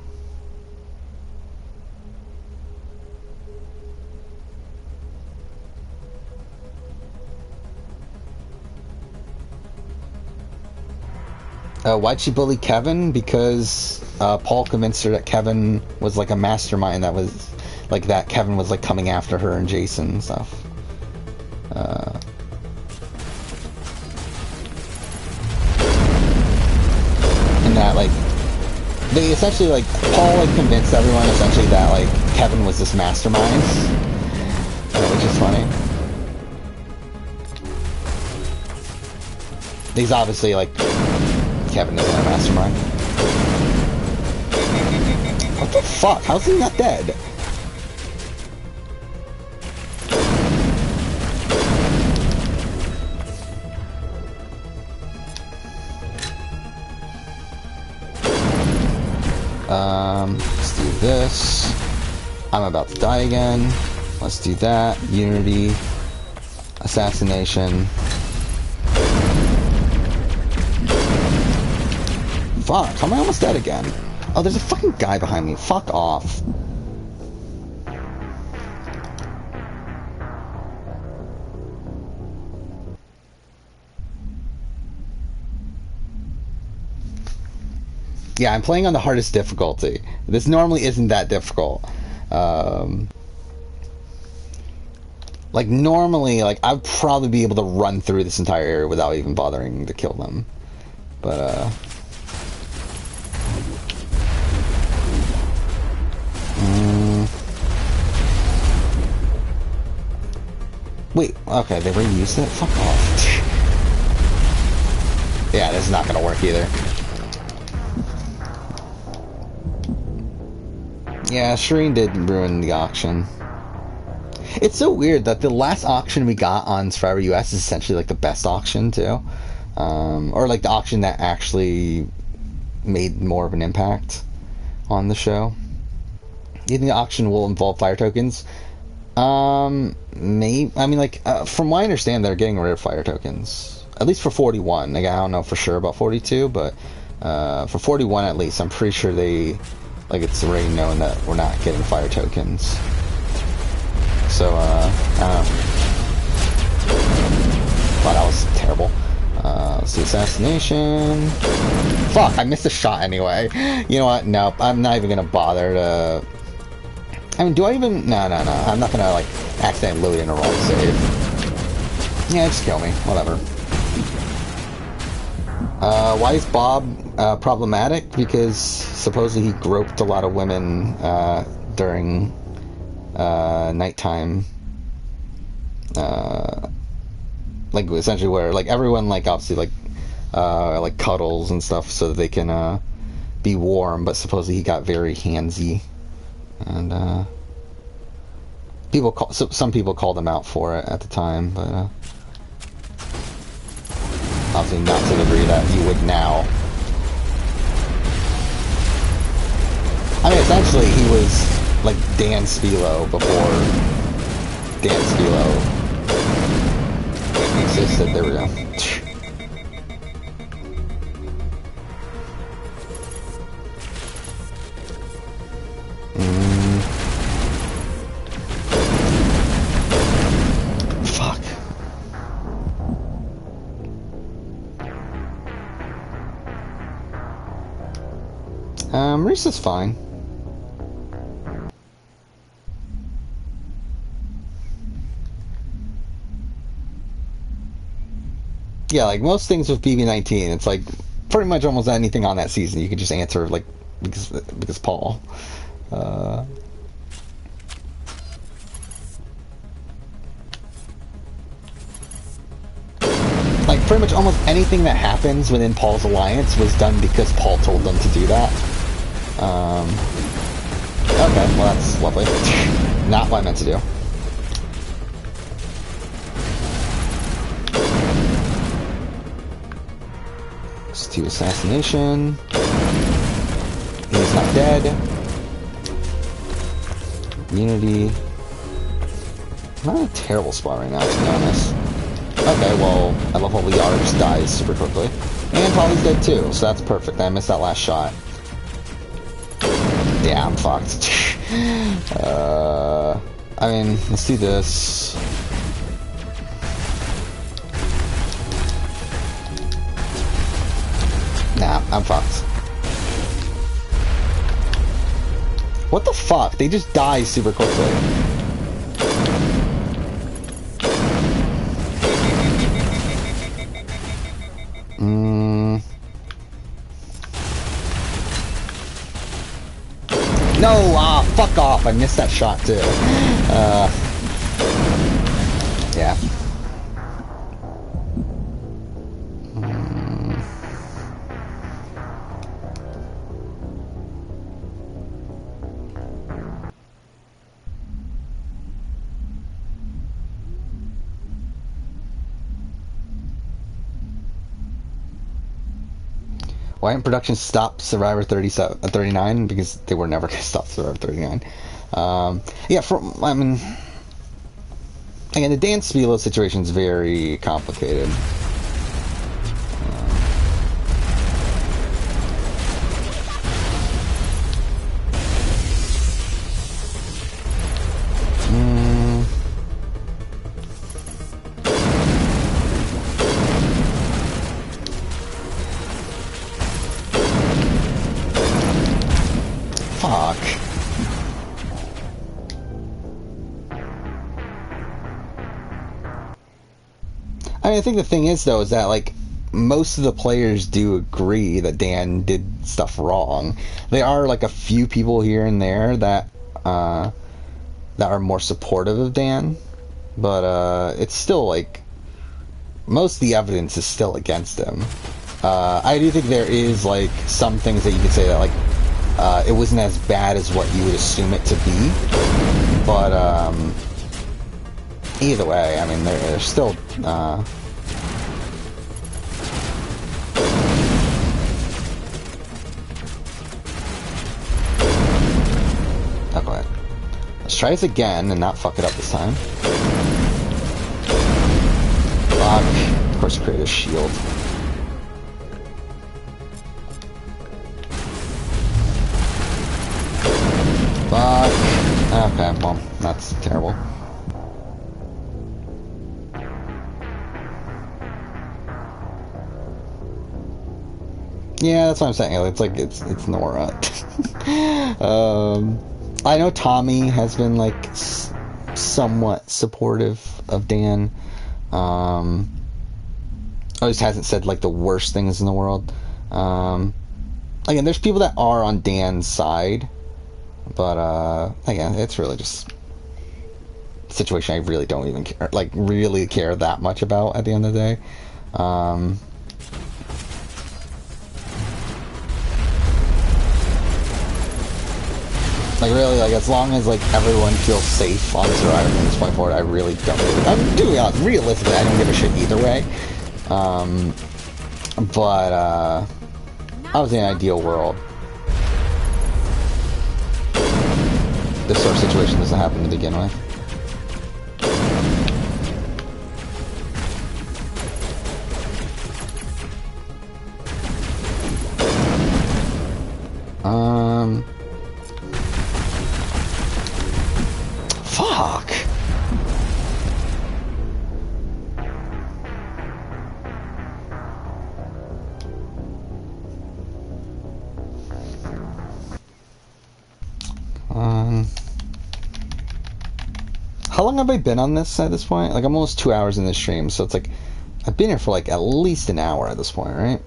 Why'd she bully Kevin? Because Paul convinced her that Kevin was like a mastermind, that was like that Kevin was like coming after her and Jason and stuff. And that, like, they essentially, like, Paul, like, convinced everyone essentially that, like, Kevin was this mastermind, which is funny. He's obviously, like, Kevin isn't a mastermind. What the fuck? How's he not dead? Let's do this. I'm about to die again. Let's do that. Unity. Assassination. Fuck, how am I almost dead again? Oh, there's a fucking guy behind me. Fuck off. Yeah, I'm playing on the hardest difficulty. This normally isn't that difficult. Like, normally, like, I'd probably be able to run through this entire area without even bothering to kill them. But, wait, okay, they reused it? Fuck off. Yeah, this is not gonna work either. Yeah, Shireen did ruin the auction. It's so weird that the last auction we got on Survivor US is essentially like the best auction too. Or like the auction that actually made more of an impact on the show. Do you think the auction will involve fire tokens? Maybe. I mean, like, from what I understand, they're getting rid of fire tokens. At least for 41. Like, I don't know for sure about 42, but for 41 at least, I'm pretty sure they... Like, it's already known that we're not getting fire tokens. So, I don't know. Wow, that was terrible. Let's see, assassination. Fuck, I missed a shot anyway. You know what? Nope, I'm not even gonna bother to... I mean, do I even... No. I'm not gonna, like, accidentally load in a wrong save. Yeah, just kill me. Whatever. Why is Bob problematic? Because supposedly he groped a lot of women during nighttime. Like, essentially where, like, everyone, like, obviously, like cuddles and stuff so that they can be warm, but supposedly he got very handsy. And, some people called him out for it at the time, but, obviously not to the degree that you would now. I mean, essentially, he was like Dan Spilo before Dan Spilo existed. There we go. Fuck. Reese is fine. Yeah, like most things with BB-19, it's like pretty much almost anything on that season you can just answer like because Paul. Like pretty much almost anything that happens within Paul's alliance was done because Paul told them to do that. Okay, well that's lovely. Not what I meant to do. Let's do assassination. He's not dead. Immunity. I'm not in a terrible spot right now, to be honest. Okay, well, I love how Liara just dies super quickly. And Polly's dead too, so that's perfect. I missed that last shot. Yeah, I'm fucked. I mean, let's do this. Nah, I'm fucked. What the fuck? They just die super quickly. No, fuck off. I missed that shot too. Yeah. Why didn't production stop Survivor 39? Because they were never going to stop Survivor 39. Yeah, I mean, again, the Dan Spilo situation is very complicated. Fuck. I mean, I think the thing is, though, is that, like, most of the players do agree that Dan did stuff wrong. There are, like, a few people here and there that are more supportive of Dan, but it's still, like, most of the evidence is still against him. I do think there is, like, some things that you could say that, like, it wasn't as bad as what you would assume it to be, but either way, I mean, they're still oh, go ahead. Let's try this again and not fuck it up this time. Fuck. Of course, create a shield. Fuck. Okay, well, that's terrible. Yeah, that's what I'm saying. It's like it's Nora. I know Tommy has been like somewhat supportive of Dan. Always hasn't said like the worst things in the world. Again, there's people that are on Dan's side. But, again, it's really just a situation I really don't even care, like, really care that much about at the end of the day. Like, really, like, as long as, like, everyone feels safe on Survivor from this point forward, I really don't really, I'm doing honest, realistically, I don't give a shit either way. But, obviously in an ideal world, this sort of situation doesn't happen to begin with. Fuck. How long have I been on this at this point? Like, I'm almost 2 hours in the stream, so it's like, I've been here for like at least an hour at this point, right?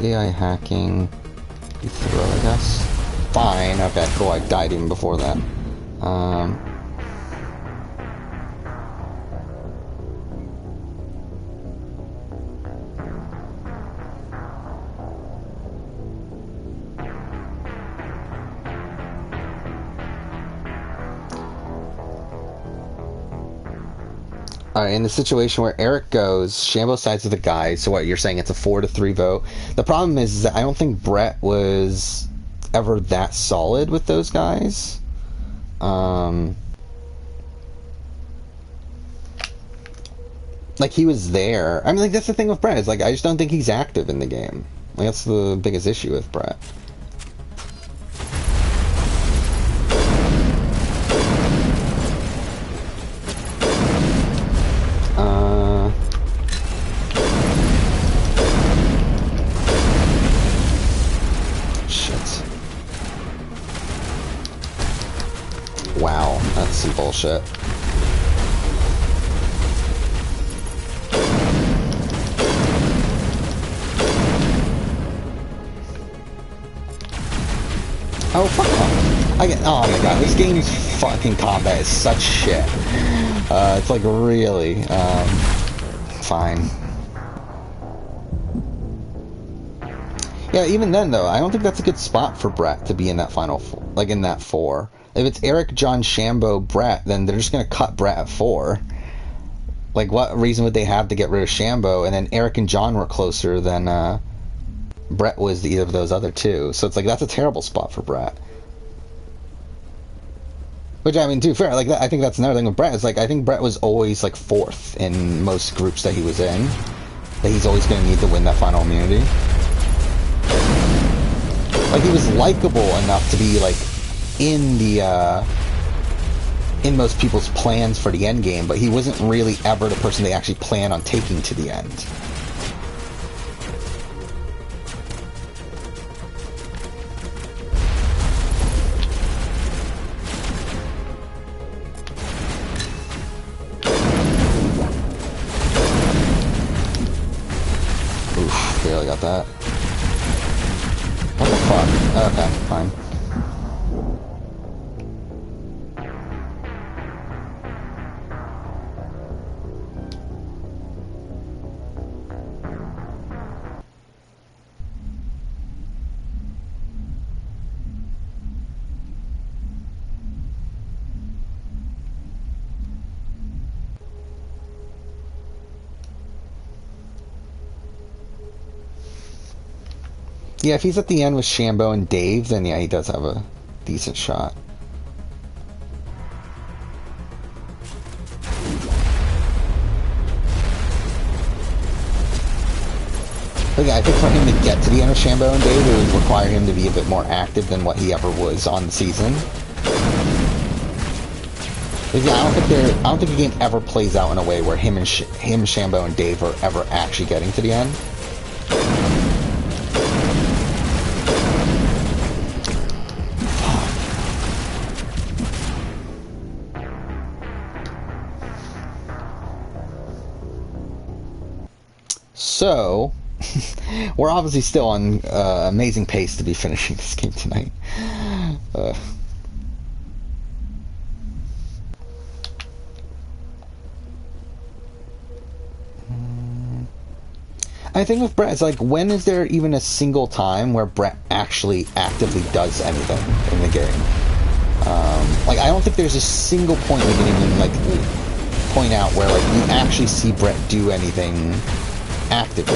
AI hacking. You throw, I guess. Fine. Okay, cool. I died even before that. Alright, in the situation where Eric goes, Shambo sides with the guy, so what, you're saying it's a 4-3 vote? The problem is that I don't think Brett was ever that solid with those guys. Like, he was there. I mean, like, that's the thing with Brett, is, like, I just don't think he's active in the game. Like, that's the biggest issue with Brett. Wow, that's some bullshit. Oh, fuck off. Oh my god, this game's fucking combat is such shit. It's like really, fine. Yeah, even then though, I don't think that's a good spot for Brett to be in that final, like in that 4. If it's Eric, John, Shambo, Brett, then they're just gonna cut Brett at 4. Like, what reason would they have to get rid of Shambo? And then Eric and John were closer than Brett was either of those other two. So it's like, that's a terrible spot for Brett. Which, I mean, to be fair, like, I think that's another thing with Brett. Is like, I think Brett was always, like, 4th in most groups that he was in. That he's always going to need to win that final immunity. Like, he was likable enough to be, like, in the, in most people's plans for the end game, but he wasn't really ever the person they actually plan on taking to the end. Oof, barely got that. What the fuck? Okay, fine. Yeah, if he's at the end with Shambo and Dave, then yeah, he does have a decent shot. But yeah, I think for him to get to the end of Shambo and Dave, it would require him to be a bit more active than what he ever was on the season. But yeah, I don't think the game ever plays out in a way where him, Shambo, and Dave are ever actually getting to the end. So, we're obviously still on amazing pace to be finishing this game tonight. I think with Brett, it's like, when is there even a single time where Brett actually actively does anything in the game? Like, I don't think there's a single point we can even, like, point out where, like, you actually see Brett do anything actively.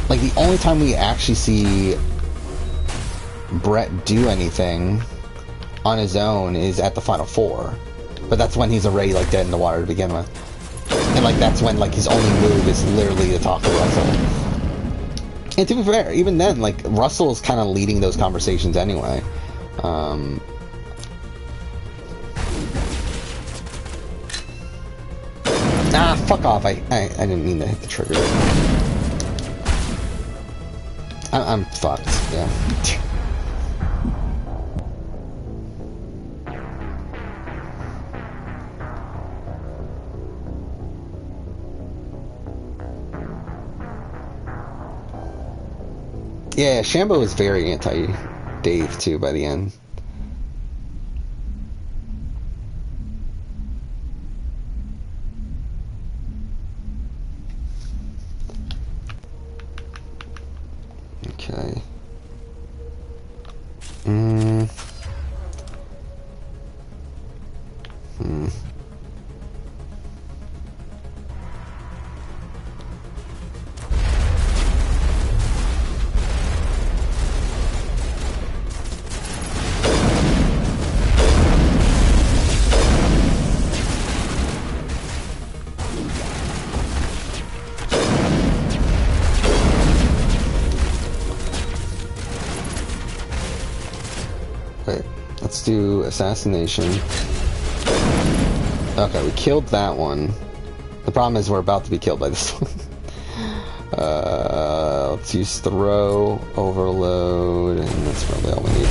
Like, the only time we actually see Brett do anything on his own is at the Final Four. But that's when he's already, like, dead in the water to begin with. And, like, that's when, like, his only move is literally to talk to Russell. And to be fair, even then, like, Russell's kind of leading those conversations anyway. Ah, fuck off. I didn't mean to hit the trigger. I'm fucked, yeah. Yeah, Shambo was very anti-Dave, too, by the end. Okay. Let's do assassination. Okay, we killed that one. The problem is we're about to be killed by this one. Let's use throw, overload, and that's probably all we need.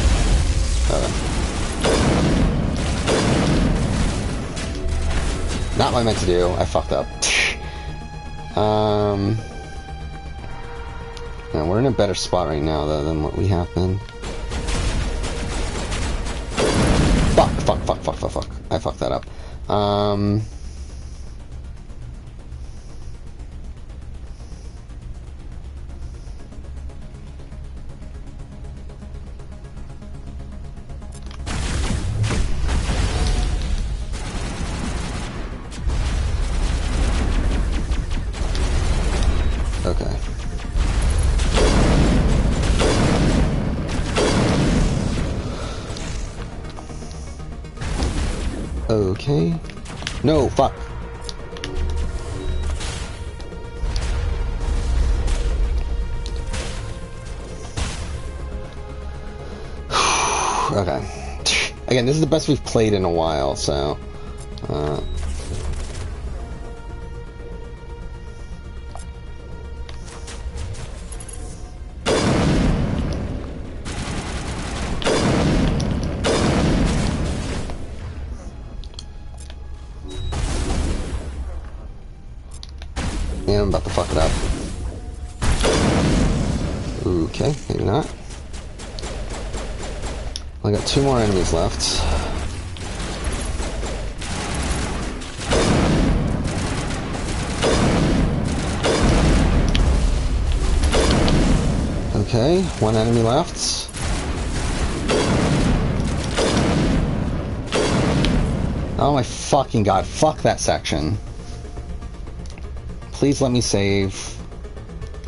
Not what I meant to do. I fucked up. Yeah, we're in a better spot right now, though, than what we have been. Fuck. I fucked that up. Okay. Okay. No, fuck. Okay. Again, this is the best we've played in a while, so... Yeah, I'm about to fuck it up. Okay, maybe not. I got 2 more enemies left. Okay, 1 enemy left. Oh my fucking god, fuck that section. Please let me save.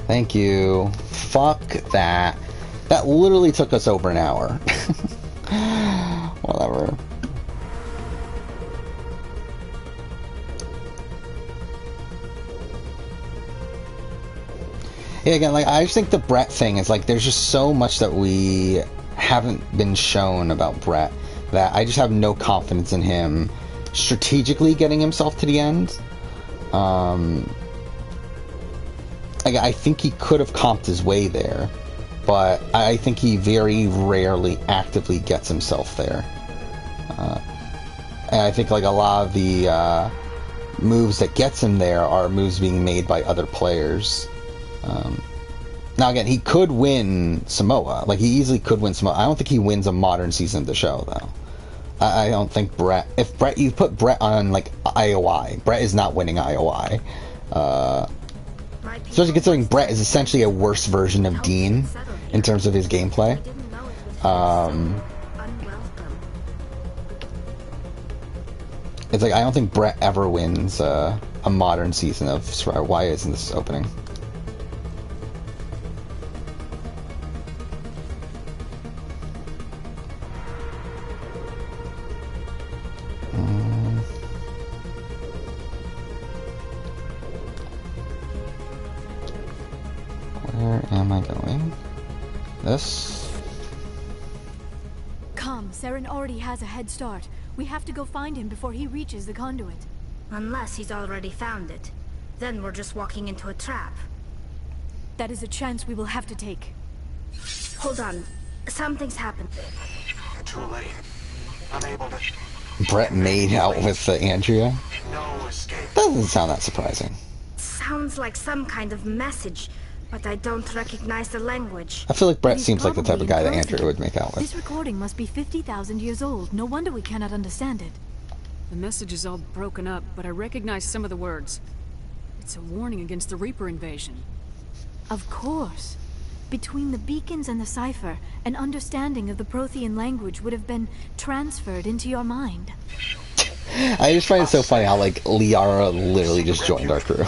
Thank you. Fuck that. That literally took us over an hour. Whatever. Yeah, again, like, I just think the Brett thing is, like, there's just so much that we haven't been shown about Brett that I just have no confidence in him strategically getting himself to the end. I think he could have comped his way there, but I think he very rarely actively gets himself there. And I think, like, a lot of the moves that gets him there are moves being made by other players. Now, again, he could win Samoa. Like, he easily could win Samoa. I don't think he wins a modern season of the show, though. I don't think Brett... If Brett... You put Brett on, like, IOI. Brett is not winning IOI. Especially considering Brett is essentially a worse version of Dean in terms of his gameplay. It's like, I don't think Brett ever wins a modern season of Survivor. Why isn't this opening? Where am I going? This? Come, Saren already has a head start. We have to go find him before he reaches the conduit. Unless he's already found it. Then we're just walking into a trap. That is a chance we will have to take. Hold on. Something's happened. Too late. Unable to... Brett made out with Andrea? No escape. Doesn't sound that surprising. Sounds like some kind of message, but I don't recognize the language. I feel like Brett seems like the type of guy that Andrea would make out with. This recording must be 50,000 years old. No wonder we cannot understand it. The message is all broken up, but I recognize some of the words. It's a warning against the Reaper invasion. Of course. Between the beacons and the cipher, an understanding of the Prothean language would have been transferred into your mind. I just find it so funny how, like, Liara literally just joined our crew.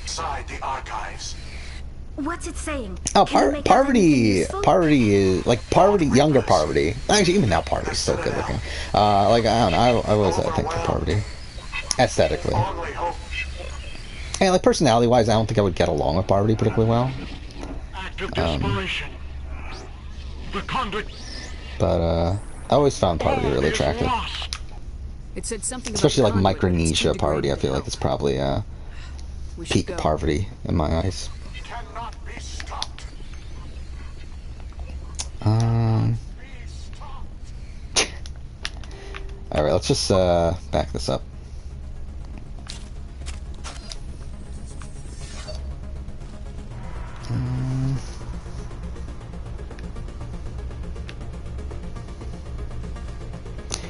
Inside the archives. What's it saying? Oh, Parvati is, like, younger Parvati. Actually, even now Parvati's so good looking. Like, I don't know, I always had a thing for Parvati. Aesthetically. And, like, personality-wise, I don't think I would get along with Parvati particularly well. But, I always found Parvati really attractive. It said something especially, like, about Micronesia Parvati, I feel like it's probably, peak Parvati in my eyes. Alright, let's just, back this up.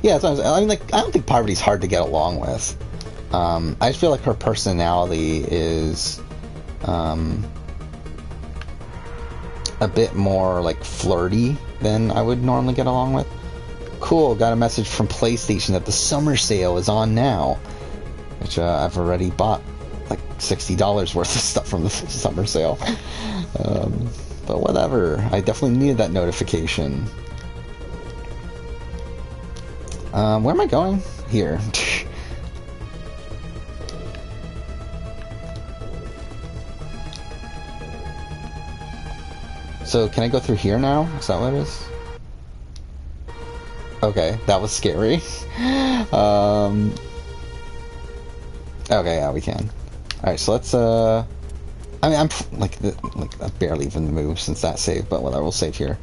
Yeah, that's what I mean, like, I don't think Parvati's hard to get along with. I just feel like her personality is a bit more, like, flirty than I would normally get along with. Cool, got a message from PlayStation that the summer sale is on now. Which I've already bought, like, $60 worth of stuff from the summer sale. But whatever, I definitely needed that notification. Where am I going? Here. So, can I go through here now? Is that what it is? Okay, that was scary. Okay, yeah, we can. Alright, so let's, I mean, I'm, I'm barely even moved since that save, but whatever, we'll save here.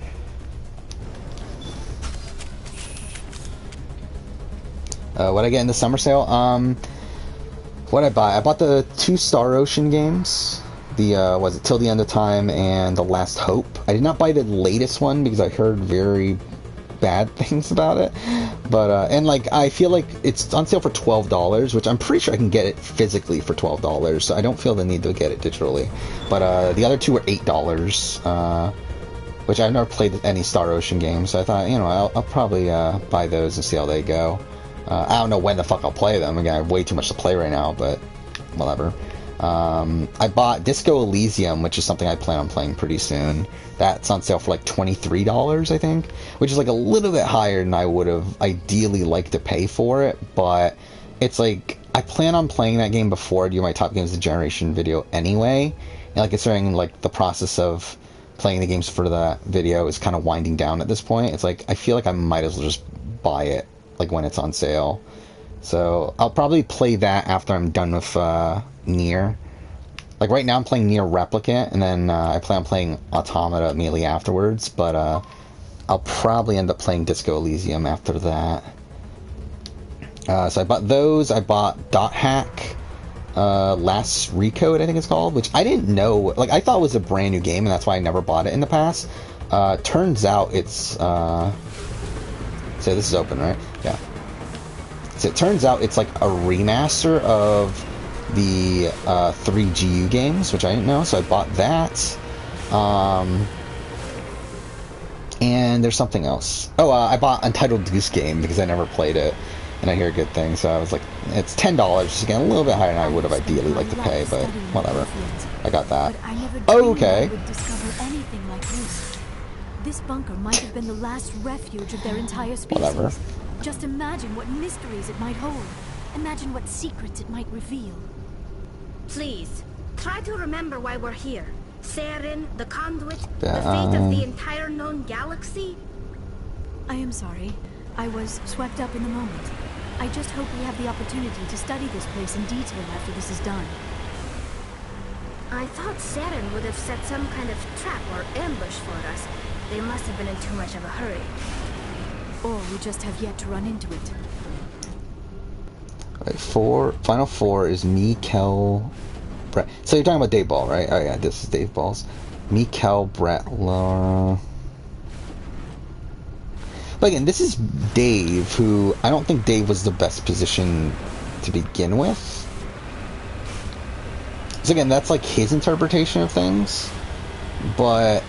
What I get in the summer sale? What'd I buy? I bought the 2 Star Ocean games. The, was it Till the End of Time and The Last Hope. I did not buy the latest one because I heard very bad things about it. But, and like, I feel like it's on sale for $12, which I'm pretty sure I can get it physically for $12, so I don't feel the need to get it digitally. But, the other 2 were $8, which I've never played any Star Ocean games, so I thought, you know, I'll probably, buy those and see how they go. I don't know when the fuck I'll play them. Again, I have way too much to play right now, but whatever. I bought Disco Elysium, which is something I plan on playing pretty soon. That's on sale for like $23, I think, which is like a little bit higher than I would have ideally liked to pay for it, but it's like, I plan on playing that game before I do my Top Games of the Generation video anyway, and like considering like the process of playing the games for that video is kind of winding down at this point, it's like, I feel like I might as well just buy it, like when it's on sale. So, I'll probably play that after I'm done with, Nier. Like, right now I'm playing Nier Replicant, and then, I plan on playing Automata immediately afterwards, but, I'll probably end up playing Disco Elysium after that. So I bought those, I bought Dot Hack, Last Recode, I think it's called, which I didn't know, like, I thought it was a brand new game, and that's why I never bought it in the past. Turns out it's, so this is open, right? Yeah. So it turns out it's like a remaster of the 3 GU games, which I didn't know, so I bought that. And there's something else. Oh, I bought Untitled Goose Game because I never played it, and I hear good things, so I was like, it's $10, again, a little bit higher than I would have ideally liked to pay, but whatever. I got that. Oh, okay. This bunker might have been the last refuge of their entire species. Whatever. Just imagine what mysteries it might hold. Imagine what secrets it might reveal. Please, try to remember why we're here. Saren, the Conduit, the fate of the entire known galaxy. I am sorry. I was swept up in the moment. I just hope we have the opportunity to study this place in detail after this is done. I thought Saren would have set some kind of trap or ambush for us. They must have been in too much of a hurry. Or we just have yet to run into it. Alright, final 4 is Kel, Brett. So you're talking about Dave Ball, right? Oh yeah, this is Dave Ball's. Kel, Brett, Laura. But again, this is Dave, who I don't think Dave was the best position to begin with. So again, that's like his interpretation of things. But,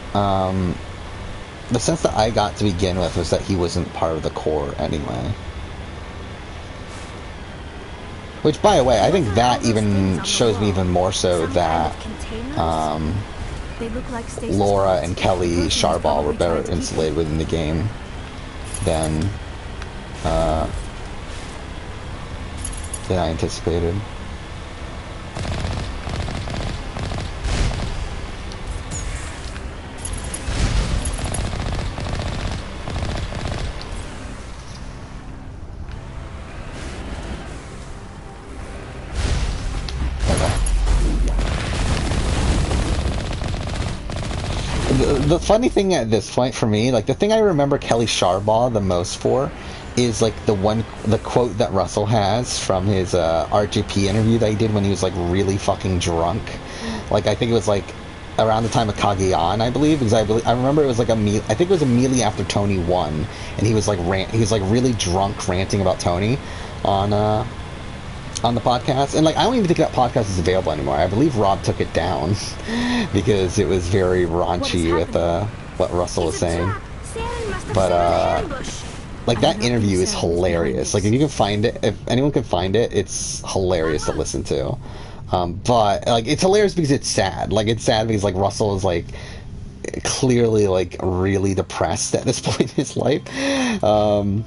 the sense that I got to begin with was that he wasn't part of the core anyway. Which, by the way, I think that even shows me even more so that Laura and Kelly Sharball were better insulated within the game than I anticipated. The funny thing at this point for me, like the thing I remember Kelly Sharball the most for is like the quote that Russell has from his RJP interview that he did when he was like really fucking drunk. Like I think it was like around the time of Kageyan, I believe, because I remember it was like I think it was immediately after Tony won, and he was like really drunk ranting about Tony on the podcast, and like I don't even think that podcast is available anymore. I believe Rob took it down because it was very raunchy with what Russell was saying. But like that interview is hilarious. Like if you can find it, if anyone can find it, it's hilarious to listen to. But like it's hilarious because it's sad. Like it's sad because like Russell is like clearly like really depressed at this point in his life. And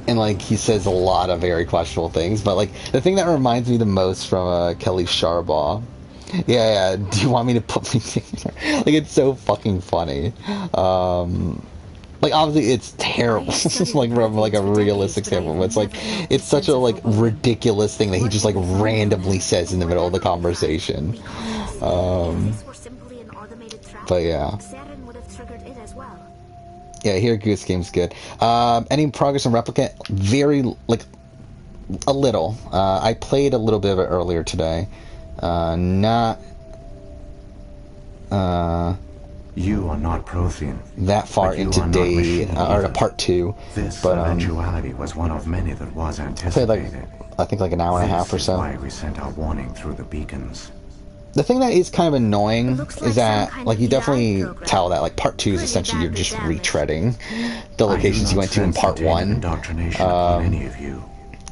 like he says a lot of very questionable things. But like the thing that reminds me the most from Kelly Sharbaugh. Yeah, do you want me to put my thing in? Like it's so fucking funny. Like obviously it's terrible, like from like a realistic standpoint. But it's like it's such a like ridiculous thing that he just like randomly says in the middle of the conversation. But yeah. Yeah, here Goose Game's good. Any progress on Replicant? Very like a little. I played a little bit of it earlier today. Not. You are not Prothean. That far into day or to part 2. This but eventuality was one of many that was anticipated. Played I think like an hour and a half or so. Why we sent our warning through the beacons. The thing that is kind of annoying is that like you definitely tell that like part 2 is essentially you're just retreading the locations you went to in part 1. Any of you.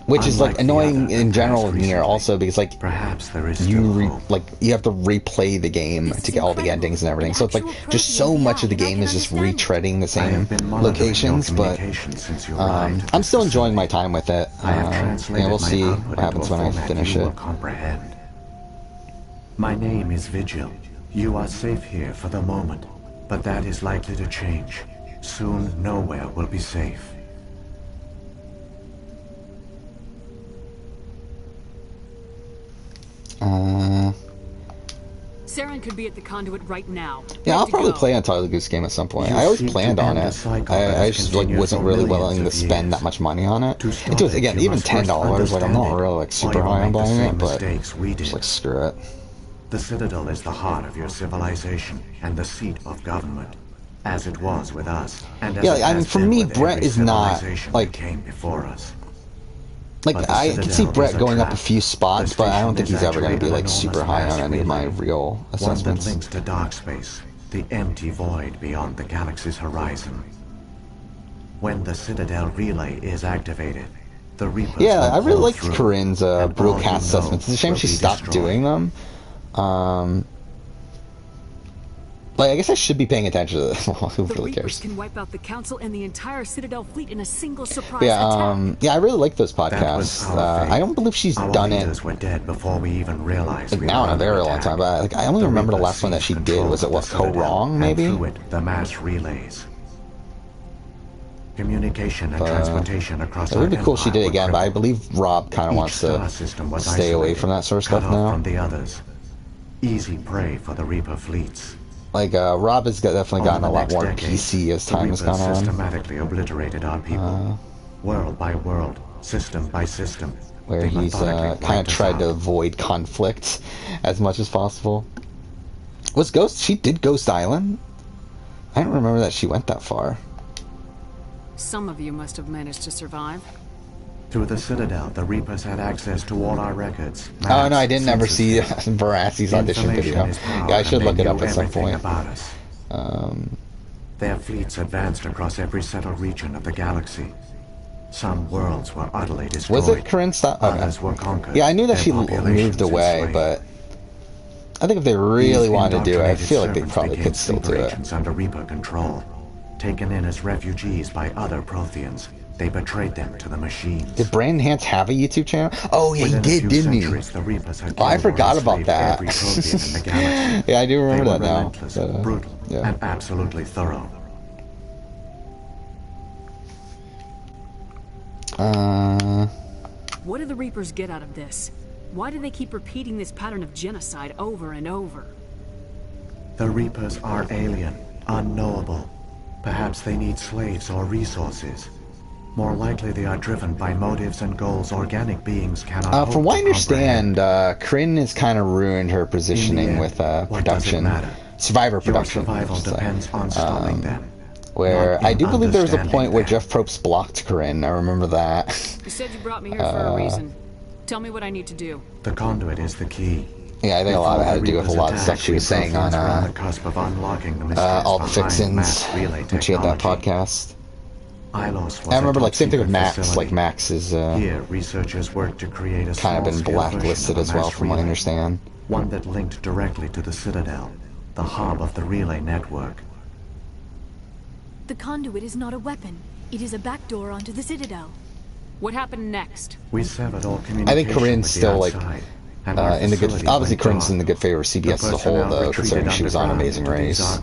Which is like annoying in general with Nier also because like perhaps there is you have to replay the game to get all the endings and everything. So it's like just so much of the game is just retreading the same locations. But I'm still enjoying my time with it. And we'll see what happens when I finish it. My name is Vigil. You are safe here for the moment, but that is likely to change. Soon, nowhere will be safe. Saren could be at the conduit right now. Yeah, I'll probably play Untitled Goose Game at some point. I always planned on it. I just like wasn't really willing to spend that much money on it. It was again even $10. Like I'm not really like super high on buying it, but just like screw it. The Citadel is the heart of your civilization and the seat of government, as it was with us. And yeah, I mean for me, Brett is not like came before us. Like, I can see Brett going up a few spots, but I don't think he's ever going to be, like, super high on any of my real assessments. One that links to dark space, the empty void beyond the galaxy's horizon. When the Citadel relay is activated, the Reapers yeah, I really liked Corinne's broadcast assessments. It's a shame she stopped doing them. Like, I guess I should be paying attention to this. Who really cares? Can wipe out the Council and the entire Citadel fleet in a single surprise attack. Yeah, I really like those podcasts. I don't believe she's done it. Were dead before we even realized like now in a very long time. But like, I only remember the last one that she did. Was it what Go Wrong? Maybe. The mass relays. Communication and transportation across. It would be cool if she did it again, but I believe Rob kind of wants to stay away from that sort of stuff now. From the others. Easy prey for the Reaper fleets. Like, Rob has definitely gotten a lot more PC as time has gone on. Systematically obliterated our people, world by world, system by system. Where he's kind of tried to avoid conflict as much as possible. Was Ghost? She did Ghost Island? I don't remember that she went that far. Some of you must have managed to survive. Through the Citadel, the Reapers had access to all our records. Oh no, I didn't ever see Barassi's audition video. Yeah, I should look it up at some point. Their fleets advanced across every settled region of the galaxy. Some worlds were utterly destroyed. Was it Corinne? Others were conquered. Yeah, I knew that she moved away, but I think if they really wanted to do it, I feel like they probably could still do it. Under Reaper control, taken in as refugees by other Protheans. They betrayed them to the machines. Did Brandon Hance have a YouTube channel? Oh, yeah, he did, didn't he? Oh, I forgot about that. Yeah, I do remember that now. Brutal, and absolutely thorough. What do the Reapers get out of this? Why do they keep repeating this pattern of genocide over and over? The Reapers are alien, unknowable. Perhaps they need slaves or resources. More likely they are driven by motives and goals organic beings cannot hope from what I to understand, Kryn has kind of ruined her positioning with production. Survivor production. Your survival depends on stopping them. Where I do believe there was a point where Jeff Probst blocked Kryn. I remember that. You said you brought me here for a reason. Tell me what I need to do. The conduit is the key. Yeah, I think a lot of it had to do with a lot of stuff she was saying on the cusp of unlocking the All the Fixins when she had that podcast. I remember, like, same thing with Max. Like, Max is here, researchers work to create a kind of been blacklisted as well, from what I understand. One that linked directly to the Citadel, the hub of the relay network. The conduit is not a weapon. It is a backdoor onto the Citadel. What happened next? We severed all communication. I think Corinne's still like in the good. Obviously, Corinne's in the good favor of CBS as a whole, though, considering she was on Amazing Race.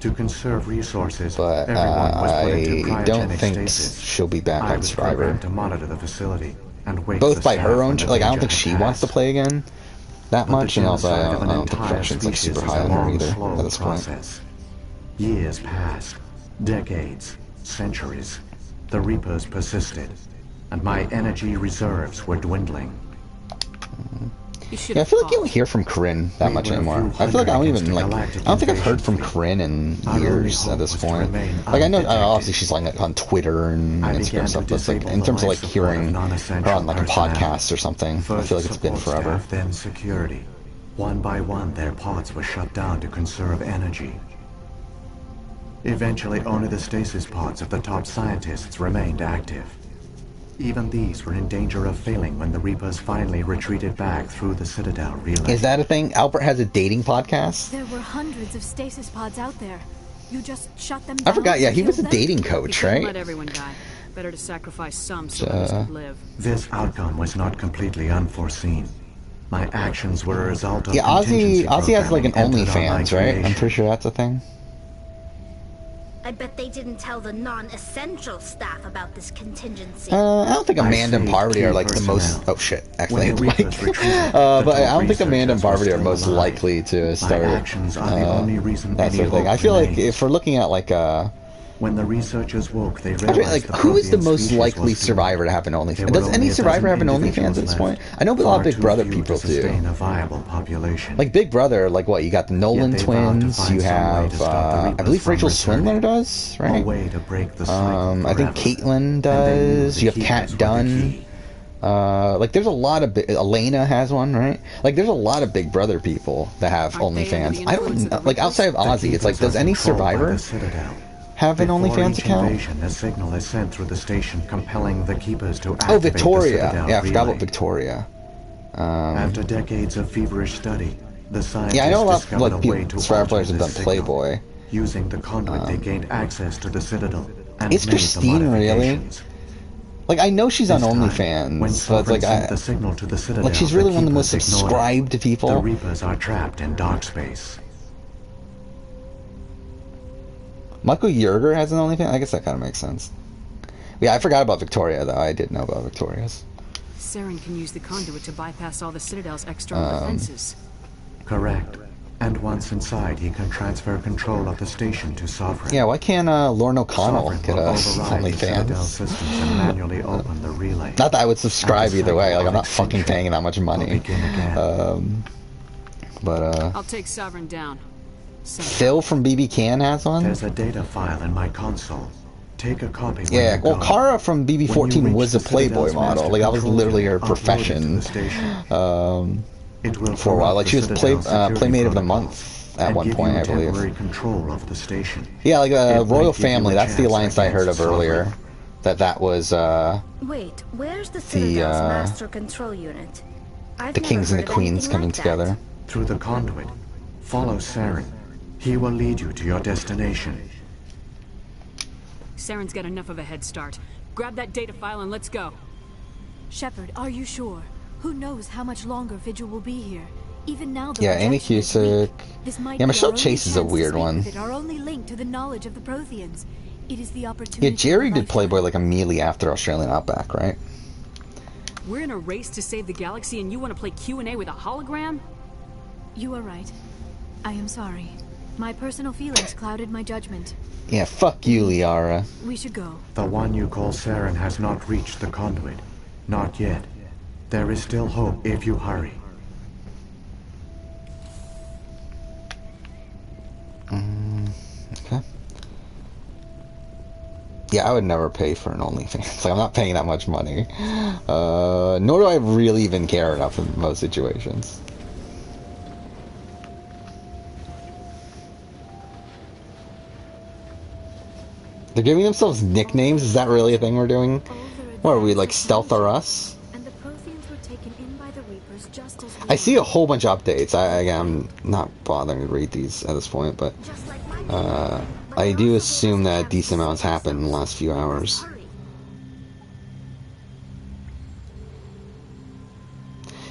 To conserve resources, but I don't think she'll be back on Survivor. To monitor the facility and both by her own, like, I don't think she wants to play again that much, and also I don't think production's like super high on her either at this point. Years passed, decades, centuries. The Reapers persisted, and my energy reserves were dwindling. Yeah, I feel like you don't hear from Corinne that much anymore. I feel like I don't even, like, I don't think I've heard from Corinne in years at this point. Like, I know, obviously she's like on Twitter and Instagram and stuff, but it's like, in terms of like hearing her on like a podcast or something, I feel like it's been forever. Then security. One by one, their pods were shut down to conserve energy. Eventually, only the stasis pods of the top scientists remained active. Even these were in danger of failing when the Reapers finally retreated back through the Citadel relay. Is that a thing? Albert has a dating podcast? There were hundreds of stasis pods out there. You just shut them down. I forgot, yeah, he was a dating coach, right? Let everyone die. Better to sacrifice some so others could live. This outcome was not completely unforeseen. My actions were a result of Ozzy has like an OnlyFans, right? I'm pretty sure that's a thing. I bet they didn't tell the non-essential staff about this contingency. I don't think Amanda and Parvati are like the most. Oh shit! Actually, but I don't think Amanda and Parvati are most likely to start that sort of thing. I feel like if we're looking at like when the researchers woke, they realized who is the most likely survivor to have an OnlyFans? Does any survivor have an OnlyFans at this point? I know a lot of Big Brother people do. Like Big Brother, like what? You got the Nolan twins. You have, I believe Rachel Swindler does, right? I think Caitlyn does. You have Kat Dunn. Like there's a lot of Elena has one, right? Like there's a lot of Big Brother people that have OnlyFans. I don't like outside of Ozzy. It's like, does any survivor have an OnlyFans account? A signal is sent through the station compelling the keepers to activate Victoria. The yeah, I forgot about Victoria. After decades of feverish study, the scientists I know a lot discovered like a way to survivor players have done signal. Playboy. Using the conduit, they gained access to the Citadel. And Is made Christine really? Like, I know she's on OnlyFans, but it's like, the signal to the Citadel, like she's really one of the most subscribed people. The Reapers are trapped in dark space. Michael Yerger has an OnlyFans? I guess that kind of makes sense. Yeah, I forgot about Victoria, though. I did know about Victoria's. Saren can use the conduit to bypass all the Citadel's external defenses. Correct. And once inside, he can transfer control of the station to Sovereign. Yeah, why can't Lauren O'Connell get a OnlyFans? And manually open the relay. Not that I would subscribe either way. Like, I'm not fucking paying that much money. I'll take Sovereign down. Phil from BB Can has one? There's a data file in my console. Take a copy. Yeah, well, Kara from BB14 was a Playboy model. Like, that was literally her profession for a while. Like, she was Playmate of the Month at one point, I believe. Control of the station. Yeah, like Royal Family. That's the alliance I heard of earlier. That was Wait, where's the Citadel's master control unit? The kings and the queens coming together. Through the conduit. Follow Saren. He will lead you to your destination. Saren's got enough of a head start. Grab that data file and let's go. Shepard, are you sure? Who knows how much longer Vigil will be here? Even now, yeah, Amy Cusick. Yeah, Michelle Chase is a weird one. Our only link to the knowledge of the Protheans. It is the opportunity. Yeah, Jerry did Playboy like immediately after Australian Outback, right? We're in a race to save the galaxy, and you want to play Q&A with a hologram? You are right. I am sorry. My personal feelings clouded my judgment. Yeah, fuck you, Liara. We should go. The one you call Saren has not reached the conduit. Not yet. There is still hope if you hurry. Okay. Yeah, I would never pay for an OnlyFans. Like, I'm not paying that much money. Nor do I really even care enough in most situations. They're giving themselves nicknames? Is that really a thing we're doing? What are we, like, Stealth or Us? I see a whole bunch of updates. I'm not bothering to read these at this point, but I do assume that decent amounts happened in the last few hours.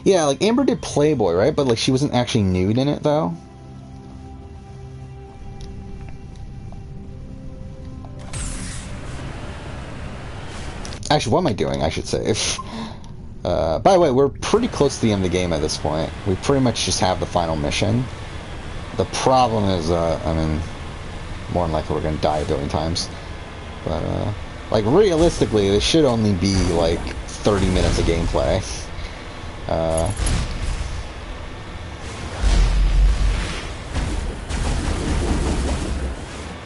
Yeah, like Amber did Playboy, right? But like she wasn't actually nude in it, though. Actually, what am I doing? I should say. By the way, we're pretty close to the end of the game at this point. We pretty much just have the final mission. The problem is, I mean, more than likely we're gonna die a billion times. But, like, realistically, this should only be, like, 30 minutes of gameplay.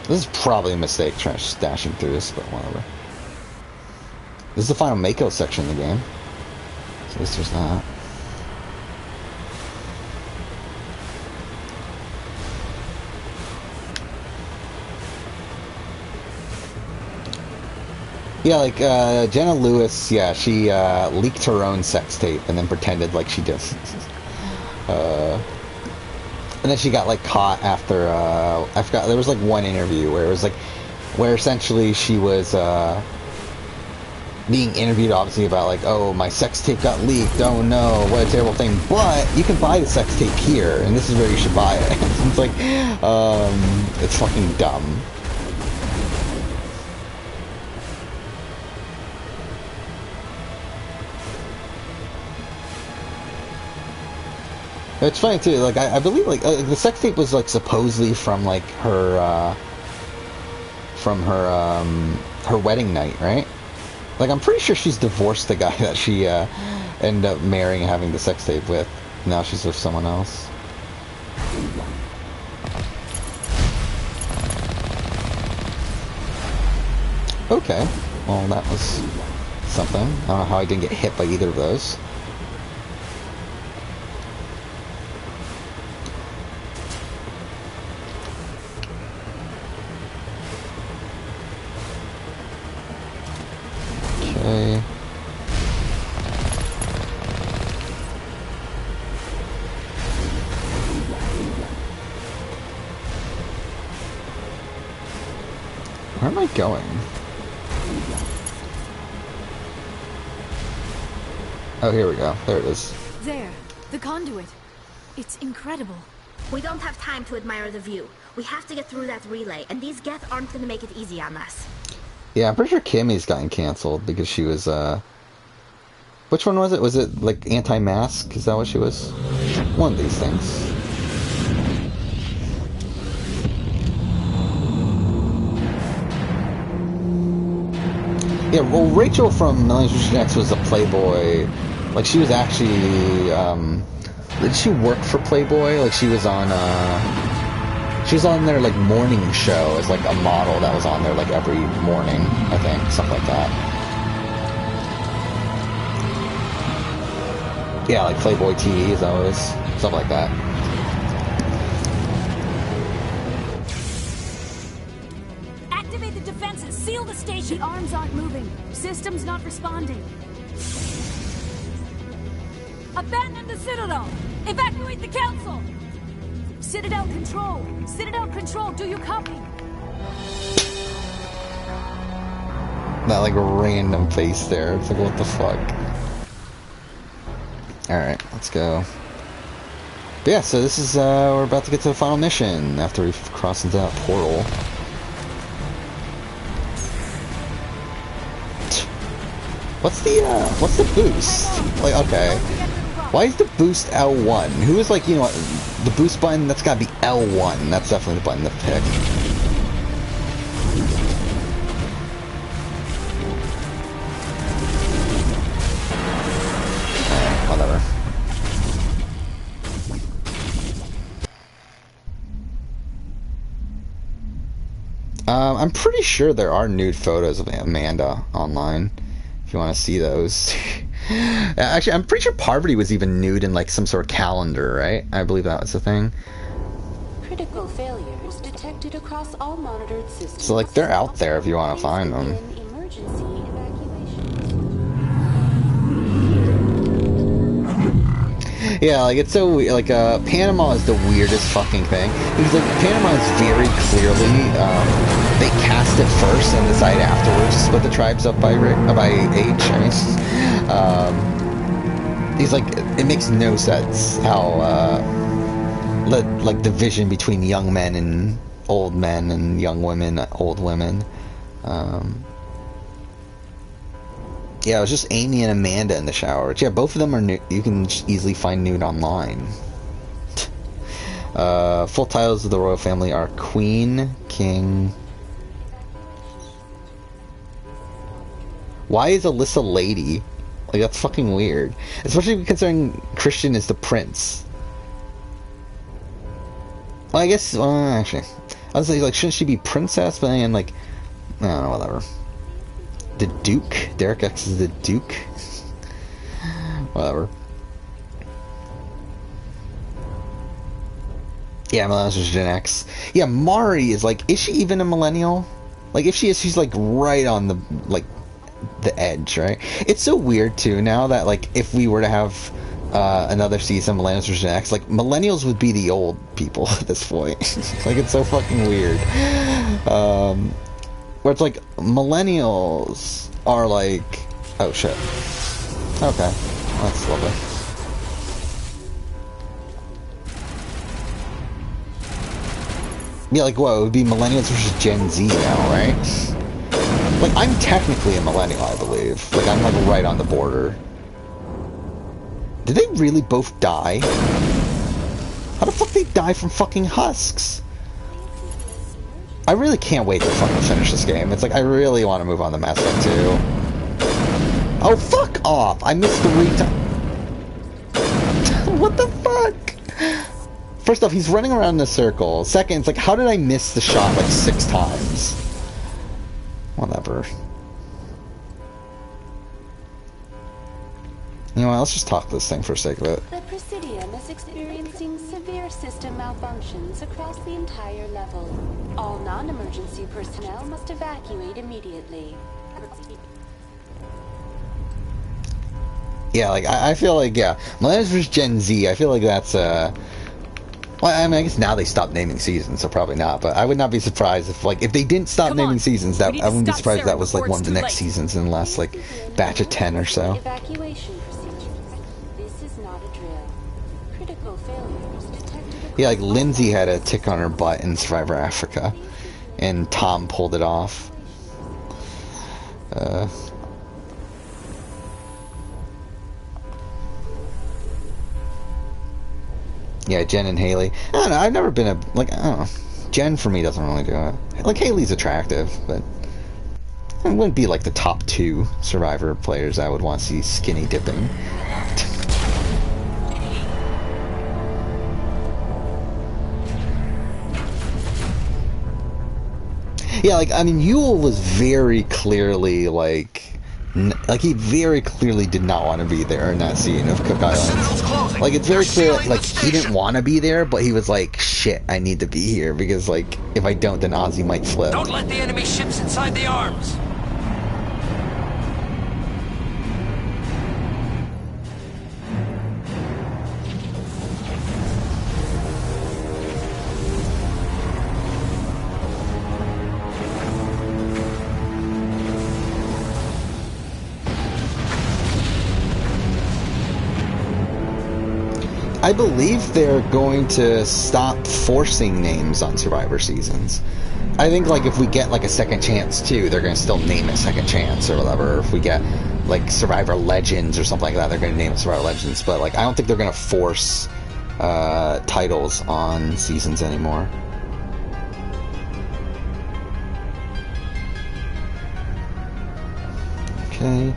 This is probably a mistake, trying to dashing through this, but whatever. This is the final Mako section of the game. So at least there's that. Yeah, like, Jenna Lewis, yeah, she, leaked her own sex tape and then pretended like she didn't. And then she got, like, caught after, I forgot, there was, like, one interview where it was, like, where essentially she was, being interviewed, obviously, about, like, oh, my sex tape got leaked, oh no, what a terrible thing, but you can buy the sex tape here, and this is where you should buy it. It's like, it's fucking dumb. It's funny too, like, I believe, like, the sex tape was, like, supposedly from, like, her wedding night, right? Like, I'm pretty sure she's divorced the guy that she, ended up marrying and having the sex tape with. Now she's with someone else. Okay. Well, that was something. I don't know how I didn't get hit by either of those. Okay. Where am I going? Oh, here we go. There it is. There, the conduit. It's incredible. We don't have time to admire the view. We have to get through that relay, and these Geth aren't gonna make it easy on us. Yeah, I'm pretty sure Kimmy's gotten canceled because she was, which one was it? Was it, like, anti-mask? Is that what she was? One of these things. Yeah, well, Rachel from Millions Vs. X was a Playboy. Like, she was actually, did she work for Playboy? Like, she was on their, like, morning show as, like, a model that was on there, like, every morning, I think. Something like that. Yeah, like Playboy TV, is that what it is? Something like that. Activate the defenses! Seal the station! The arms aren't moving. System's not responding. Abandon the Citadel! Evacuate the Council! Citadel Control! Citadel Control, do you copy? That, like, random face there. It's like, what the fuck? Alright, let's go. But yeah, so this is, we're about to get to the final mission after we've crossed into that portal. What's the boost? Like, okay. Why is the boost L1? Who is like, you know what, the boost button, that's gotta be L1. That's definitely the button to pick. Whatever. I'm pretty sure there are nude photos of Amanda online, if you want to see those. Actually, I'm pretty sure Parvati was even nude in like some sort of calendar, right? I believe that was the thing. Critical failures detected across all monitored systems. So like they're out there if you want to find them. Emergency Yeah, like it's so weird. Like Panama is the weirdest fucking thing because like Panama is very clearly they cast it first and decide afterwards to split the tribes up by age. I mean, he's like, it makes no sense how like division between young men and old men and young women, old women. Yeah, it was just Amy and Amanda in the shower. Yeah, both of them are nude. You can easily find nude online. Full titles of the royal family are Queen, King. Why is Alyssa lady? Like, that's fucking weird. Especially considering Christian is the prince. Well, I guess, actually, I was like, shouldn't she be princess? But then, like, I don't know, whatever. The Duke? Derek X is the Duke? Whatever. Yeah, millennials is Gen X. Yeah, Mari is like, is she even a millennial? Like, if she is, she's like right on the, like, the edge, right? It's so weird too now that like if we were to have another season millennials versus Gen X, like millennials would be the old people at this point. Like it's so fucking weird. Where it's like millennials are like, oh shit. Okay, that's lovely. Yeah, like what? It would be millennials versus Gen Z now, right? Like, I'm technically a millennial, I believe. Like, I'm, like, right on the border. Did they really both die? How the fuck they die from fucking husks? I really can't wait to fucking finish this game. It's like, I really want to move on to Mass Effect 2. Oh, fuck off! I missed the retime. What the fuck? First off, he's running around in a circle. Second, it's like, how did I miss the shot, like, 6 times? Whatever. You know what, let's just talk this thing for the sake of it. The Presidium is experiencing severe system malfunctions across the entire level. All non-emergency personnel must evacuate immediately. Yeah, like, I feel like, yeah, Millennials vs. Gen Z, I feel like that's, well, I mean, I guess now they stopped naming seasons, so probably not. But I would not be surprised if, like, if they didn't stop naming seasons, that I wouldn't be surprised if that was like one of the next seasons in the last like batch of 10 or so. Evacuation procedures. This is not a drill. Critical failures detected. Yeah, like Lindsay had a tick on her butt in Survivor Africa, and Tom pulled it off. Yeah, Jen and Haley. I don't know, I've never been like, I don't know. Jen, for me, doesn't really do it. Like, Haley's attractive, but it wouldn't be, like, the top 2 Survivor players I would want to see skinny dipping. Yeah, like, I mean, Yule was very clearly, like he very clearly did not want to be there in that scene of Cook Islands. Like, it's very clear, like, he didn't want to be there, but he was like, shit, I need to be here, because, like, if I don't, then Ozzy might flip. Don't let the enemy ships inside the arms! I believe they're going to stop forcing names on Survivor seasons. I think, like, if we get, like, a second chance, too, they're going to still name it Second Chance or whatever. Or if we get, like, Survivor Legends or something like that, they're going to name it Survivor Legends. But, like, I don't think they're going to force titles on seasons anymore. Okay.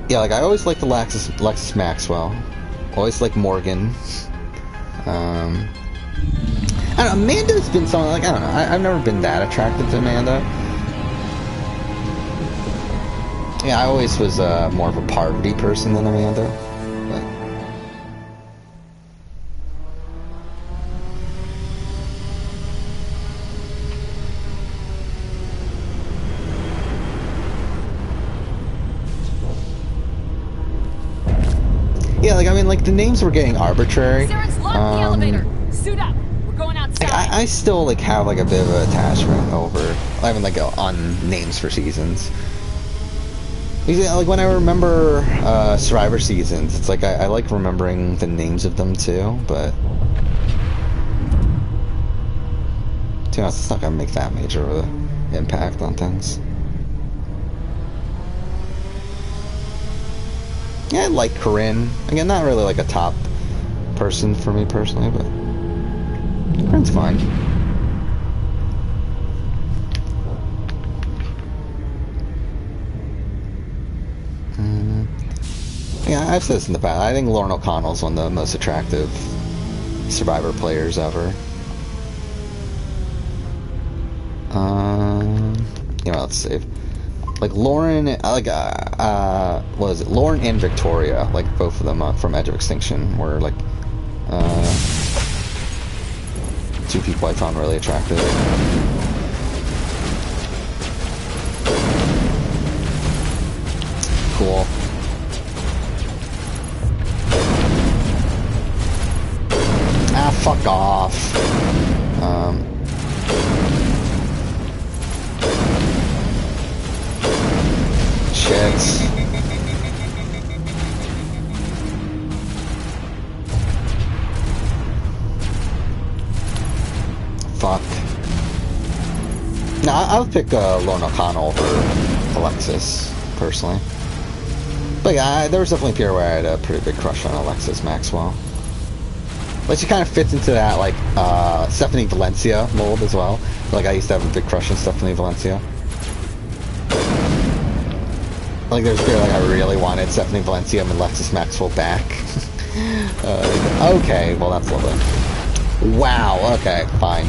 Yeah, like, I always liked the Lexus Maxwell. Always liked Morgan. I don't know, Amanda's been someone, like, I don't know, I've never been that attracted to Amanda. Yeah, I always was more of a Parvati person than Amanda. But... yeah, like, I mean, like, the names were getting arbitrary. Sarah's locked the elevator. Suit up. We're going outside. Like, I still, like, have, like, a bit of an attachment over, I mean, like, on names for seasons. Like, when I remember Survivor seasons, it's like, I like remembering the names of them, too, but... to be honest, it's not gonna make that major of an impact on things. Yeah, I like Corinne. Again, not really, like, a top person for me, personally, but... Corinne's fine. Yeah, I've said this in the past. I think Lauren O'Connell's one of the most attractive Survivor players ever. You know, let's save. Like Lauren, what was it? Lauren and Victoria, like both of them from Edge of Extinction, were like two people I found really attractive. Cool. Ah, fuck off. Shit. Fuck. No, I'll pick Lauren O'Connell over Alexis, personally. But yeah, there was definitely a period where I had a pretty big crush on Alexis Maxwell. But she kind of fits into that, like, Stephanie Valencia mold as well. Like, I used to have a big crush on Stephanie Valencia. Like, there's a period, like, I really wanted Stephanie Valencia and Alexis Maxwell back. Okay, well, that's a little bit... Wow, okay, fine.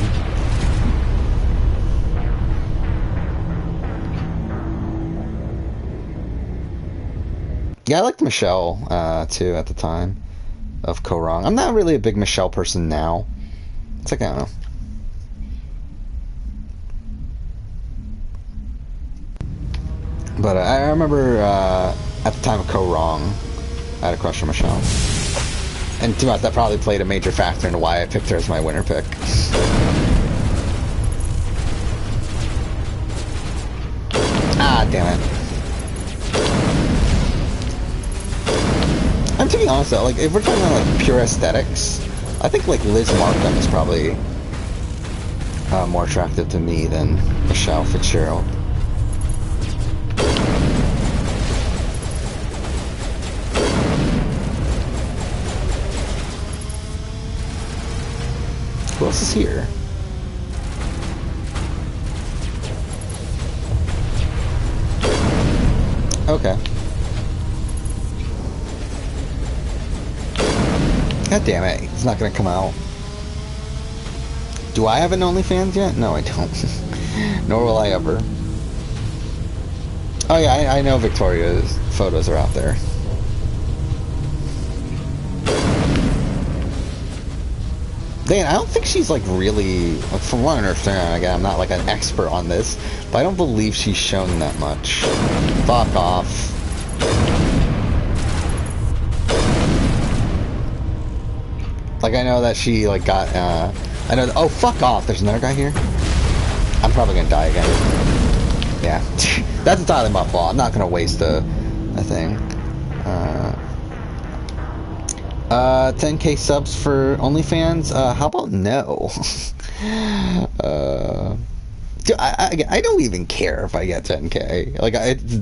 Yeah, I liked Michelle, too, at the time of Ko-Rong. I'm not really a big Michelle person now. It's like, I don't know. But I remember, at the time of Ko-Rong, I had a crush on Michelle. And to be honest, that probably played a major factor into why I picked her as my winner pick. Ah, damn it. And to be honest though, like, if we're talking about, like, pure aesthetics, I think, like, Liz Markham is probably more attractive to me than Michelle Fitzgerald. Who else is here? Okay. God damn it, it's not gonna come out. Do I have an OnlyFans yet? No, I don't. Nor will I ever. Oh yeah, I know Victoria's photos are out there. Dang, I don't think she's like really, like, from what I understand, again, I'm not like an expert on this, but I don't believe she's shown that much. Fuck off. Like, I know that she, like, got, I know, oh, fuck off, there's another guy here? I'm probably gonna die again. Yeah, that's entirely my fault, I'm not gonna waste a thing. 10k subs for OnlyFans, how about no? Dude, I don't even care if I get 10K.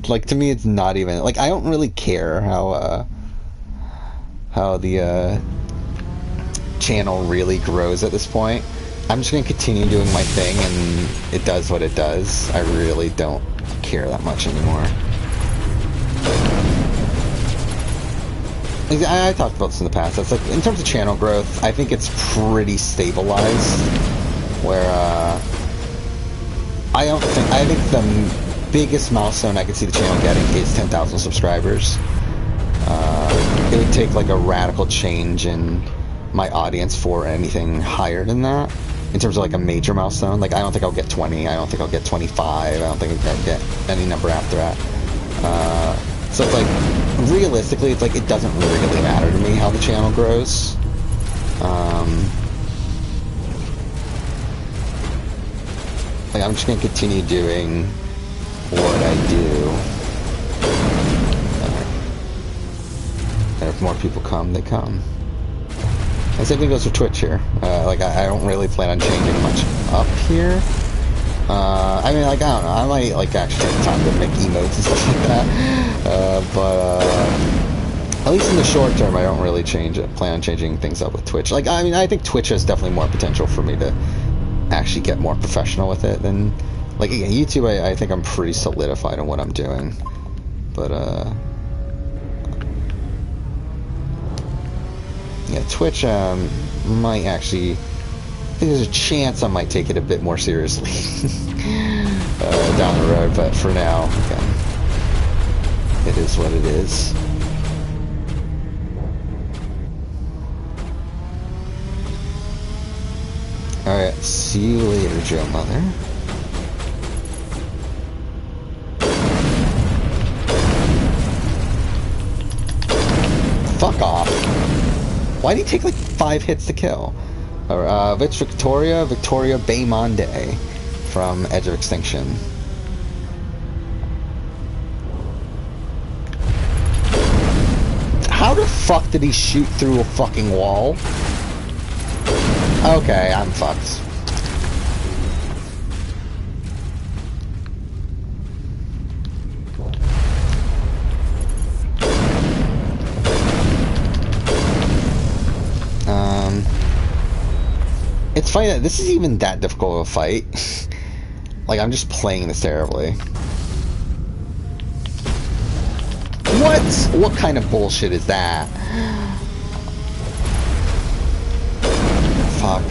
Like to me, it's not even like I don't really care how the channel really grows at this point. I'm just gonna continue doing my thing, and it does what it does. I really don't care that much anymore. I talked about this in the past. That's like in terms of channel growth, I think it's pretty stabilized. Where I think the biggest milestone I could see the channel getting is 10,000 subscribers. It would take like a radical change in my audience for anything higher than that. In terms of like a major milestone, like I don't think I'll get 20. I don't think I'll get 25. I don't think I'll get any number after that. So it's like, realistically, it's like it doesn't really matter to me how the channel grows. Like I'm just gonna continue doing what I do. And if more people come, they come. And same thing goes for Twitch here. Like I don't really plan on changing much up here. I mean, like, I don't know, I might, like, actually take the time to make emotes and stuff like that, but, at least in the short term, I don't really plan on changing things up with Twitch. Like, I mean, I think Twitch has definitely more potential for me to actually get more professional with it than, like, again, YouTube, I think I'm pretty solidified on what I'm doing, but, yeah, Twitch, might actually... I think there's a chance I might take it a bit more seriously down the road, but for now, again, it is what it is. Alright, see you later, Joe Mother. Fuck off. Why'd he take like 5 hits to kill? Victoria Baymonde from Edge of Extinction. How the fuck did he shoot through a fucking wall? Okay, I'm fucked. It's funny that this is even that difficult of a fight. Like, I'm just playing this terribly. What? What kind of bullshit is that? Fuck.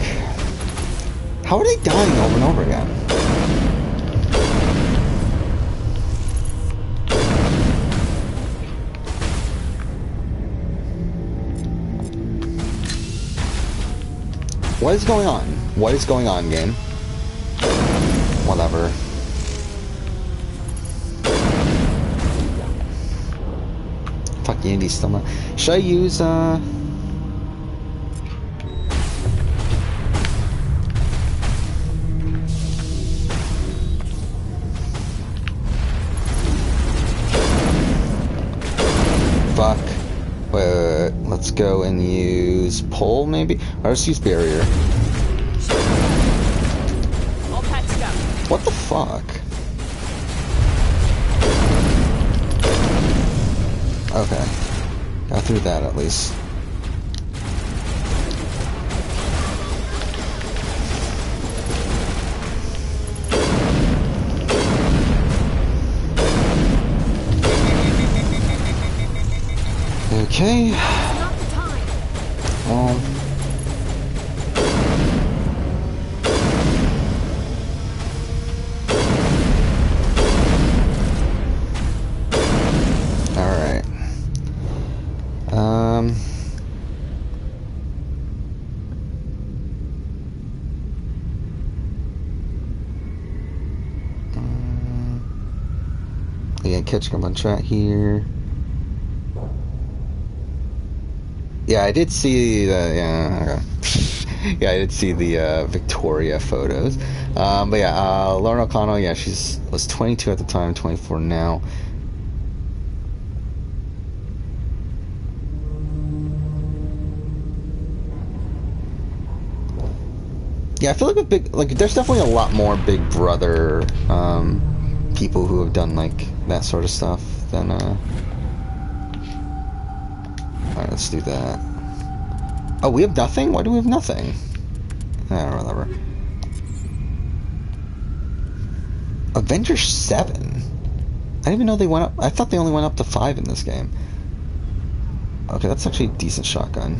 How are they dying over and over again? What is going on? What is going on, game? Whatever. Fuck, Unity's still not... Should I use, Fuck. Wait, let's go and use pole, maybe? Or let's use barrier. All patched up. What the fuck? Okay. Got through that at least. Okay. Well. Alright. Yeah, catching up on chat here. Yeah, I did see the, yeah, yeah, I did see the, Victoria photos. But yeah, Lauren O'Connell, yeah, was 22 at the time, 24 now. Yeah, I feel like a big, like, there's definitely a lot more Big Brother people who have done like that sort of stuff than. All right, let's do that. Oh, we have nothing. Why do we have nothing? Whatever. Avengers 7. I didn't even know they went up. I thought they only went up to 5 in this game. Okay, that's actually a decent shotgun.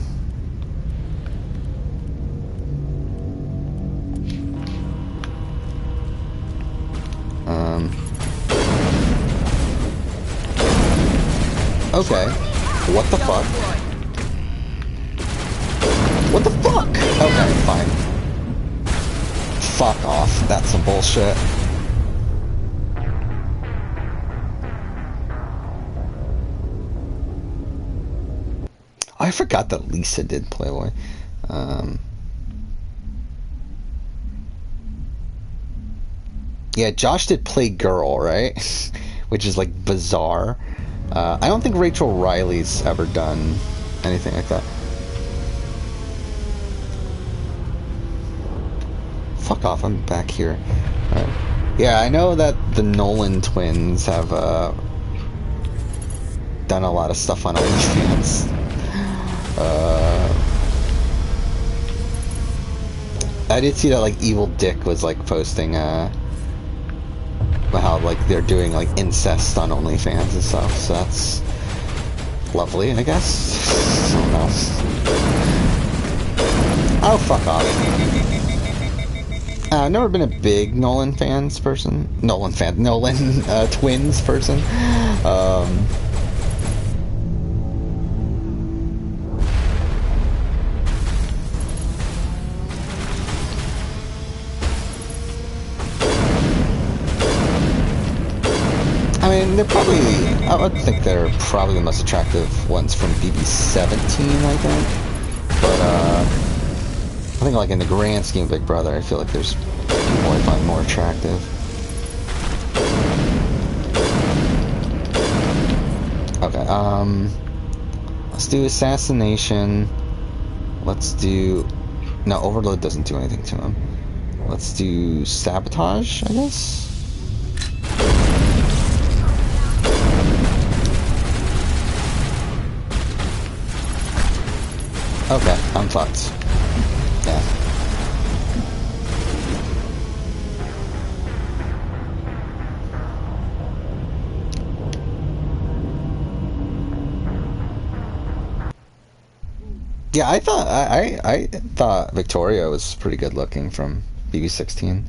Okay. What the fuck? What the fuck? Okay, fine. Fuck off. That's some bullshit. I forgot that Lisa did Playboy. Yeah, Josh did Playgirl, right? Which is like bizarre. I don't think Rachel Riley's ever done anything like that. Fuck off, I'm back here. Right. Yeah, I know that the Nolan twins have done a lot of stuff on OnlyFans. I did see that like Evil Dick was like posting how like they're doing like incest on OnlyFans and stuff, so that's lovely, I guess. I don't know. Oh, fuck off. I've never been a big Nolan twins person. I mean, they're probably, I would think they're probably the most attractive ones from BB17, I think. But, I think, like, in the grand scheme of Big Brother, I feel like there's people I find more attractive. Okay, let's do Assassination. Let's do, no, Overload doesn't do anything to him. Let's do Sabotage, I guess? Okay, I'm fucked. Yeah. Yeah, I thought Victoria was pretty good looking from BB16.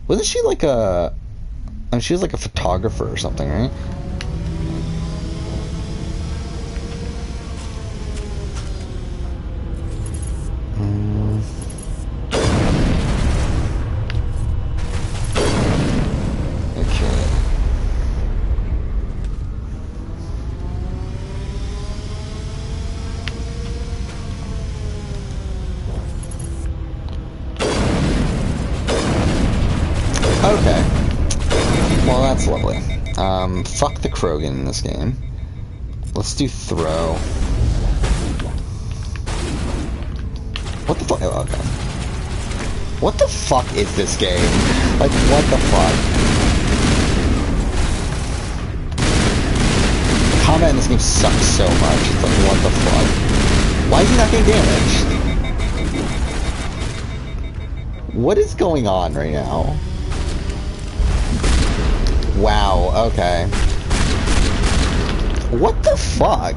Wasn't she like a, I mean, she was like a photographer or something, right? Okay. Well, that's lovely. Fuck the Krogan in this game. Let's do Throw. What the fuck? Oh, okay. What the fuck is this game? Like, what the fuck? Combat in this game sucks so much. It's like, what the fuck? Why is he not getting damaged? What is going on right now? Wow, okay. What the fuck?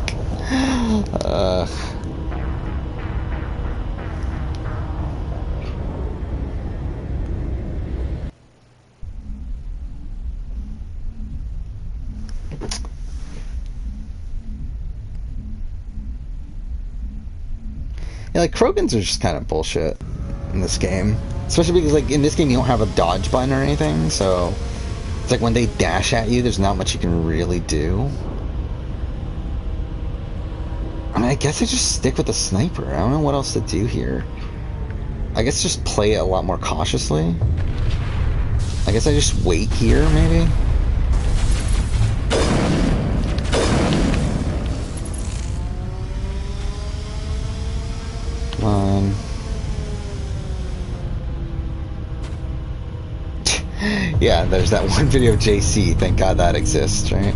Yeah, like, Krogans are just kind of bullshit in this game. Especially because, like, in this game you don't have a dodge button or anything, so... It's like when they dash at you, there's not much you can really do. I mean, I guess I just stick with the sniper. I don't know what else to do here. I guess just play it a lot more cautiously. I guess I just wait here, maybe? Come on. Yeah, there's that one video of JC. Thank God that exists, right?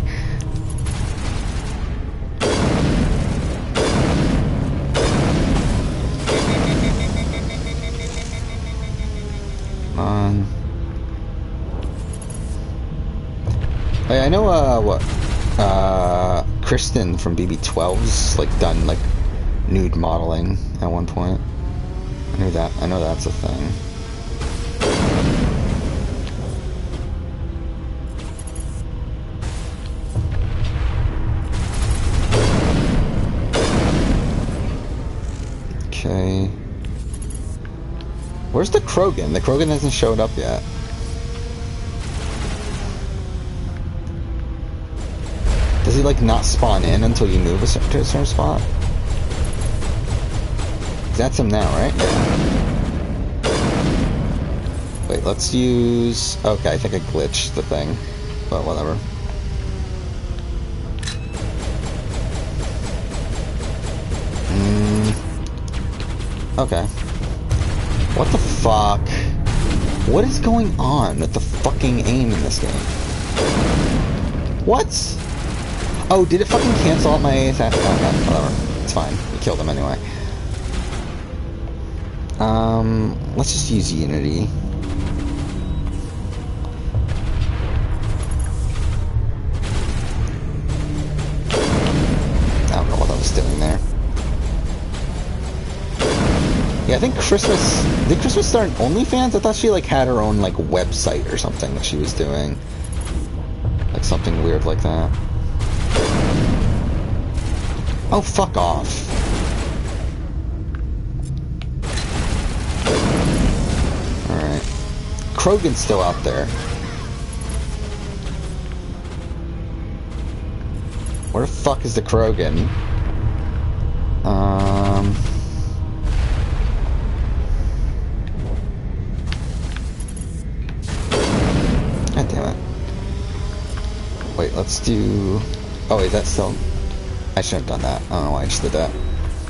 Come on. Hey, I know, Kristen from BB12's, like, done, like, nude modeling at one point. I know that's a thing. Okay. Where's the Krogan? The Krogan hasn't showed up yet. Does he, like, not spawn in until you move to a certain spot? That's him now, right? Yeah. Wait, let's use... Okay, I think I glitched the thing. But whatever. Okay. What the fuck? What is going on with the fucking aim in this game? What? Oh, did it fucking cancel out my ASF? Okay, whatever. It's fine. We killed him anyway. Let's just use Unity. I don't know what I was doing there. Yeah, I think Christmas... Did Christmas start an OnlyFans? I thought she, like, had her own, like, website or something that she was doing. Like, something weird like that. Oh, fuck off. Alright. Krogan's still out there. Where the fuck is the Krogan? God damn it. Wait, let's do... Oh, wait, that's still... I shouldn't have done that. I don't know why I just did that.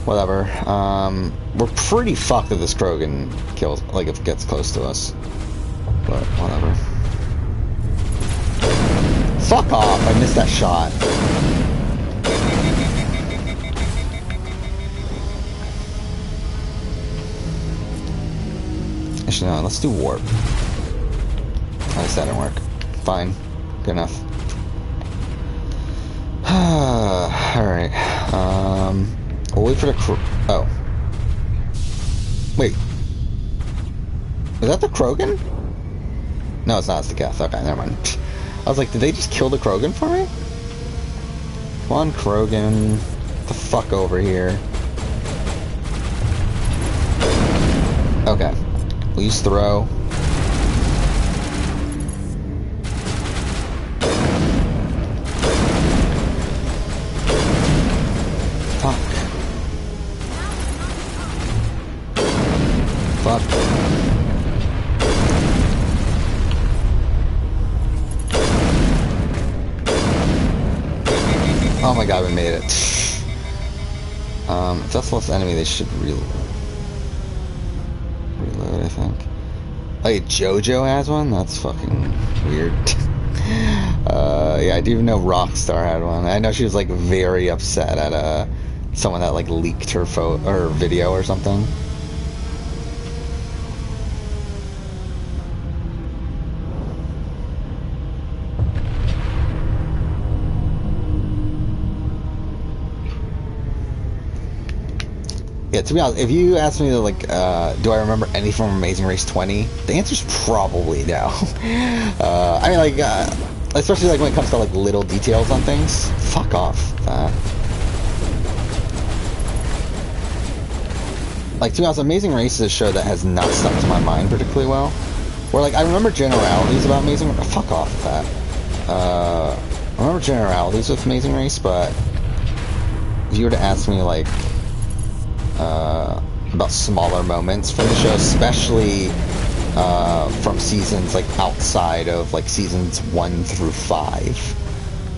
Whatever. We're pretty fucked if this Krogan kills... Like, if it gets close to us. But, whatever. Fuck off! I missed that shot. Actually, no, let's do warp. At least that didn't work. Fine. Good enough. Alright. We'll wait for the oh. Wait. Is that the Krogan? No, it's not. It's the Geth. Okay, never mind. I was like, did they just kill the Krogan for me? Come on, Krogan. Get the fuck over here. Okay. We'll use throw. Fuck. Oh my god, we made it. If that's the last enemy, they should reload, I think. Oh, yeah, JoJo has one? That's fucking weird. Yeah, I do even know Rockstar had one. I know she was, like, very upset at, someone that, like, leaked her video or something. Yeah, to be honest, if you ask me, like, do I remember any from Amazing Race 20? The answer's probably no. I mean, like, especially, like, when it comes to, like, little details on things. Fuck off that. Like, to be honest, Amazing Race is a show that has not stuck to my mind particularly well. Where, like, I remember generalities about Amazing Race. Fuck off with that. I remember generalities with Amazing Race, but if you were to ask me, like, about smaller moments from the show, especially from seasons like outside of like seasons 1 through 5.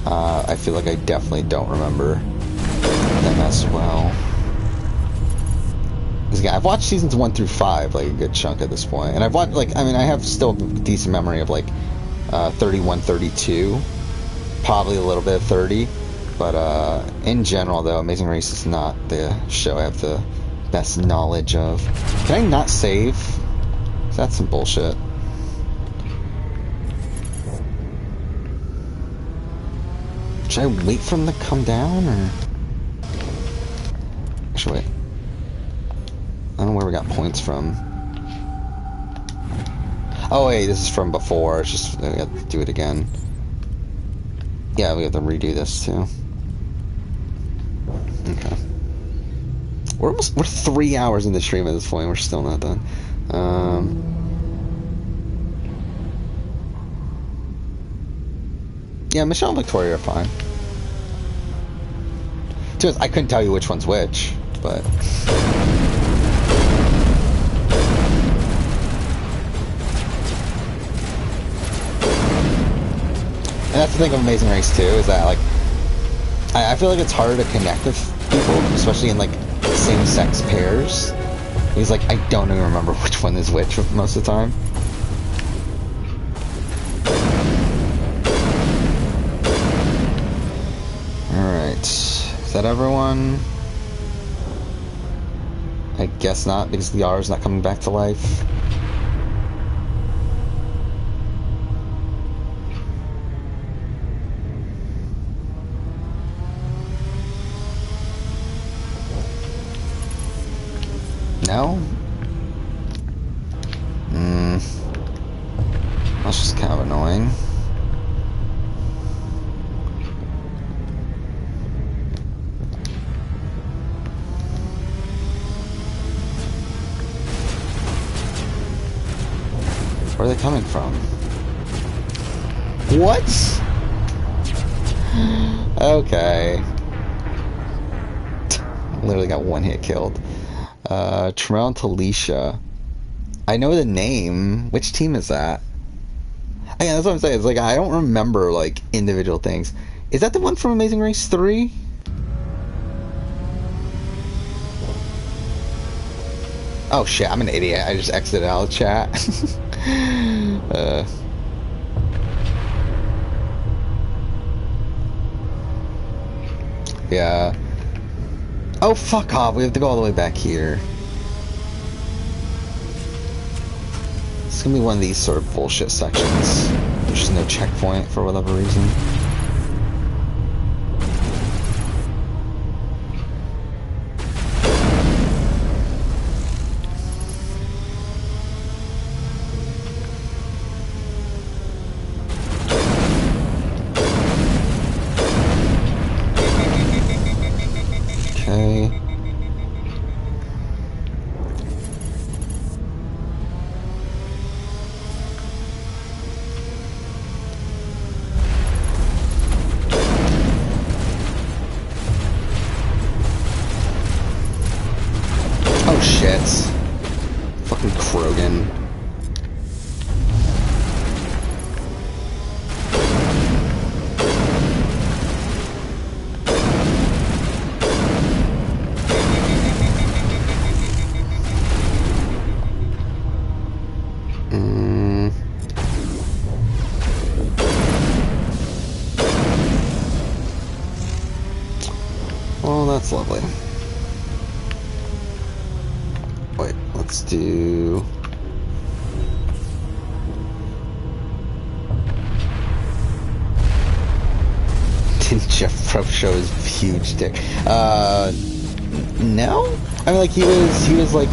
I feel like I definitely don't remember them as well. Because again, I've watched seasons 1 through 5 like a good chunk at this point, and I've watched like I mean I have still a decent memory of like 31, 32. Probably a little bit of 30. But in general, though, Amazing Race is not the show I have the best knowledge of. Can I not save? That's some bullshit. Should I wait for him to come down, or... Actually, wait. I don't know where we got points from. Oh, wait, this is from before. It's just, we have to do it again. Yeah, we have to redo this, too. Okay. We're 3 hours in the stream at this point. We're still not done. Yeah, Michelle and Victoria are fine. I couldn't tell you which one's which, but... And that's the thing of Amazing Race 2, is that, like, I feel like it's harder to connect with people, especially in, like, same-sex pairs. Because, like, I don't even remember which one is which most of the time. Alright. Is that everyone? I guess not, because Yara's not coming back to life. No? That's just kind of annoying. Where are they coming from? What? Okay. Literally got one hit killed. Tremel and Talisha. I know the name. Which team is that? Yeah, that's what I'm saying. It's like, I don't remember, like, individual things. Is that the one from Amazing Race 3? Oh shit, I'm an idiot. I just exited out of chat. Yeah. Oh, fuck off. We have to go all the way back here. It's gonna be one of these sort of bullshit sections. There's just no checkpoint for whatever reason. Okay. Oh shit. Fucking Krogan. Well, that's lovely. Wait, let's do... Didn't Jeff Probst show his huge dick? No? I mean, like, he was like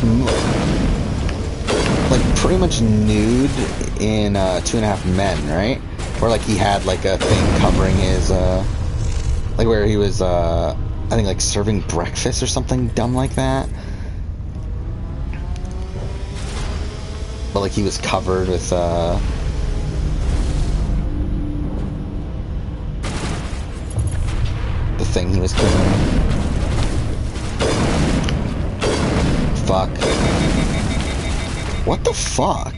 pretty much nude in 2.5 Men, right? Or like he had like a thing covering his, like where he was, I think like serving breakfast or something dumb like that. But like he was covered with, the thing he was doing. Fuck. What the fuck?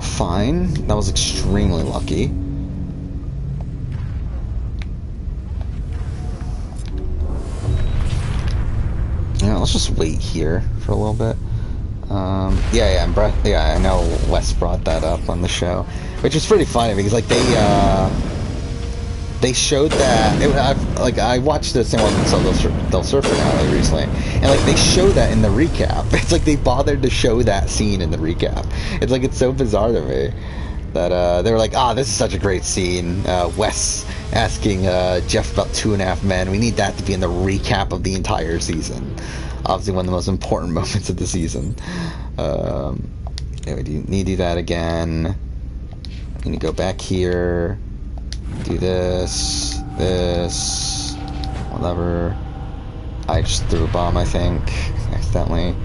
Fine. That was extremely lucky. Yeah, let's just wait here for a little bit. Yeah, I know Wes brought that up on the show, which is pretty funny because like they showed that I watched the same one Del Sur finale recently, and like they show that in the recap. It's like they bothered to show that scene in the recap. It's like it's so bizarre to me that they were like, this is such a great scene. Wes asking Jeff about 2.5 Men. We need that to be in the recap of the entire season. Obviously, one of the most important moments of the season. We need to do that again. We need to go back here. Do this, whatever. I just threw a bomb, I think, accidentally.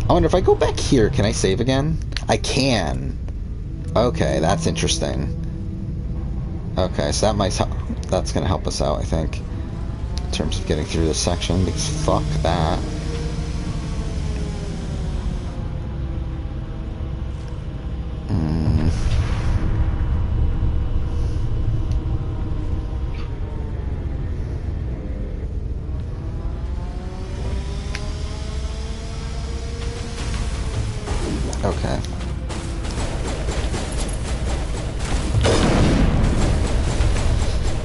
I wonder if I go back here, can I save again? I can. Okay, that's interesting. Okay, so that's gonna help us out, I think, in terms of getting through this section, because fuck that. Okay.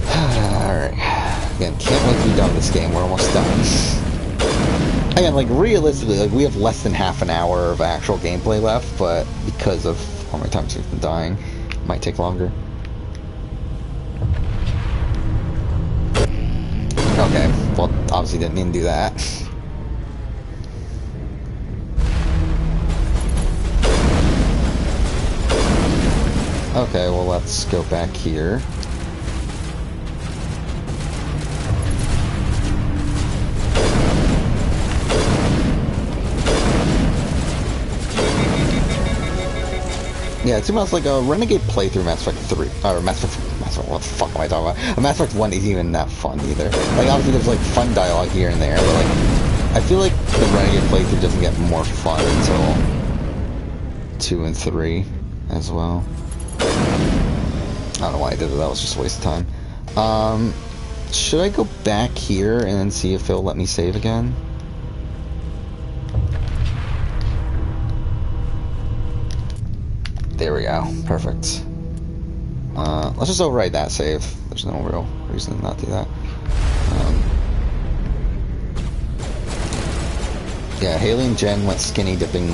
Alright. Again, can't wait to be done with this game. We're almost done. Again, like, realistically, like, we have less than half an hour of actual gameplay left, but because of how many times we've been dying, it might take longer. Okay. Well, obviously didn't mean to do that. Okay, well, let's go back here. Yeah, it's almost like a Renegade playthrough Mass Effect 3. Or Mass Effect, what the fuck am I talking about? Mass Effect 1 isn't even that fun either. Like, obviously there's like fun dialogue here and there, but like, I feel like the Renegade playthrough doesn't get more fun until 2 and 3 as well. I don't know why I did it, that was just a waste of time. Should I go back here and then see if it'll let me save again? There we go, perfect. Let's just override that save. There's no real reason to not do that. Yeah, Haley and Jen went skinny dipping.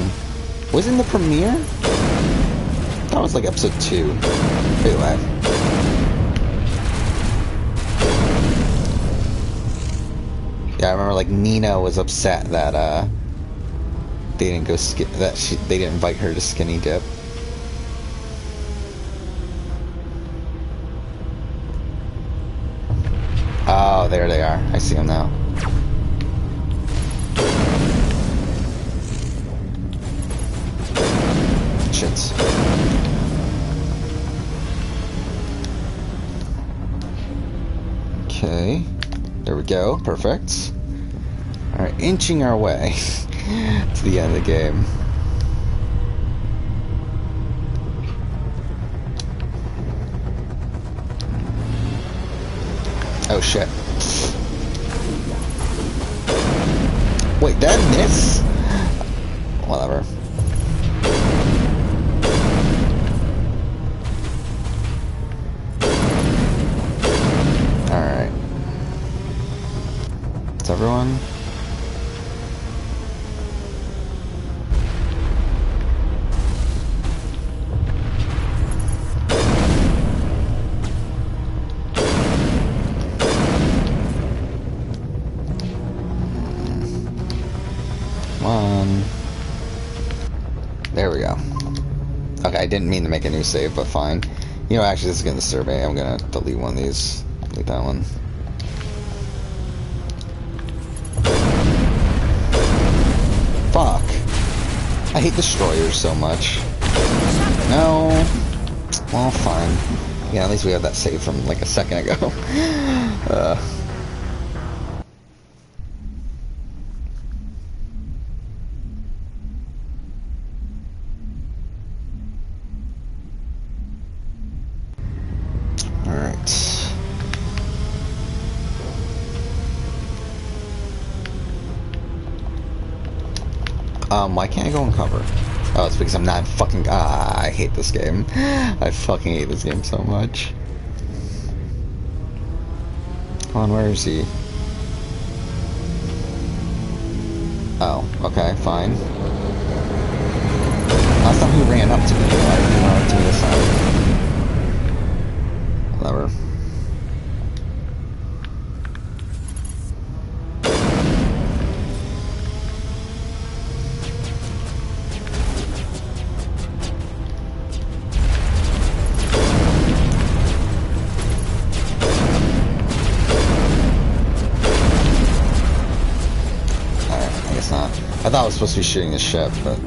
Was it in the premiere? That was like episode 2. Anyway. Yeah, I remember like Nina was upset that they didn't go they didn't invite her to skinny dip. Oh, there they are. I see them now. Shit. Okay. There we go. Perfect. Alright, inching our way to the end of the game. Oh shit. Wait, that miss? Whatever. Alright. Is everyone? There we go. Okay, I didn't mean to make a new save, but fine. You know, actually, this is getting the survey. I'm gonna delete one of these. Delete that one. Fuck. I hate destroyers so much. No. Well, fine. Yeah, at least we have that save from like a second ago. Why can't I go in cover? Oh, it's because I'm not fucking... I hate this game. I fucking hate this game so much. Come on, where is he? Oh, okay, fine. Last time he ran up to me, why didn't he run up to me this time? Whatever. I thought I was supposed to be shooting the ship, but...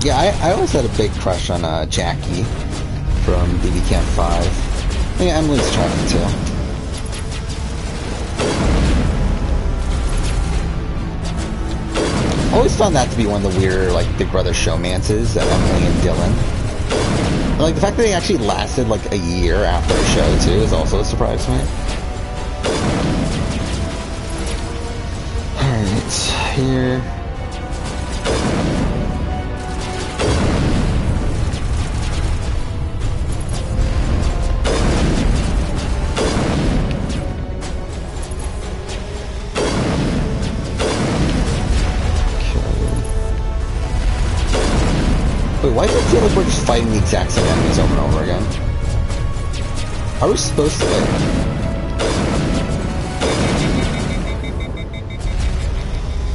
Yeah, I always had a big crush on Jackie from BB Camp 5. I think Emily's attractive too. I always found that to be one of the weirder, like, Big Brother showmances, Emily and Dylan. And, like, the fact that they actually lasted, like, a year after the show, too, is also a surprise to me. Alright, here... Wait, why does it feel like we're just fighting the exact same enemies over and over again? Are we supposed to wait?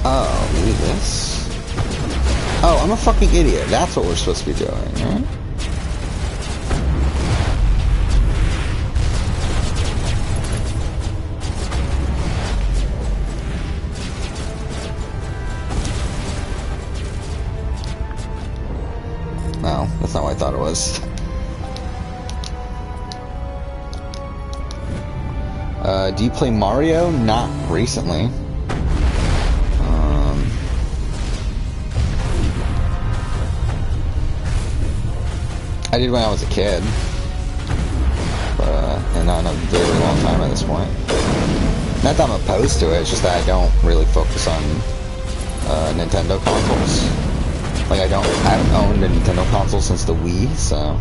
Oh, maybe this? Oh, I'm a fucking idiot. That's what we're supposed to be doing, right? No, that's not what I thought it was. Do you play Mario? Not recently. I did when I was a kid. But, and not in a very long time at this point. Not that I'm opposed to it, it's just that I don't really focus on Nintendo consoles. Like, I haven't owned a Nintendo console since the Wii, so...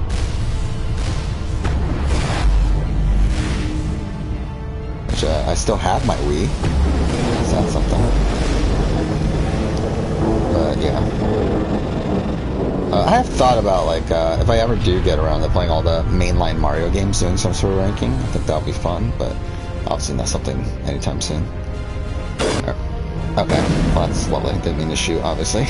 Which, I still have my Wii. Is that something? But, yeah. I have thought about, like, if I ever do get around to playing all the mainline Mario games, doing some sort of ranking. I think that would be fun, but obviously not something anytime soon. Okay, well, that's lovely. Didn't mean to shoot, obviously.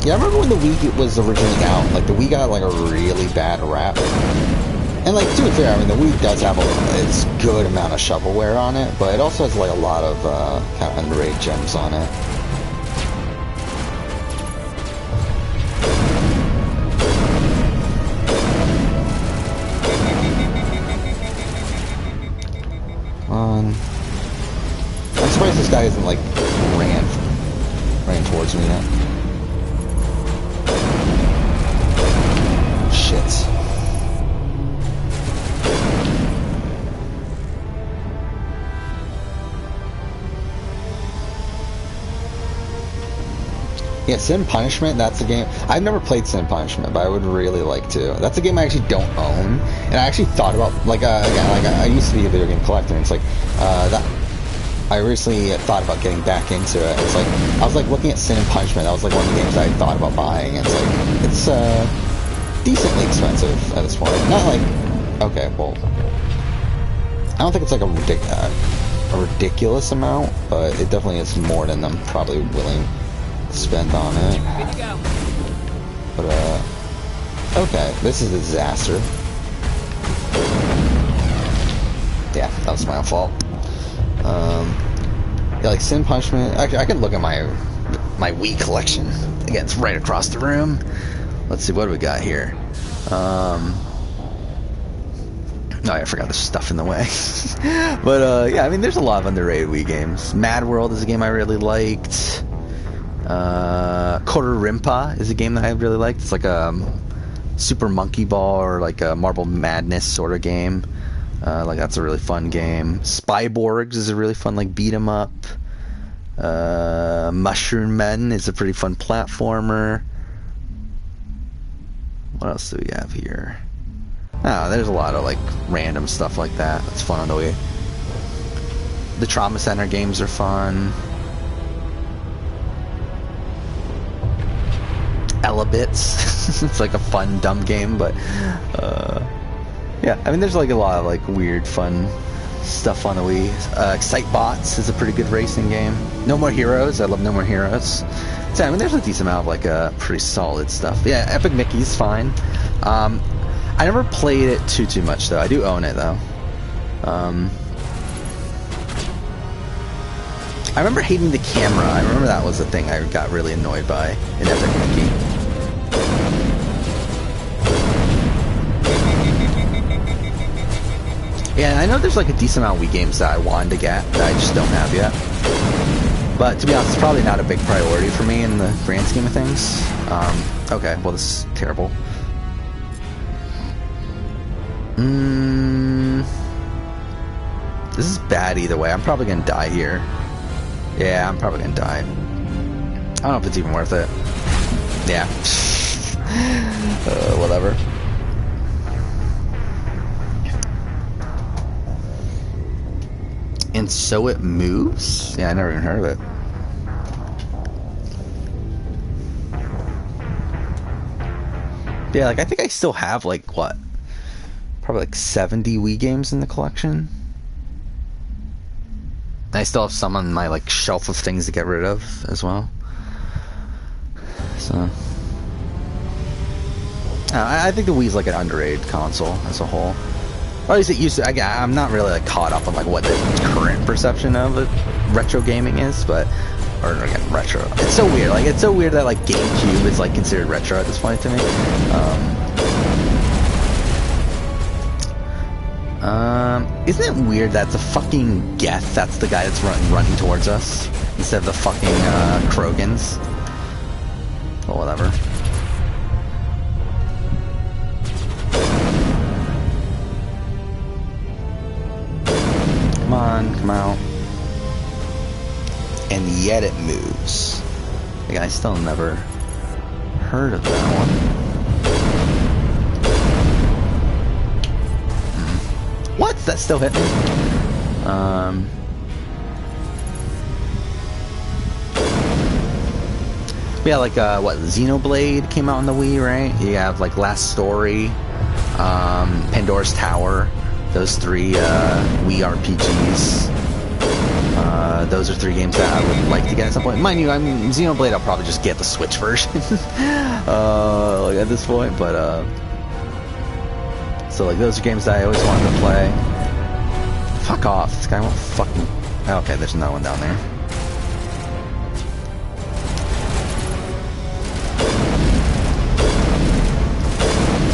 Yeah, I remember when the Wii was originally out, like, the Wii got, like, a really bad rap. And, like, to be fair, I mean, the Wii does have it's good amount of shovelware on it, but it also has, like, a lot of, kind of underrated gems on it. I'm surprised this guy isn't, like, ran towards me yet. Shit. Yeah, Sin Punishment, that's a game... I've never played Sin Punishment, but I would really like to. That's a game I actually don't own, and I actually thought about, like, again, like, I used to be a video game collector, and it's like, I recently thought about getting back into it. It's like, I was, like, looking at Sin and Punishment, that was, like, one of the games I thought about buying, and it's like, it's, decently expensive at this point. Not, like, Okay, well, I don't think it's like a ridiculous amount, but it definitely is more than I'm probably willing to spend on it. Good to go. But okay, this is a disaster. Yeah, that was my own fault. Yeah, like Sin Punishment. Actually, I can look at my Wii collection. Again, it's right across the room. Let's see, what do we got here? No, I forgot there's stuff in the way. But, yeah, I mean, there's a lot of underrated Wii games. Mad World is a game I really liked. Koru Rimpa is a game that I really liked. It's like a Super Monkey Ball or like a Marble Madness sort of game. Like, that's a really fun game. Spyborgs is a really fun, like, beat 'em up. Mushroom Men is a pretty fun platformer. What else do we have here? Oh, there's a lot of like random stuff like that. That's fun on the Wii. The Trauma Center games are fun. Elebits. It's like a fun, dumb game, but yeah, I mean, there's like a lot of like weird, fun stuff on the Wii. Excitebots is a pretty good racing game. No More Heroes. I love No More Heroes. So, I mean, there's a decent amount of like pretty solid stuff. Yeah, Epic Mickey's fine. I never played it too much though. I do own it though. I remember hating the camera. I remember that was the thing I got really annoyed by in Epic Mickey. Yeah, I know there's like a decent amount of Wii games that I wanted to get that I just don't have yet. But to be honest, it's probably not a big priority for me in the grand scheme of things. Okay, well, this is terrible. This is bad either way. I'm probably gonna die here. Yeah, I'm probably gonna die. I don't know if it's even worth it. Yeah. Whatever. And So It Moves? Yeah, I never even heard of it. Yeah, like, I think I still have, like, what? Probably, like, 70 Wii games in the collection. I still have some on my, like, shelf of things to get rid of, as well. So... I think the Wii's, like, an underrated console, as a whole. Or at least it used to. I'm not really like caught up on like what the current perception of retro gaming is, but again, retro. It's so weird. Like, it's so weird that like GameCube is like considered retro at this point to me. Isn't it weird that the fucking Geth, that's the guy that's running towards us instead of the fucking Krogans? Well, whatever. Come on, come out. And Yet It Moves. Like, I still never heard of that one. What? That still hit me? Yeah, like, what, Xenoblade came out on the Wii, right? You have, like, Last Story, Pandora's Tower. Those three Wii RPGs. Those are three games that I would like to get at some point. Mind you, I mean, Xenoblade, I'll probably just get the Switch version like at this point. But so like those are games that I always wanted to play. Fuck off! This guy won't fucking. Okay, there's another one down there.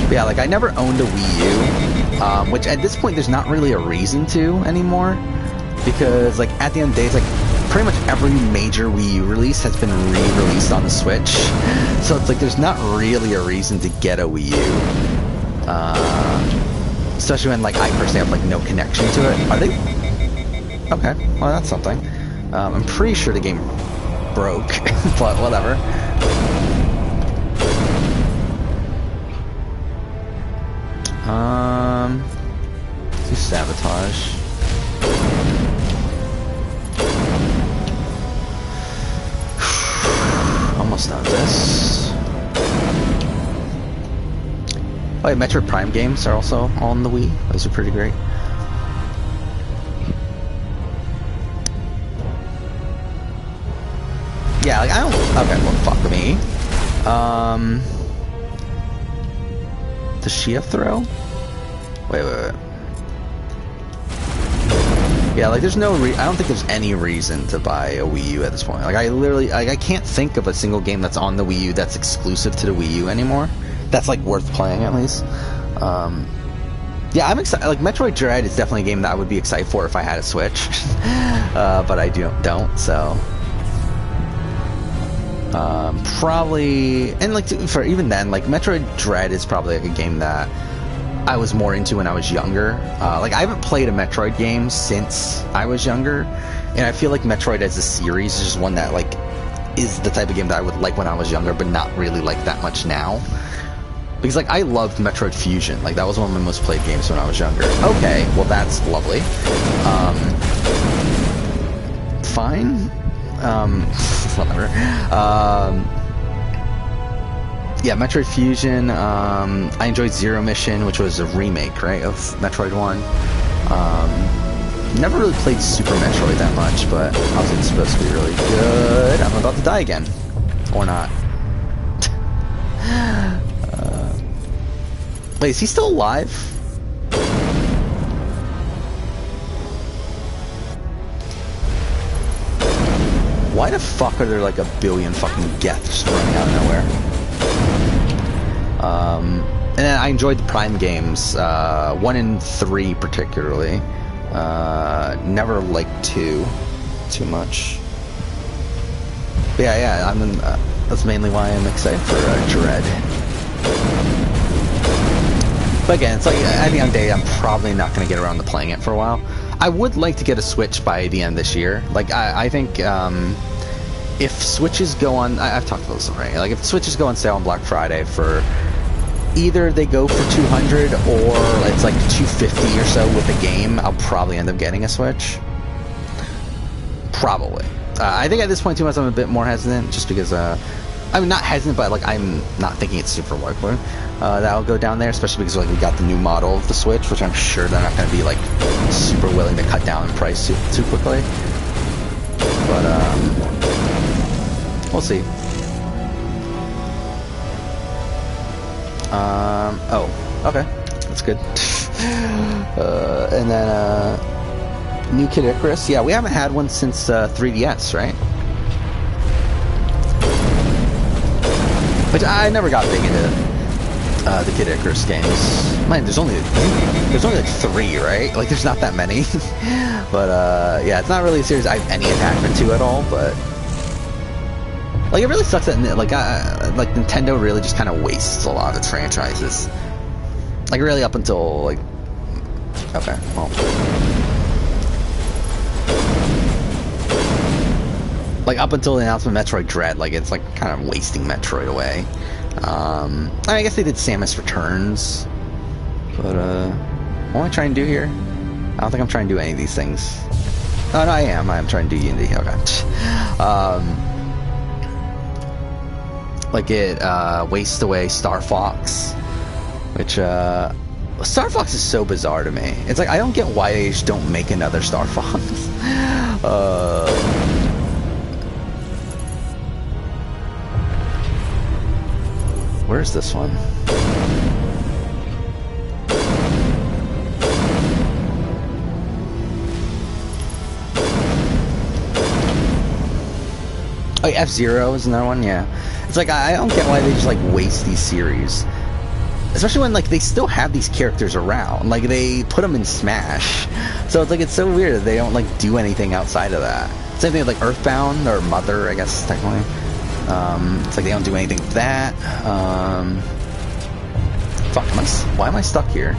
But yeah, like I never owned a Wii U. Which at this point there's not really a reason to anymore, because like at the end of the day, it's like pretty much every major Wii U release has been re-released on the Switch, so it's like there's not really a reason to get a Wii U, especially when like I personally have like no connection to it. Are they? Okay, well that's something. I'm pretty sure the game broke, but whatever. Let's do sabotage. Almost done with this. Oh, yeah, Metroid Prime games are also on the Wii. Those are pretty great. Yeah, like I don't. Okay, well, fuck me. Does she have throw? Wait. Yeah, like there's no I don't think there's any reason to buy a Wii U at this point. Like I literally, I can't think of a single game that's on the Wii U that's exclusive to the Wii U anymore. That's like worth playing at least. Yeah, I'm excited. Like Metroid Dread is definitely a game that I would be excited for if I had a Switch, but I don't. So probably, and like for even then, like Metroid Dread is probably like a game that I was more into when I was younger. Like I haven't played a Metroid game since I was younger, and I feel like Metroid as a series is just one that like is the type of game that I would like when I was younger, but not really like that much now. Because like I loved Metroid Fusion. Like that was one of my most played games when I was younger. Okay, well that's lovely. Fine. Whatever. Yeah, Metroid Fusion. I enjoyed Zero Mission, which was a remake, right, of Metroid 1. Never really played Super Metroid that much, but obviously it's supposed to be really good. I'm about to die again. Or not. Wait, is he still alive? Why the fuck are there like a billion fucking Geth just running out of nowhere? And then I enjoyed the Prime games, 1 and 3 particularly. Never liked 2 too much. But yeah, that's mainly why I'm excited for Dread. But again, it's like at the end of the day, I'm probably not going to get around to playing it for a while. I would like to get a Switch by the end of this year. Like I think if Switches go on, I've talked about this already. Like if Switches go on sale on Black Friday for either they go for $200 or it's like $250 or so with a game, I'll probably end up getting a Switch. Probably. I think at this point too much I'm a bit more hesitant, just because I'm not hesitant, but like I'm not thinking it's super likely that'll go down there, especially because like we got the new model of the Switch, which I'm sure they're not going to be like super willing to cut down in price too quickly. But we'll see. Oh, okay, that's good. And then new Kid Icarus. Yeah, we haven't had one since 3DS, right? Which I never got big into the Kid Icarus games. Man, there's only like 3, right? Like there's not that many. But yeah, it's not really a series I have any attachment to at all. But like it really sucks that like Nintendo really just kind of wastes a lot of its franchises. Like really up until like okay, well. Like up until the announcement of Metroid Dread, like it's like kind of wasting Metroid away. I guess they did Samus Returns, but what am I trying to do here? I don't think I'm trying to do any of these things. Oh no, I am. I'm trying to do Unity. Okay. Like it wastes away Star Fox, which Star Fox is so bizarre to me. It's like I don't get why they just don't make another Star Fox. Where's this one? Oh, F-Zero is another one, yeah. It's like, I don't get why they just, like, waste these series. Especially when, like, they still have these characters around. Like, they put them in Smash. So it's like, it's so weird that they don't, like, do anything outside of that. Same thing with, like, Earthbound, or Mother, I guess, technically. It's like they don't do anything with that. Fuck, why am I stuck here?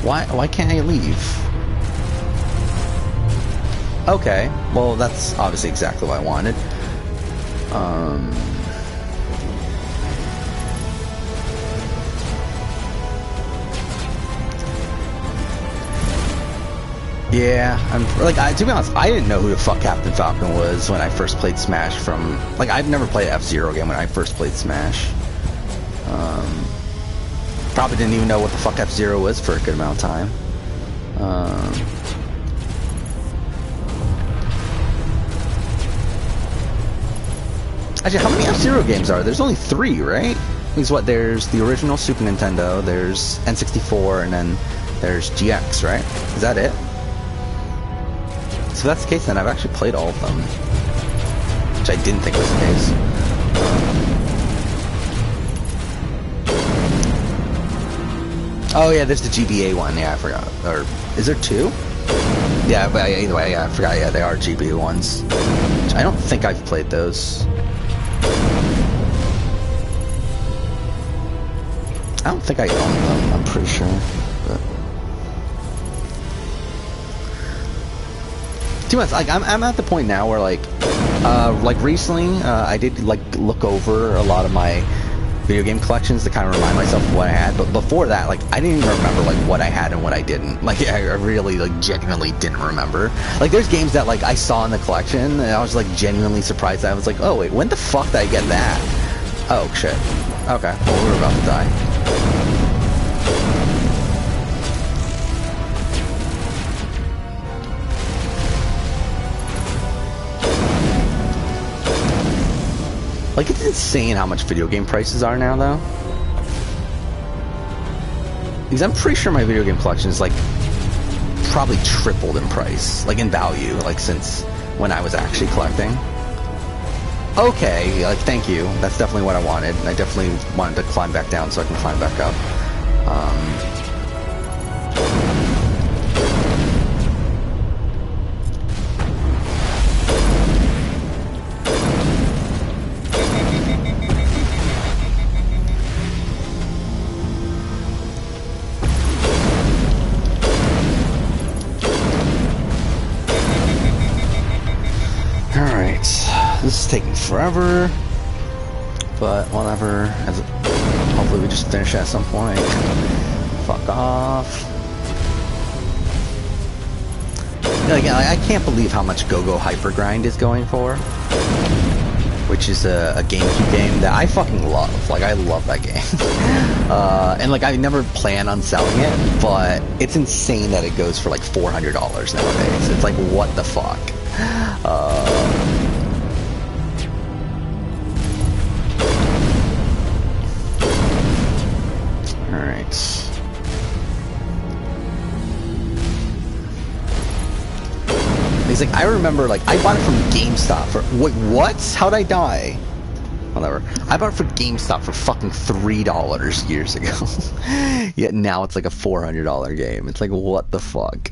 Why can't I leave? Okay, well that's obviously exactly what I wanted. Yeah, to be honest, I didn't know who the fuck Captain Falcon was when I first played Smash from, like, I've never played an F-Zero game when I first played Smash. Probably didn't even know what the fuck F-Zero was for a good amount of time. Actually, how many F-Zero games are there? There's only 3, right? Because what, there's the original Super Nintendo, there's N64, and then there's GX, right? Is that it? So if that's the case, then I've actually played all of them. Which I didn't think was the case. Oh yeah, there's the GBA one, yeah, I forgot. Or, is there 2? Yeah, but either way, yeah, I forgot, yeah, they are GBA ones. Which I don't think I've played those. I don't think I own them, I'm pretty sure. But too much. Like I'm at the point now where like recently I did like look over a lot of my video game collections to kind of remind myself of what I had, but before that, like, I didn't even remember like what I had and what I didn't. Like, I really like genuinely didn't remember. Like, there's games that like I saw in the collection and I was like genuinely surprised that I was like, oh wait, when the fuck did I get that? Oh shit. Okay, well, we're about to die. Like, it's insane how much video game prices are now, though. Because I'm pretty sure my video game collection is, like, probably tripled in price. Like, in value, like, since when I was actually collecting. Okay, like, thank you. That's definitely what I wanted. I definitely wanted to climb back down so I can climb back up. This is taking forever, but whatever. Hopefully we just finish at some point. Fuck off. Like, I can't believe how much Go-Go Hyper Grind is going for, which is a GameCube game that I fucking love. Like, I love that game. And like, I never plan on selling it, but it's insane that it goes for like $400 nowadays. It's like, what the fuck? He's like, I remember, like, I bought it from GameStop for, wait, what? How'd I die? Whatever. I bought it for GameStop for fucking $3 years ago. Yet now it's like a $400 game. It's like, what the fuck?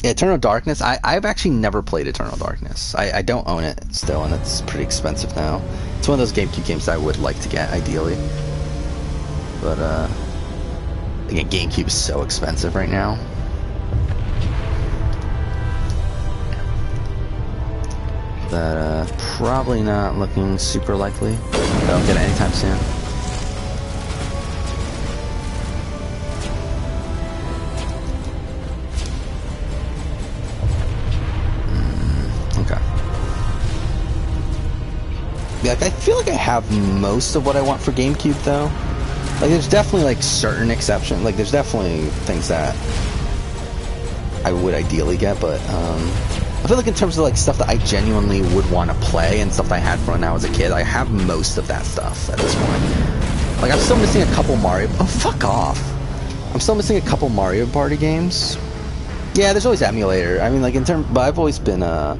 Yeah, Eternal Darkness, I've actually never played Eternal Darkness. I don't own it still, and it's pretty expensive now. It's one of those GameCube games that I would like to get, ideally. But, again, GameCube is so expensive right now. That, probably not looking super likely that I'll get it anytime soon. Okay. Yeah, I feel like I have most of what I want for GameCube, though. Like, there's definitely, like, certain exceptions. Like, there's definitely things that I would ideally get, but, I feel like in terms of, like, stuff that I genuinely would want to play and stuff I had from when I was a kid, I have most of that stuff at this point. Like, I'm still missing a couple Mario... Oh, fuck off. I'm still missing a couple Mario Party games. Yeah, there's always emulator. I mean, like, in terms... But I've always been a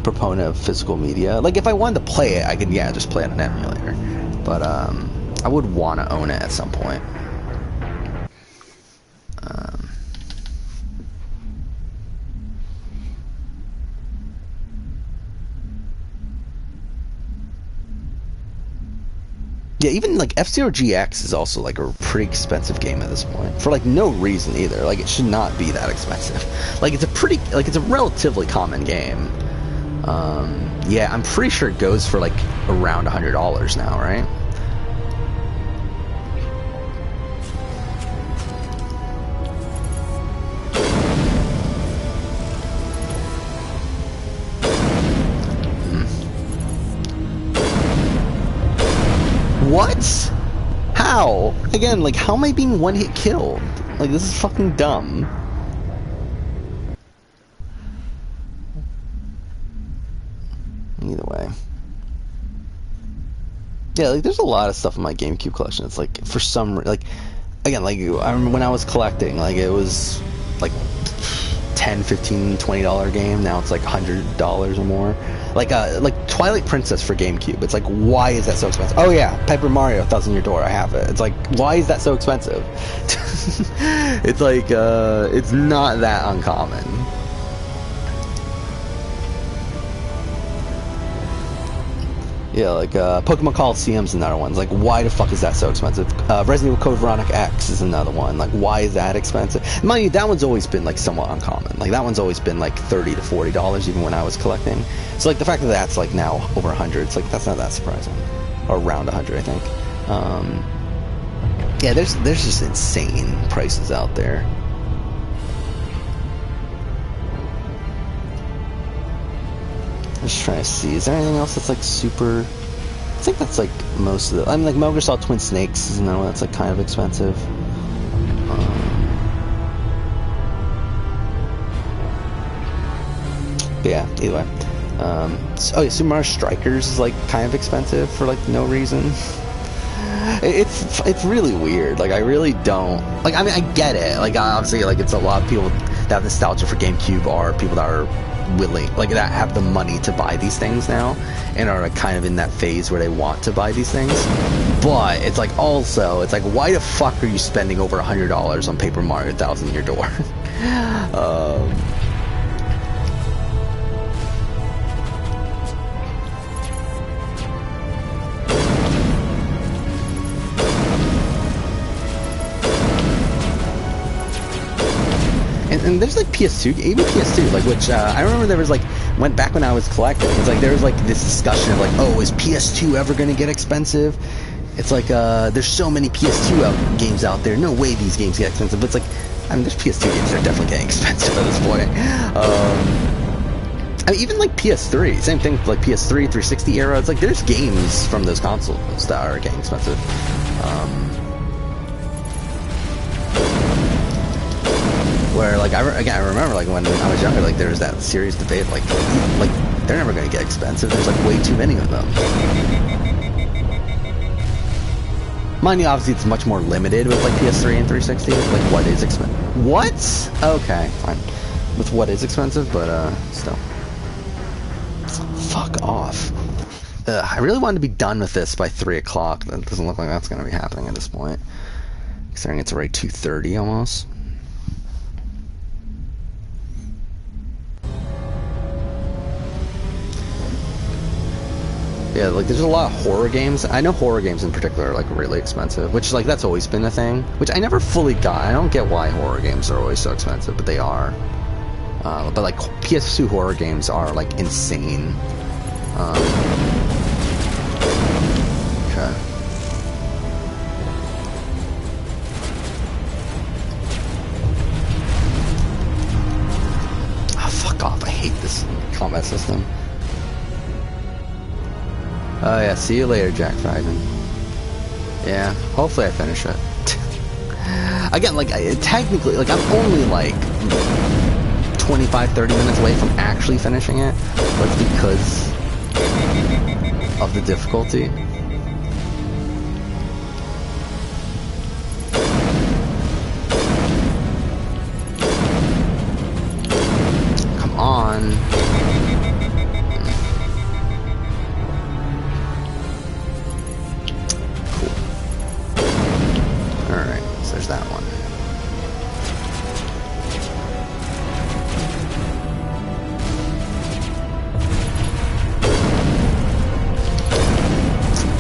proponent of physical media. Like, if I wanted to play it, I could, yeah, just play it on an emulator. But, I would want to own it at some point. Yeah, even like F-Zero GX is also like a pretty expensive game at this point. For like no reason either. Like, it should not be that expensive. Like, it's a relatively common game. Yeah, I'm pretty sure it goes for like around $100 now, right? What? How? Again, like, how am I being one-hit killed? Like, this is fucking dumb. Either way. Yeah, like, there's a lot of stuff in my GameCube collection. It's like, for some, like, again, like, I remember when I was collecting, like, it was, like, $10, $15, $20 game. Now it's like $100 or more. Like Twilight Princess for GameCube. It's like, why is that so expensive? Oh yeah, Paper Mario, Thousand Year Door, I have it. It's like, why is that so expensive? It's like, it's not that uncommon. Yeah, like, Pokemon Coliseum's another one. It's like, why the fuck is that so expensive? Resident Evil Code Veronica X is another one. Like, why is that expensive? Mind you, that one's always been, like, somewhat uncommon. Like, that one's always been, like, $30 to $40, even when I was collecting. So, like, the fact that that's, like, now over 100, it's like, that's not that surprising. Or around 100, I think. Yeah, there's just insane prices out there. I'm just trying to see. Is there anything else that's like super? I think that's like most of the. I mean, like Mogursaw Twin Snakes is another one that's like kind of expensive. But yeah, either way. Oh yeah, Super Mario Strikers is like kind of expensive for like no reason. It's really weird. Like, I really don't like. I mean, I get it. Like, obviously, like, it's a lot of people that have nostalgia for GameCube are people that are willing, like, that have the money to buy these things now and are like, kind of in that phase where they want to buy these things. But it's like, also, it's like, why the fuck are you spending over $100 on Paper Mario Thousand Year Door? And there's like PS2, even PS2, like, which I remember there was like, went back when I was collecting, it's like there was like this discussion of like, oh, is PS2 ever gonna get expensive? It's like, there's so many PS2 games out there, no way these games get expensive. But it's like, I mean, there's PS2 games that are definitely getting expensive at this point. I mean, even like PS3, same thing, like PS3, 360 era, it's like there's games from those consoles that are getting expensive. Where, like, I remember, like, when I was younger, like, there was that serious debate, like, they're never going to get expensive. There's, like, way too many of them. Mind you, obviously, it's much more limited with, like, PS3 and 360. Like, what is expensive? What? Okay, fine. With what is expensive, but, still. Fuck off. I really wanted to be done with this by 3 o'clock. That doesn't look like that's going to be happening at this point. Considering it's already 2:30 almost. Yeah, like, there's a lot of horror games. I know horror games in particular are, like, really expensive, which, like, that's always been a thing, which I never fully got. I don't get why horror games are always so expensive, but they are. But, like, PS2 horror games are, like, insane. Okay. Ah, fuck off. I hate this combat system. Oh yeah, see you later, Jack Frieden. Yeah, hopefully I finish it. Again, like, technically, like, I'm only, like, 25-30 minutes away from actually finishing it, but it's because of the difficulty. Come on. There's that one.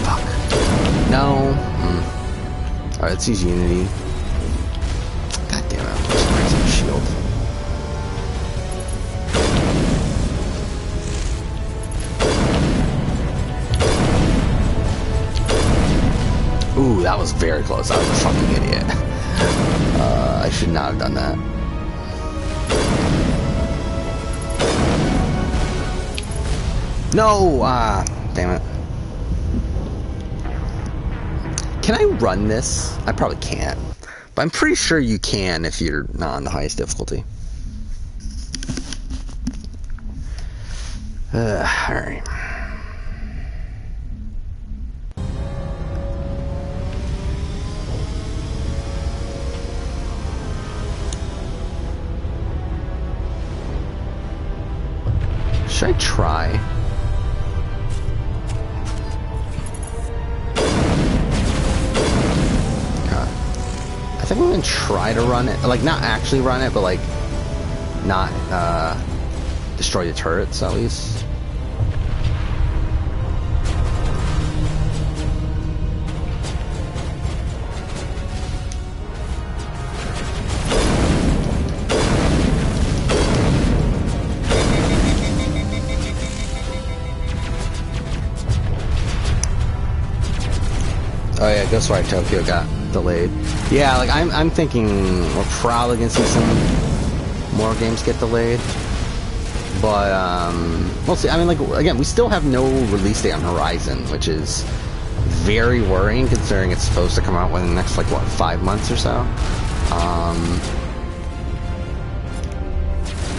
Fuck. No. Alright, let's use Unity. God damn it, I'm just raising the shield. Ooh, that was very close. I was a fucking idiot. I should not have done that. No! Ah, damn it. Can I run this? I probably can't. But I'm pretty sure you can if you're not on the highest difficulty. Alright. Should I try? God. I think I'm gonna try to run it. Like, not actually run it, but like, not, destroy the turrets, at least. Oh yeah, Ghostwire Tokyo got delayed. Yeah, like I'm thinking we're probably gonna see some more games get delayed. But we'll see. I mean, like, again, we still have no release date on Horizon, which is very worrying considering it's supposed to come out within the next, like, what, 5 months or so.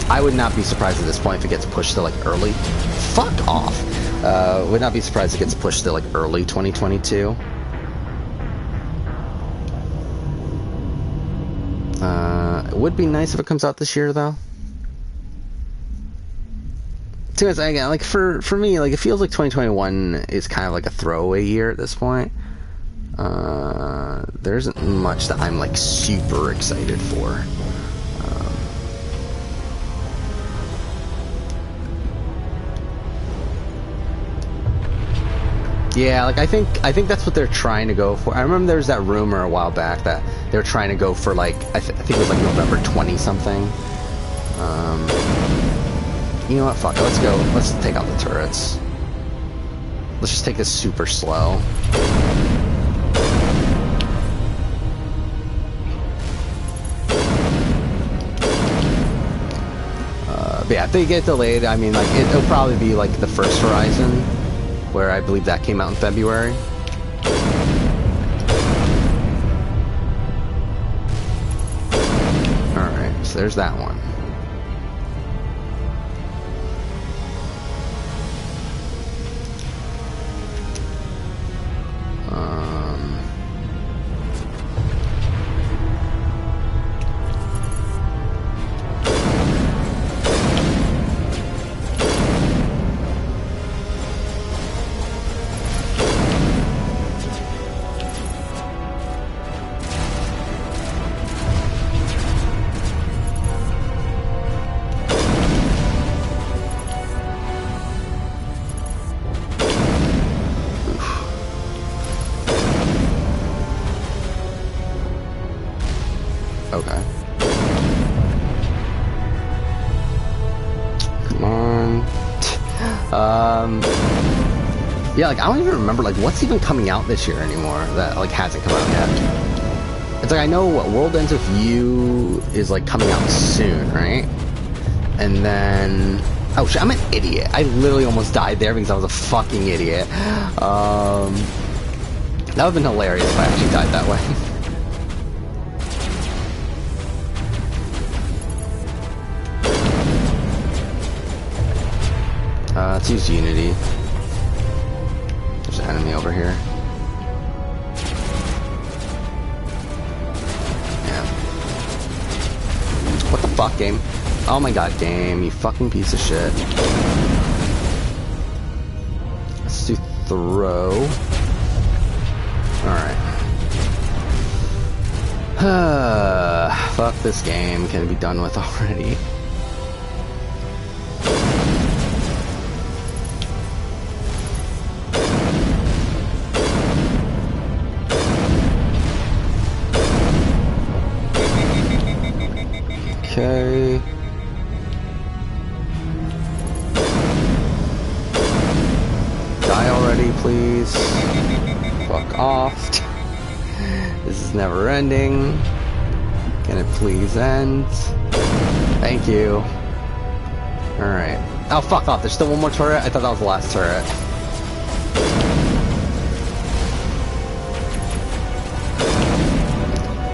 I would not be surprised at this point if it gets pushed to, like, early. Fuck off. Would not be surprised if it gets pushed to, like, early 2022. It would be nice if it comes out this year, though. Again, like, for me, like, it feels like 2021 is kind of like a throwaway year at this point. There isn't much that I'm, like, super excited for. Yeah, like, I think that's what they're trying to go for. I remember there was that rumor a while back that they were trying to go for, like, I think it was, like, November 20-something. You know what, fuck it, let's go. Let's take out the turrets. Let's just take this super slow. But yeah, if they get delayed, I mean, like, it'll probably be, like, the first Horizon, where I believe that came out in February. Alright, so there's that one. Okay. Come on. Yeah, like, I don't even remember, like, what's even coming out this year anymore that, like, hasn't come out yet. It's like, I know what World Ends With You is, like, coming out soon, right? And then... Oh, shit, I'm an idiot. I literally almost died there because I was a fucking idiot. That would have been hilarious if I actually died that way. Let's use Unity. There's an enemy over here. Yeah. What the fuck, game? Oh my god, game, you fucking piece of shit. Let's do throw. Alright. Fuck this game. Can it be done with already? Okay. Die already, please. Fuck off. This is never ending. Can it please end? Thank you. Alright. Oh, fuck off. There's still one more turret? I thought that was the last turret.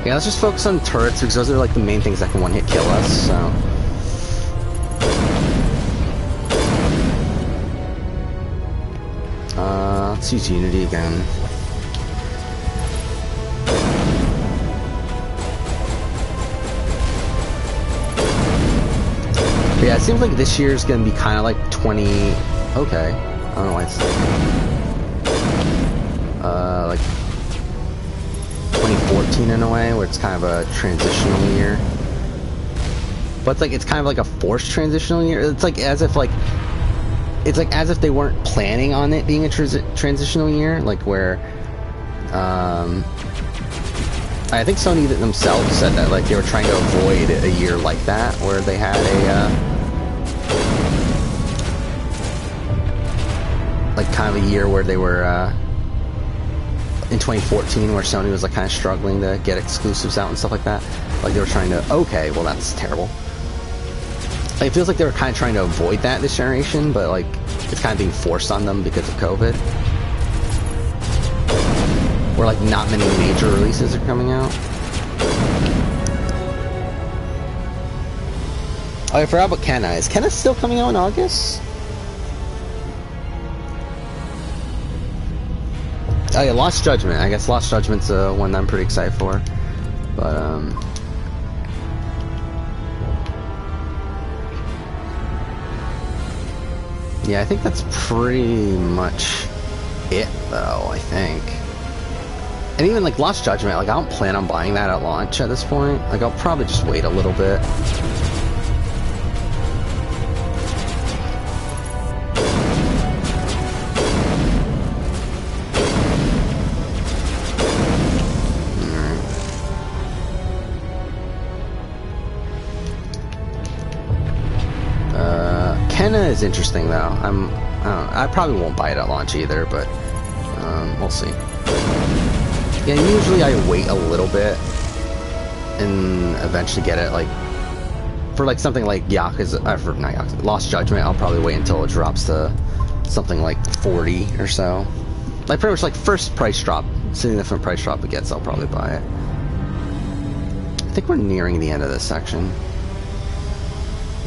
Yeah, let's just focus on turrets because those are like the main things that can one-hit kill us, so. Let's use Unity again. But yeah, it seems like this year is going to be kind of like 20... Okay. I don't know why it's... like 2014 in a way, where it's kind of a transitional year. But it's kind of like a forced transitional year. It's like as if it's like as if they weren't planning on it being a transitional year, like where I think Sony themselves said that like they were trying to avoid a year like that where they had a like kind of a year where they were in 2014 where Sony was like kind of struggling to get exclusives out and stuff like that. Like they were trying to, okay, well that's terrible. Like, it feels like they were kind of trying to avoid that this generation, but like it's kind of being forced on them because of COVID. Where like not many major releases are coming out. Oh, I forgot about Kenna. Is Kenna still coming out in August? Oh yeah, Lost Judgment. I guess Lost Judgment's one that I'm pretty excited for. But yeah, I think that's pretty much it though, I think. And even like Lost Judgment, like I don't plan on buying that at launch at this point. Like I'll probably just wait a little bit. Kenna is interesting though. I probably won't buy it at launch either, but we'll see. Yeah, usually I wait a little bit and eventually get it. Like for like something like Yakuza, not Yakuza, Lost Judgment, I'll probably wait until it drops to something like 40 or so. Like pretty much like first price drop, significant price drop it gets, I'll probably buy it. I think we're nearing the end of this section.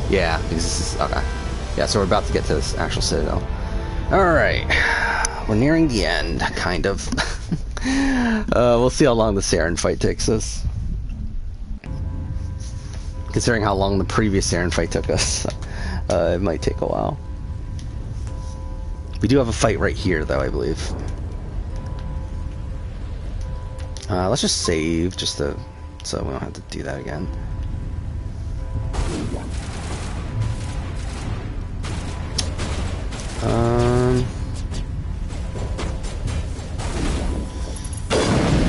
Yeah, because this is okay. Yeah, so we're about to get to this actual citadel. Alright. We're nearing the end, kind of. We'll see how long the Saren fight takes us. Considering how long the previous Saren fight took us, it might take a while. We do have a fight right here, though, I believe. Let's just save, just to, so we don't have to do that again.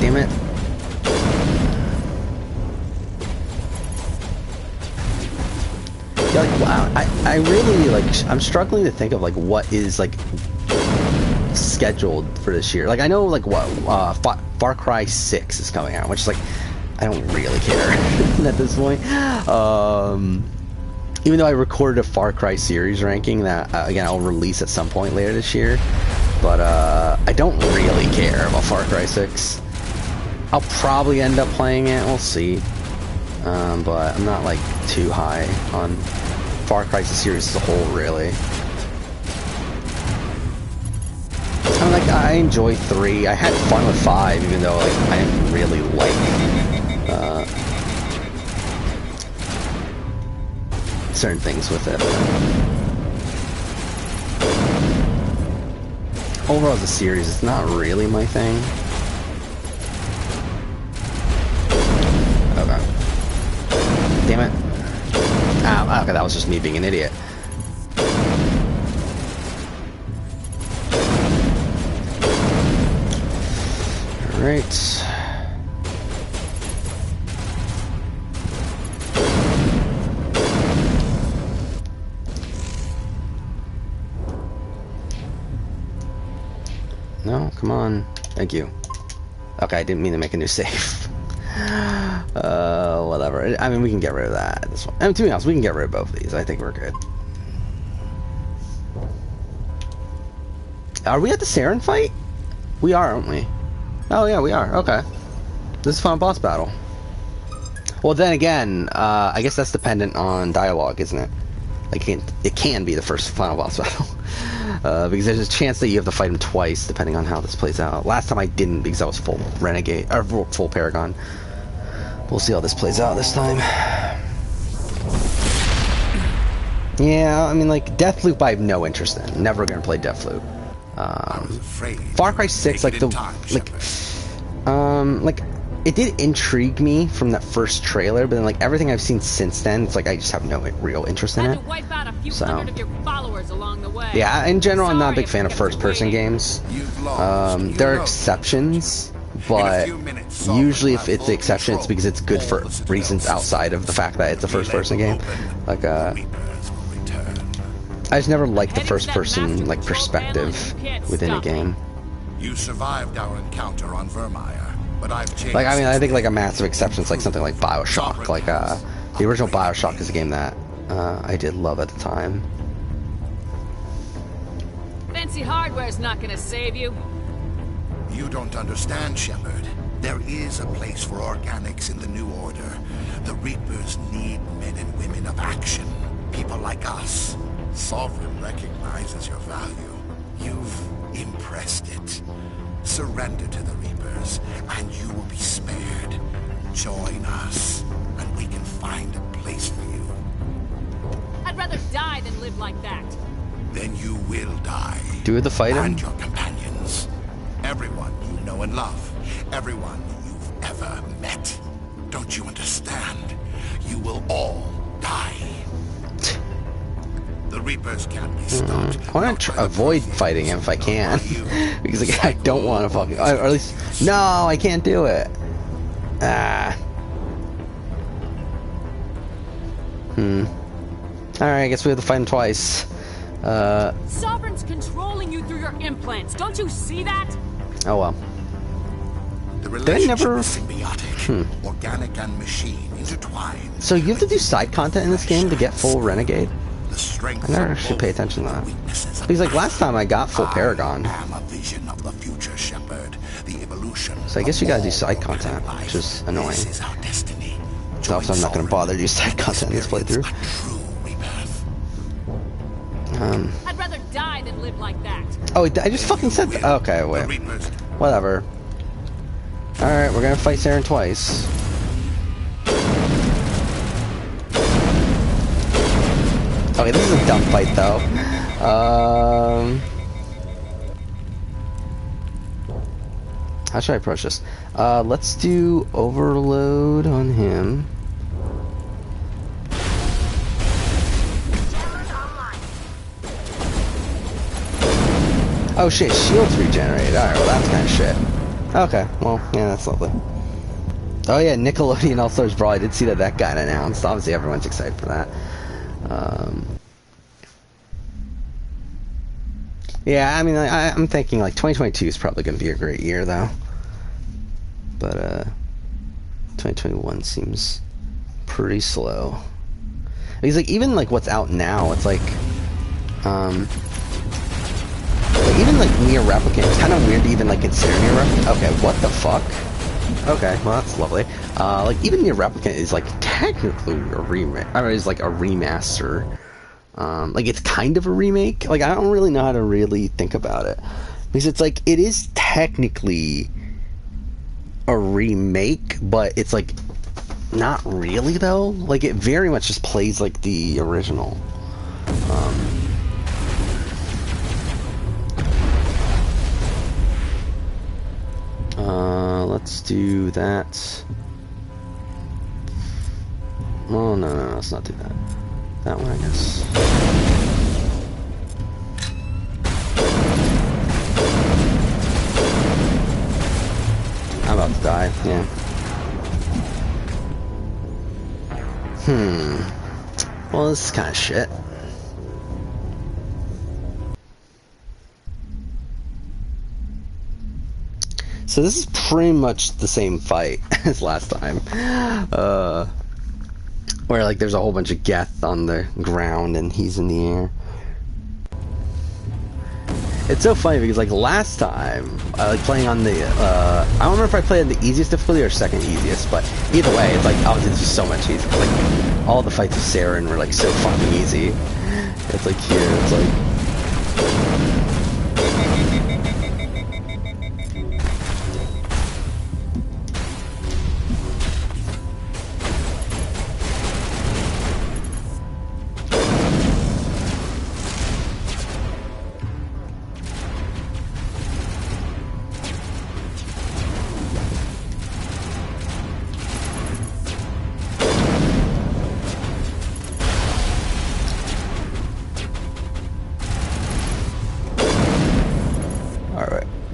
Damn it. Yeah, like, wow, I really, like, I'm struggling to think of, like, what is, like, scheduled for this year. Like, I know, like, what, Far Cry 6 is coming out, which is, like, I don't really care at this point. Even though I recorded a Far Cry series ranking that, again, I'll release at some point later this year. But, I don't really care about Far Cry 6. I'll probably end up playing it, we'll see. But I'm not, like, too high on Far Cry series as a whole, really. I'm like, I enjoy 3. I had fun with 5, even though, like, I didn't really like, certain things with it. Overall, as a series, it's not really my thing. Okay. Damn it. Ow, okay, that was just me being an idiot. Alright. No, come on. Thank you. Okay, I didn't mean to make a new save. Whatever. I mean, we can get rid of that. This one. I mean, to be honest, we can get rid of both of these. I think we're good. Are we at the Saren fight? We are, aren't we? Oh, yeah, we are. Okay. This is a final boss battle. Well, then again, I guess that's dependent on dialogue, isn't it? Like, it can be the first final boss battle. Because there's a chance that you have to fight him twice, depending on how this plays out. Last time I didn't, because I was full Renegade, or full Paragon. We'll see how this plays out this time. Yeah, I mean, like, Deathloop I have no interest in. Never gonna play Deathloop. Far Cry 6, like, it did intrigue me from that first trailer, but then, like, everything I've seen since then, it's like I just have no real interest in it. So, yeah, in general, I'm not a big fan of first-person games. There are exceptions, but usually if it's the exception, it's because it's good for reasons outside of the fact that it's a first-person game. Like, I just never liked the first-person, like, perspective within a game. You survived our encounter on Vermeer. But I've changed. Like, I mean, I think like a massive exception is like something like BioShock. Like, the original BioShock is a game that I did love at the time. Fancy hardware's not gonna save you. You don't understand, Shepard. There is a place for organics in the New Order. The Reapers need men and women of action. People like us. Sovereign recognizes your value. You've impressed it. Surrender to the Reapers, and you will be spared. Join us, and we can find a place for you. I'd rather die than live like that. Then you will die. Do the fighting? And your companions. Everyone you know and love. Everyone you've ever met. Don't you understand? You will all die. The Reapers can't be stopped. I want to avoid fighting him if I can. Because like, I don't want to fucking... Or at least... No, I can't do it. Alright, I guess we have to fight him twice. Sovereign's controlling you through your implants. Don't you see that? Oh well. The relationship is symbiotic. Organic and machine intertwined. So you have to do side content in this game to get full Renegade? I never should pay attention to that. Because like last time I got full Paragon. So I guess you gotta do side content, which is annoying. Also, I'm not gonna bother to do side content in this playthrough. I'd rather die than live like that. Oh, I just fucking said that. Okay, wait. Whatever. Alright, we're gonna fight Saren twice. Okay, this is a dumb fight, though. How should I approach this? Let's do overload on him. Oh shit, shields regenerate. Alright, well that's kind of shit. Okay, well, yeah, that's lovely. Oh yeah, Nickelodeon All-Stars Brawl. I did see that got announced. Obviously everyone's excited for that. Yeah, I mean, I'm thinking like 2022 is probably going to be a great year, though. But 2021 seems pretty slow. Because like even like what's out now, it's like even like Nier Replicant. It's kind of weird to even like consider Nier Replicant. Okay, what the fuck? Okay, well that's lovely. Like even Nier Replicant is like technically a remake. I mean, it's like a remaster. Like it's kind of a remake. Like I don't really know how to really think about it, because it's like it is technically a remake, but it's like not really though. Like it very much just plays like the original. Let's do that. Oh no, let's not do that. That one, I guess. I'm about to die, yeah. Well, this is kind of shit. So this is pretty much the same fight as last time. Where like there's a whole bunch of Geth on the ground and he's in the air. It's so funny because like last time, like playing on the, I don't remember if I played the easiest difficulty or second easiest, but either way, it's like obviously it's just so much easier. Like all the fights with Saren were like so fucking easy. It's like here, it's like.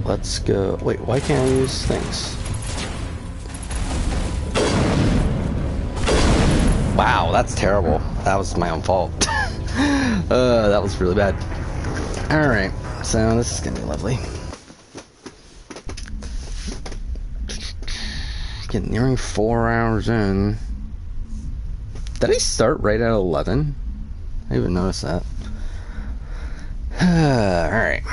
Let's go. Wait, why can't I use things? Wow, that's terrible. That was my own fault. That was really bad. Alright, so this is gonna be lovely. Getting nearing 4 hours in. Did I start right at 11? I didn't even notice that. Alright.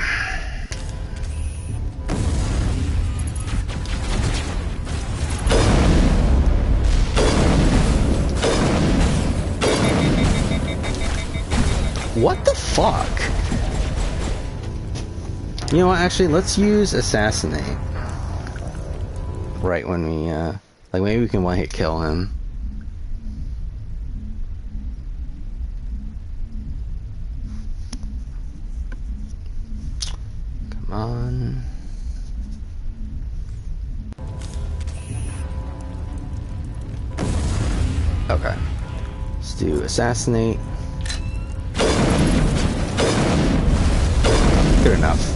What the fuck? You know what, actually, let's use Assassinate. Right when we, like, maybe we can one-hit kill him. Come on. Okay. Let's do Assassinate. Good enough.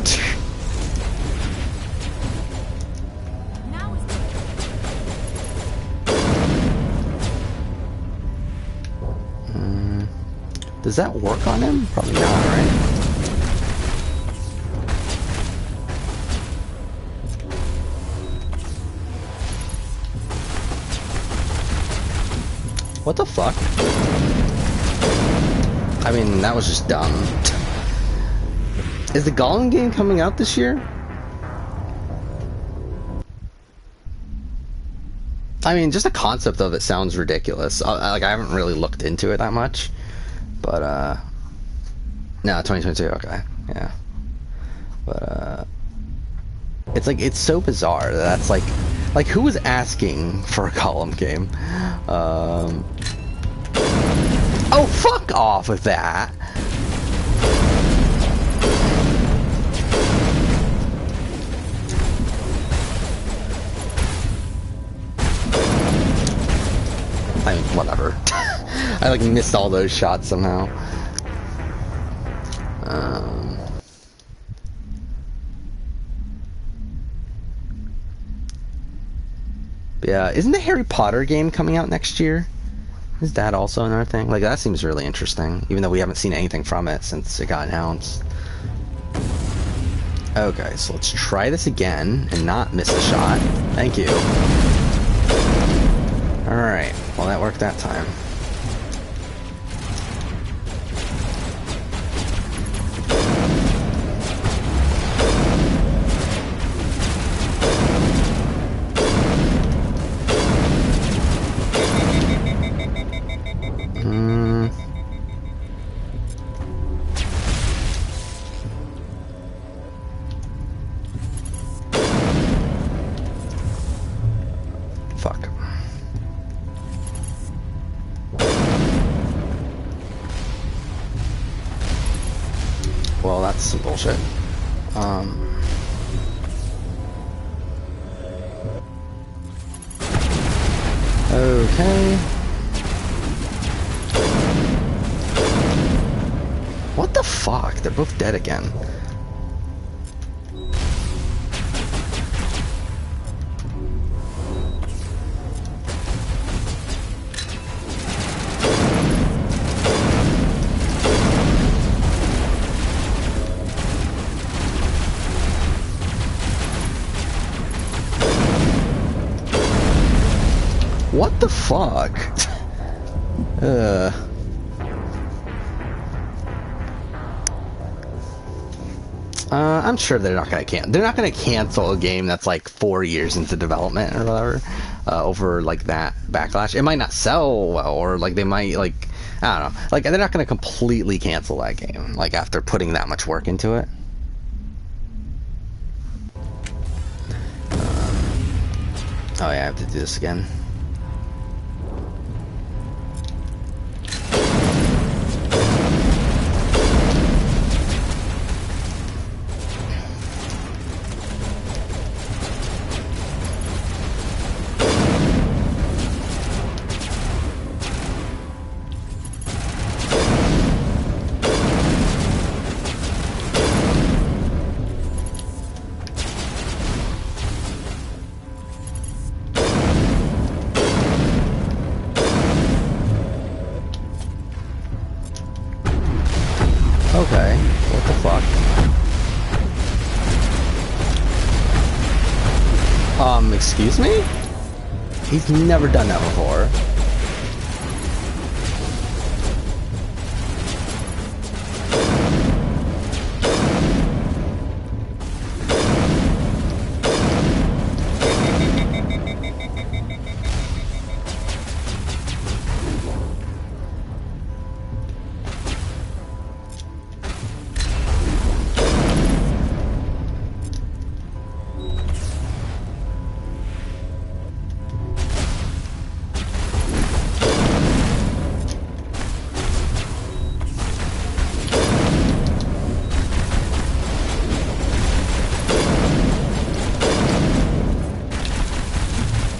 Does that work on him? Probably not, right? What the fuck? I mean, that was just dumb. Is the Gollum game coming out this year? I mean, just the concept of it sounds ridiculous. Like, I haven't really looked into it that much. But, no, 2022, okay. Yeah. But, it's like, it's so bizarre that that's like, who was asking for a Gollum game? Oh, fuck off with that! I mean, whatever. I like missed all those shots somehow. Yeah, isn't the Harry Potter game coming out next year? Is that also another thing? Like, that seems really interesting, even though we haven't seen anything from it since it got announced. Okay, so let's try this again and not miss a shot. Thank you. Alright, well that worked that time. Fuck. Well, that's some bullshit. Okay. What the fuck? They're both dead again. What the fuck? I'm sure they're not gonna cancel a game that's like 4 years into development or whatever over like that backlash. It might not sell well, or like they might like, I don't know, like they're not gonna completely cancel that game like after putting that much work into it. Oh yeah, I have to do this again. Okay, what the fuck? Excuse me? He's never done that before.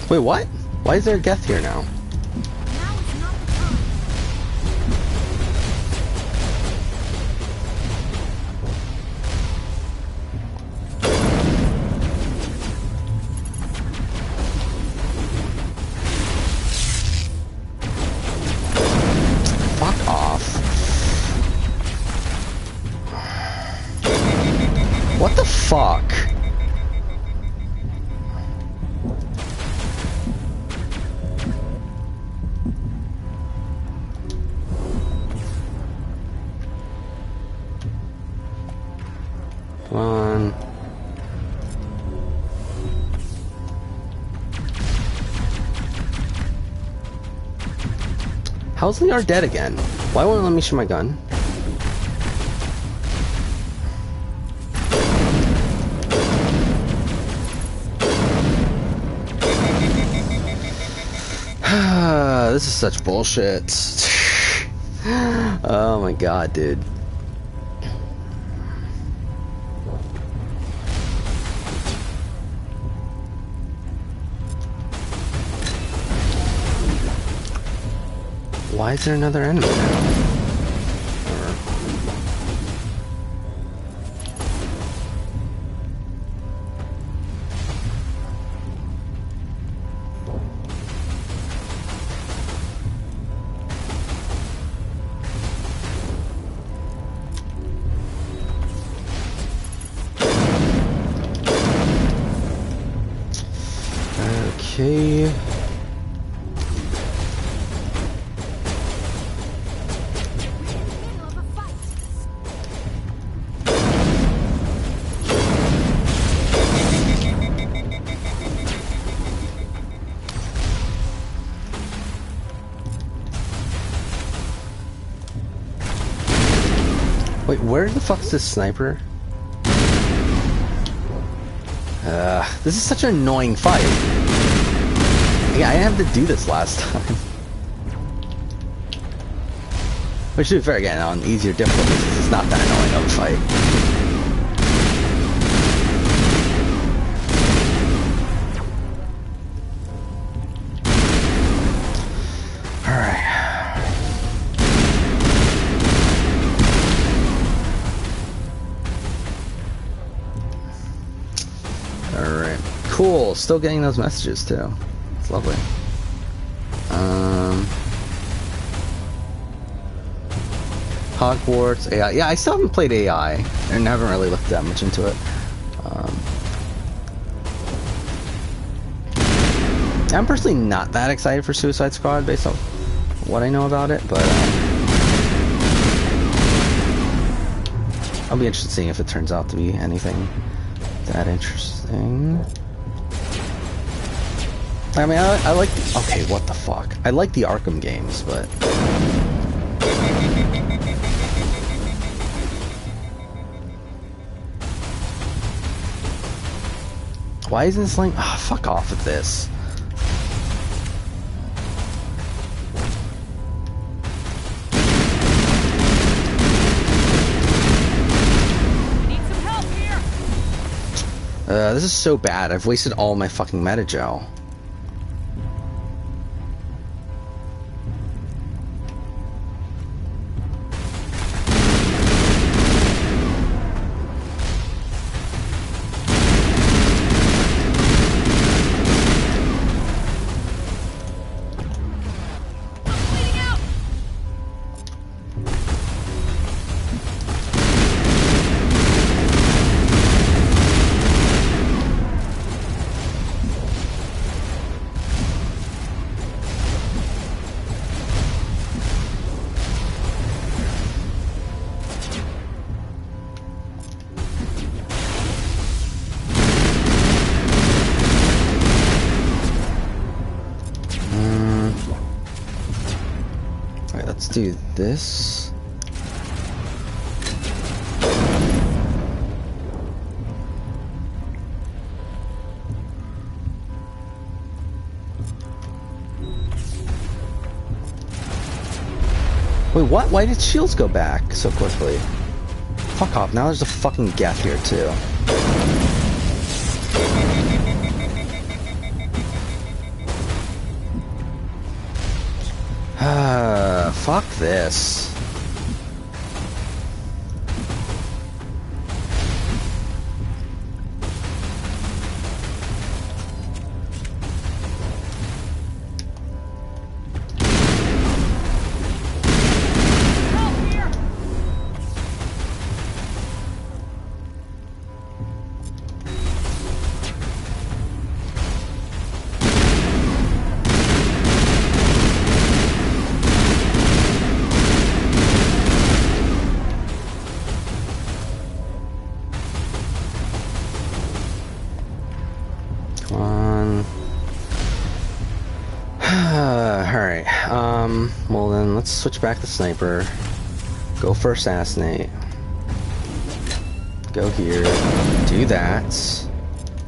Wait, what? Why is there a Geth here now? Fuck off. What the fuck? Come on. How's Liar dead again? Why won't it let me shoot my gun? This is such bullshit. Oh my god, dude. Why is there another enemy now? Okay. Wait, where the fuck's this sniper? This is such an annoying fight. Yeah, I didn't have to do this last time. Which, to be fair, again, on easier difficulties, it's not that annoying of a fight. Cool, still getting those messages too. It's lovely. Hogwarts, AI. Yeah, I still haven't played AI and haven't really looked that much into it. I'm personally not that excited for Suicide Squad based on what I know about it, but I'll be interested in seeing if it turns out to be anything that interesting. I mean, I like the, okay, what the fuck? I like the Arkham games, but why isn't this like, oh, fuck off with this. This is so bad. I've wasted all my fucking metagel. Let's do this. Wait, what? Why did shields go back so quickly? Fuck off. Now there's a fucking gap here too. Fuck this. Well then, let's switch back to sniper. Go for assassinate. Go here. Do that.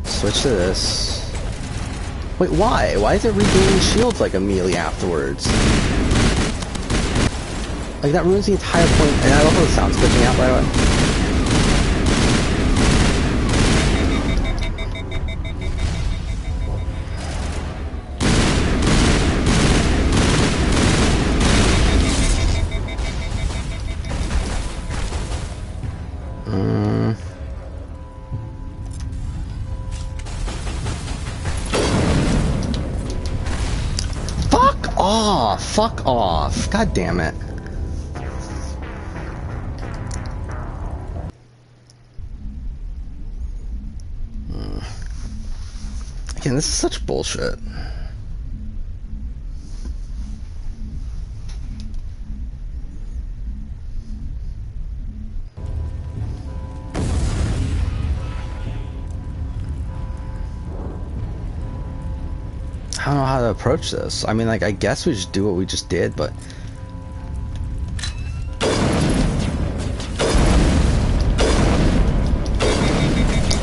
Switch to this. Wait, why? Why is it regaining shields like immediately afterwards? Like that ruins the entire point. And I love how the sound's glitching out, by the way. Fuck off. God damn it. Again, this is such bullshit. I don't know how to approach this. I mean, like, I guess we just do what we just did, but...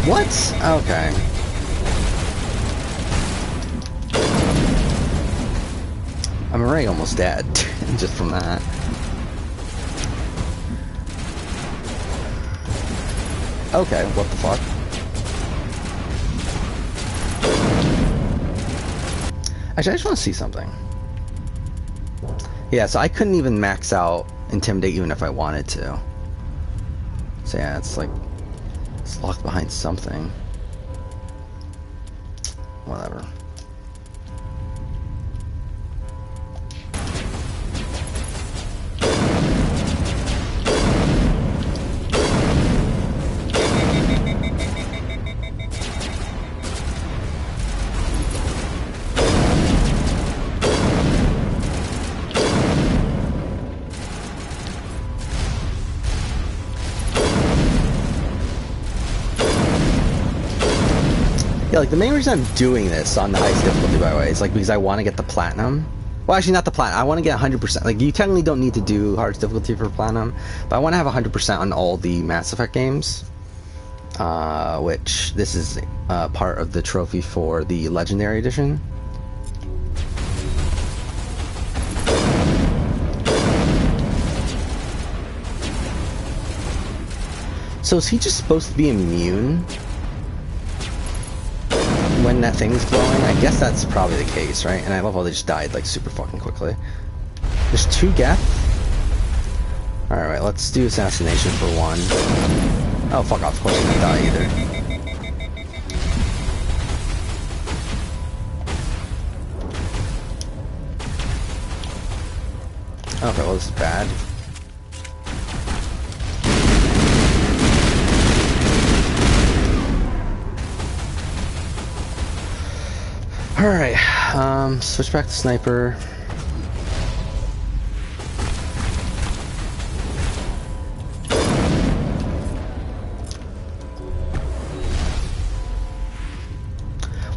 What? Okay. I'm already almost dead, just from that. Okay, what the fuck? Actually, I just want to see something. Yeah, so I couldn't even max out Intimidate even if I wanted to. So yeah, it's like... It's locked behind something. Whatever. Yeah, like the main reason I'm doing this on the highest difficulty, by the way, is like because I want to get the platinum. Well, actually, not the platinum. I want to get 100%. Like, you technically don't need to do hardest difficulty for platinum, but I want to have 100% on all the Mass Effect games. Which this is part of the trophy for the Legendary Edition. So is he just supposed to be immune when that thing's glowing? I guess that's probably the case, right? And I love how they just died like super fucking quickly. There's 2 Geth. Alright, let's do assassination for 1. Oh, fuck off. Of course he didn't die either. Okay, well, this is bad. Alright, switch back to sniper.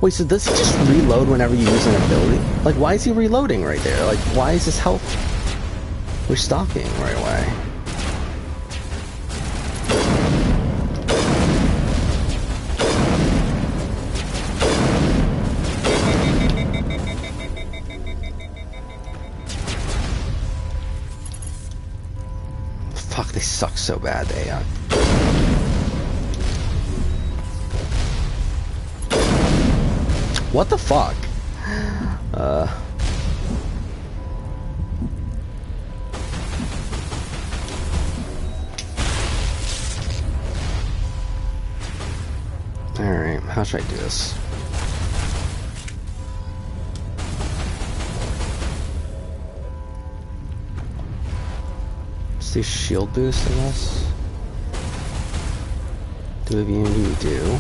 Wait, so does he just reload whenever you use an ability? Like, why is he reloading right there? Like, why is his health restocking right away? Fuck, they suck so bad, the AI. What the fuck? Alright, how should I do this? Let's do shield boost, I guess. Do immunity we do.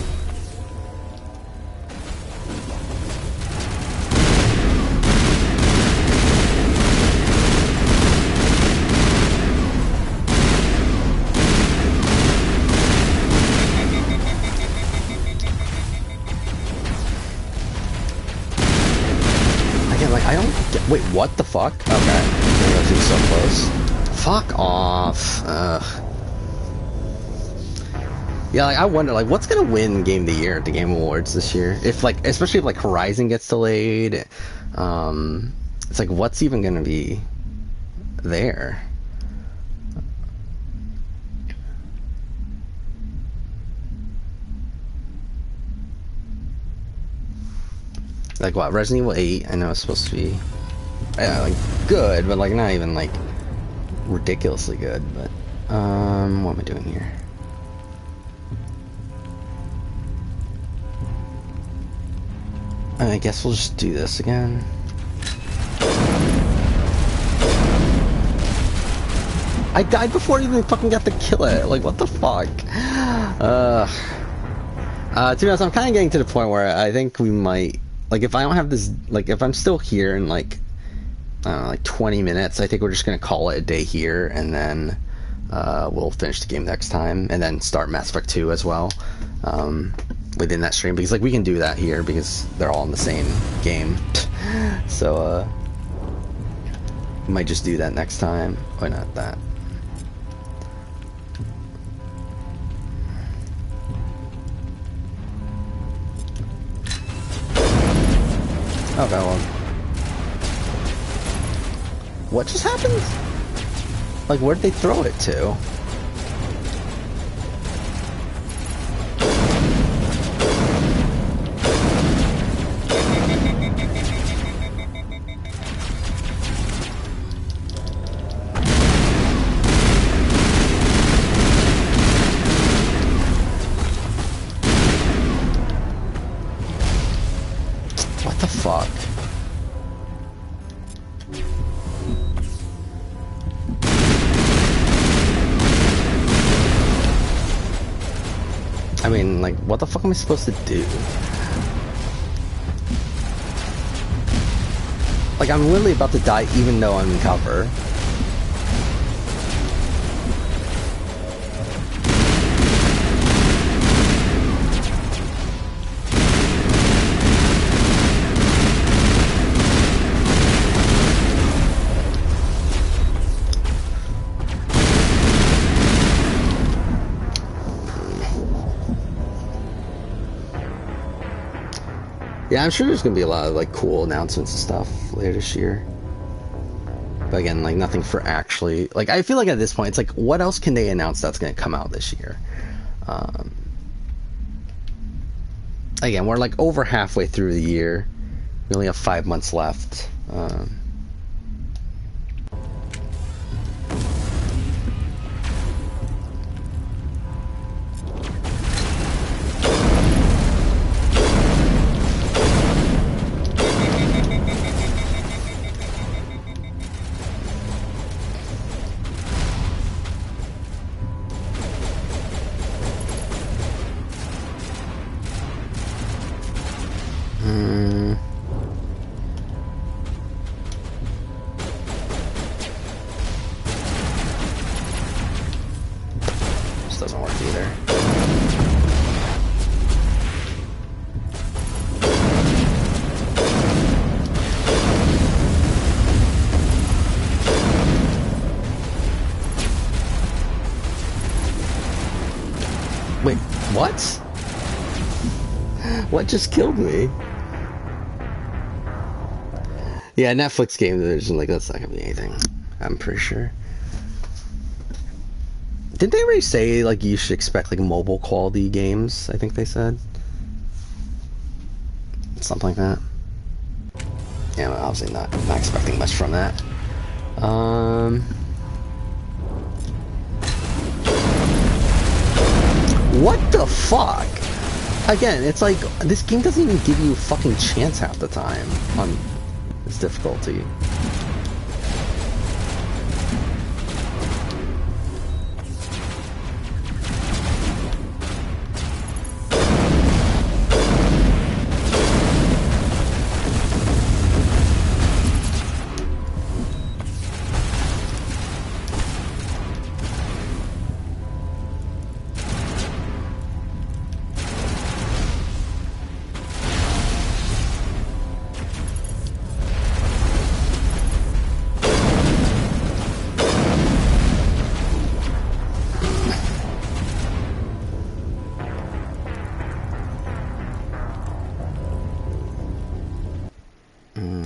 Wait, what the fuck? Okay. That was so close. Fuck off. Ugh. Yeah, like, I wonder, like, what's gonna win Game of the Year at the Game Awards this year? If, like, especially if, like, Horizon gets delayed. It's like, what's even gonna be there? Like, what? Resident Evil 8, I know it's supposed to be... Yeah, like, good, but, like, not even, like, ridiculously good, but, what am I doing here? I guess we'll just do this again. I died before I even fucking got to kill it, like, what the fuck? To be honest, I'm kind of getting to the point where I think we might... Like, if I don't have this... Like, if I'm still here in, like... I don't know, like 20 minutes, I think we're just gonna call it a day here, and then we'll finish the game next time, and then start Mass Effect 2 as well, within that stream, because like we can do that here because they're all in the same game. So we might just do that next time. Why not that? Okay, well. What just happened? Like, where'd they throw it to? What the fuck? I mean, like, what the fuck am I supposed to do? Like, I'm literally about to die even though I'm in cover. Yeah, I'm sure there's gonna be a lot of like cool announcements and stuff later this year. But again, like nothing for actually like I feel like at this point it's like what else can they announce that's gonna come out this year? Again, we're like over halfway through the year. We only have 5 months left. This doesn't work either. Wait, what? What just killed me? Yeah, Netflix game division, like, that's not gonna be anything. I'm pretty sure. Didn't they already say, like, you should expect, like, mobile quality games? I think they said. Something like that. Yeah, well, obviously not expecting much from that. What the fuck? Again, it's like, this game doesn't even give you a fucking chance half the time on its difficulty.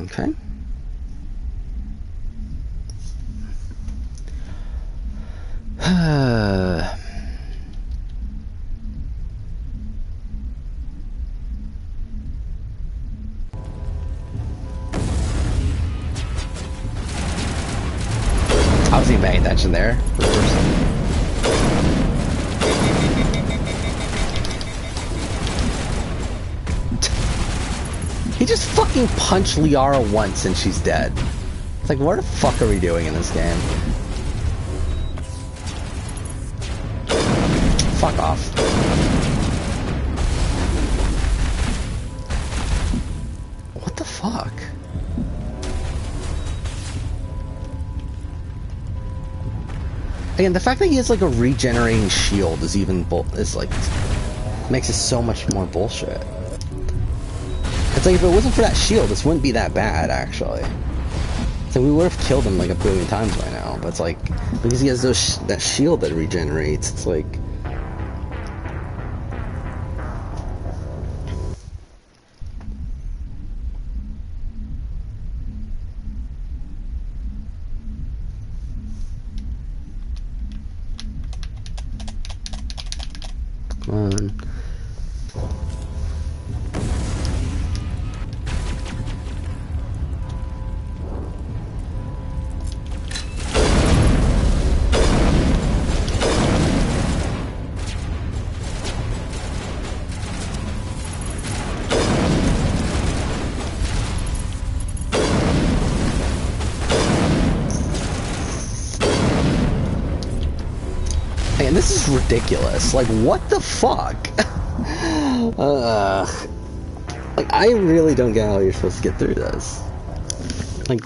Okay. I wasn't even paying attention there. He just fucking punched Liara once and she's dead. It's like, what the fuck are we doing in this game? Fuck off. What the fuck? Again, the fact that he has like a regenerating shield is even is like makes it so much more bullshit. It's like if it wasn't for that shield, this wouldn't be that bad actually. So we would have killed him like a billion times by now. But it's like because he has that shield that regenerates. It's like. Come on. And this is ridiculous. Like, what the fuck? Like, I really don't get how you're supposed to get through this. Like,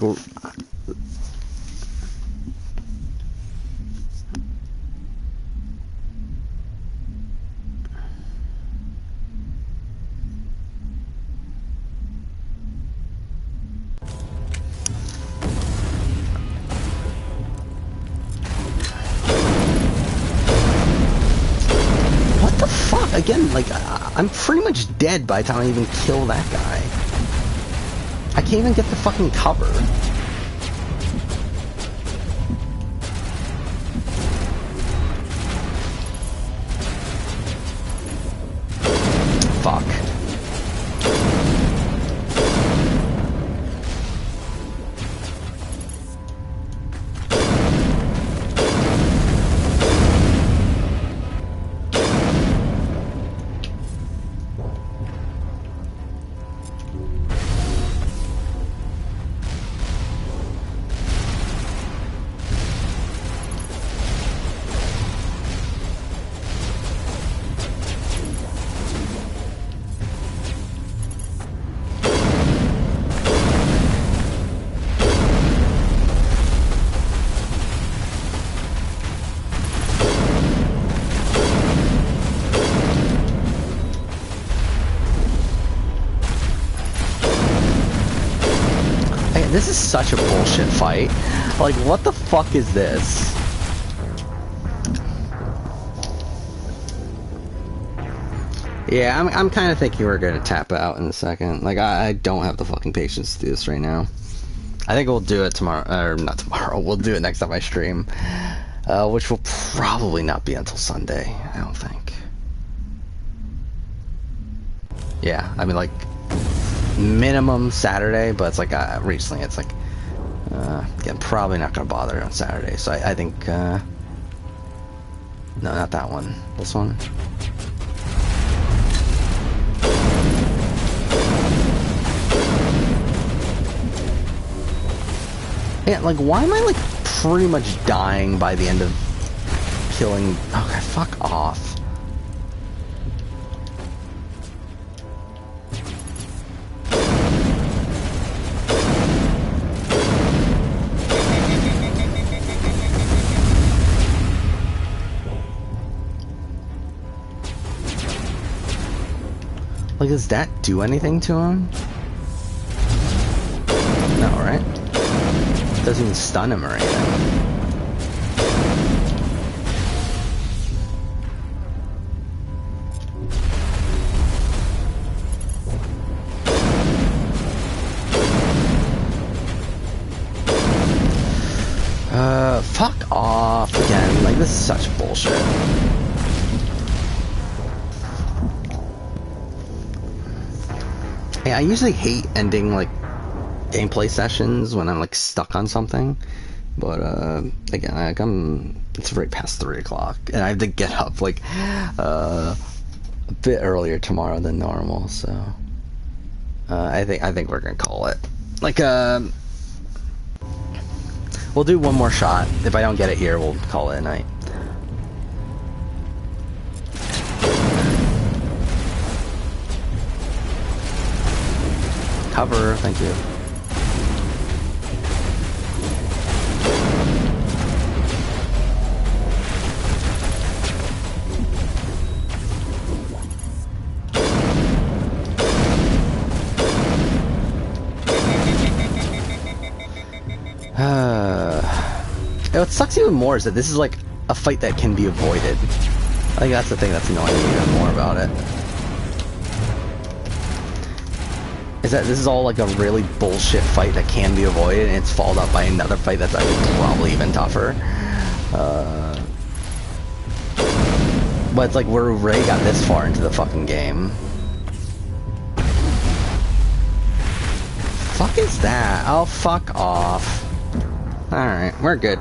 again, like, I'm pretty much dead by the time I even kill that guy. I can't even get the fucking cover. Fuck. This is such a bullshit fight. Like, what the fuck is this? Yeah, I'm kind of thinking we're gonna tap out in a second. Like, I don't have the fucking patience to do this right now. I think we'll do it tomorrow, or not tomorrow, we'll do it next time I stream. Which will probably not be until Sunday, I don't think. Yeah, I mean, like, minimum Saturday, but it's like, recently it's like, again, probably not gonna bother on Saturday, so I think, no, not that one, this one. Yeah, like, why am I, like, pretty much dying by the end of killing, okay, fuck off. Like, does that do anything to him? No, right? Doesn't even stun him or anything. Fuck off again. Like, this is such bullshit. Yeah, I usually hate ending, like, gameplay sessions when I'm, like, stuck on something. But, again, like, it's right past 3 o'clock. And I have to get up, like, a bit earlier tomorrow than normal, so... I think we're gonna call it. Like, we'll do one more shot. If I don't get it here, we'll call it a night. Cover, thank you. What sucks even more is that this is like a fight that can be avoided. I think that's the thing that's annoying me even more about it. Is that this is all like a really bullshit fight that can be avoided, and it's followed up by another fight that's actually probably even tougher. But it's like we're already got this far into the fucking game. Fuck is that? Oh, fuck off. Alright, we're good.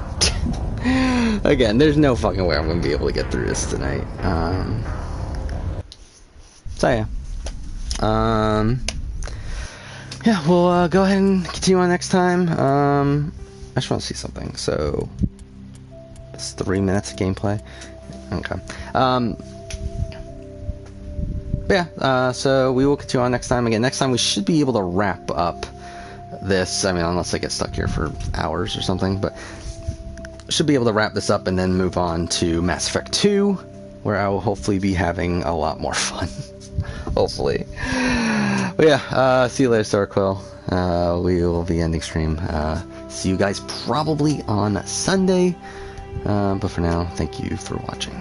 Again, there's no fucking way I'm gonna be able to get through this tonight. So yeah. Yeah, we'll go ahead and continue on next time. I just want to see something. So it's 3 minutes of gameplay. Okay. Yeah, so we will continue on next time. Again, next time we should be able to wrap up this. I mean, unless I get stuck here for hours or something, but should be able to wrap this up and then move on to Mass Effect 2, where I will hopefully be having a lot more fun. Hopefully. But yeah, see you later, Starquill. We will be ending stream. See you guys probably on Sunday. But for now, thank you for watching.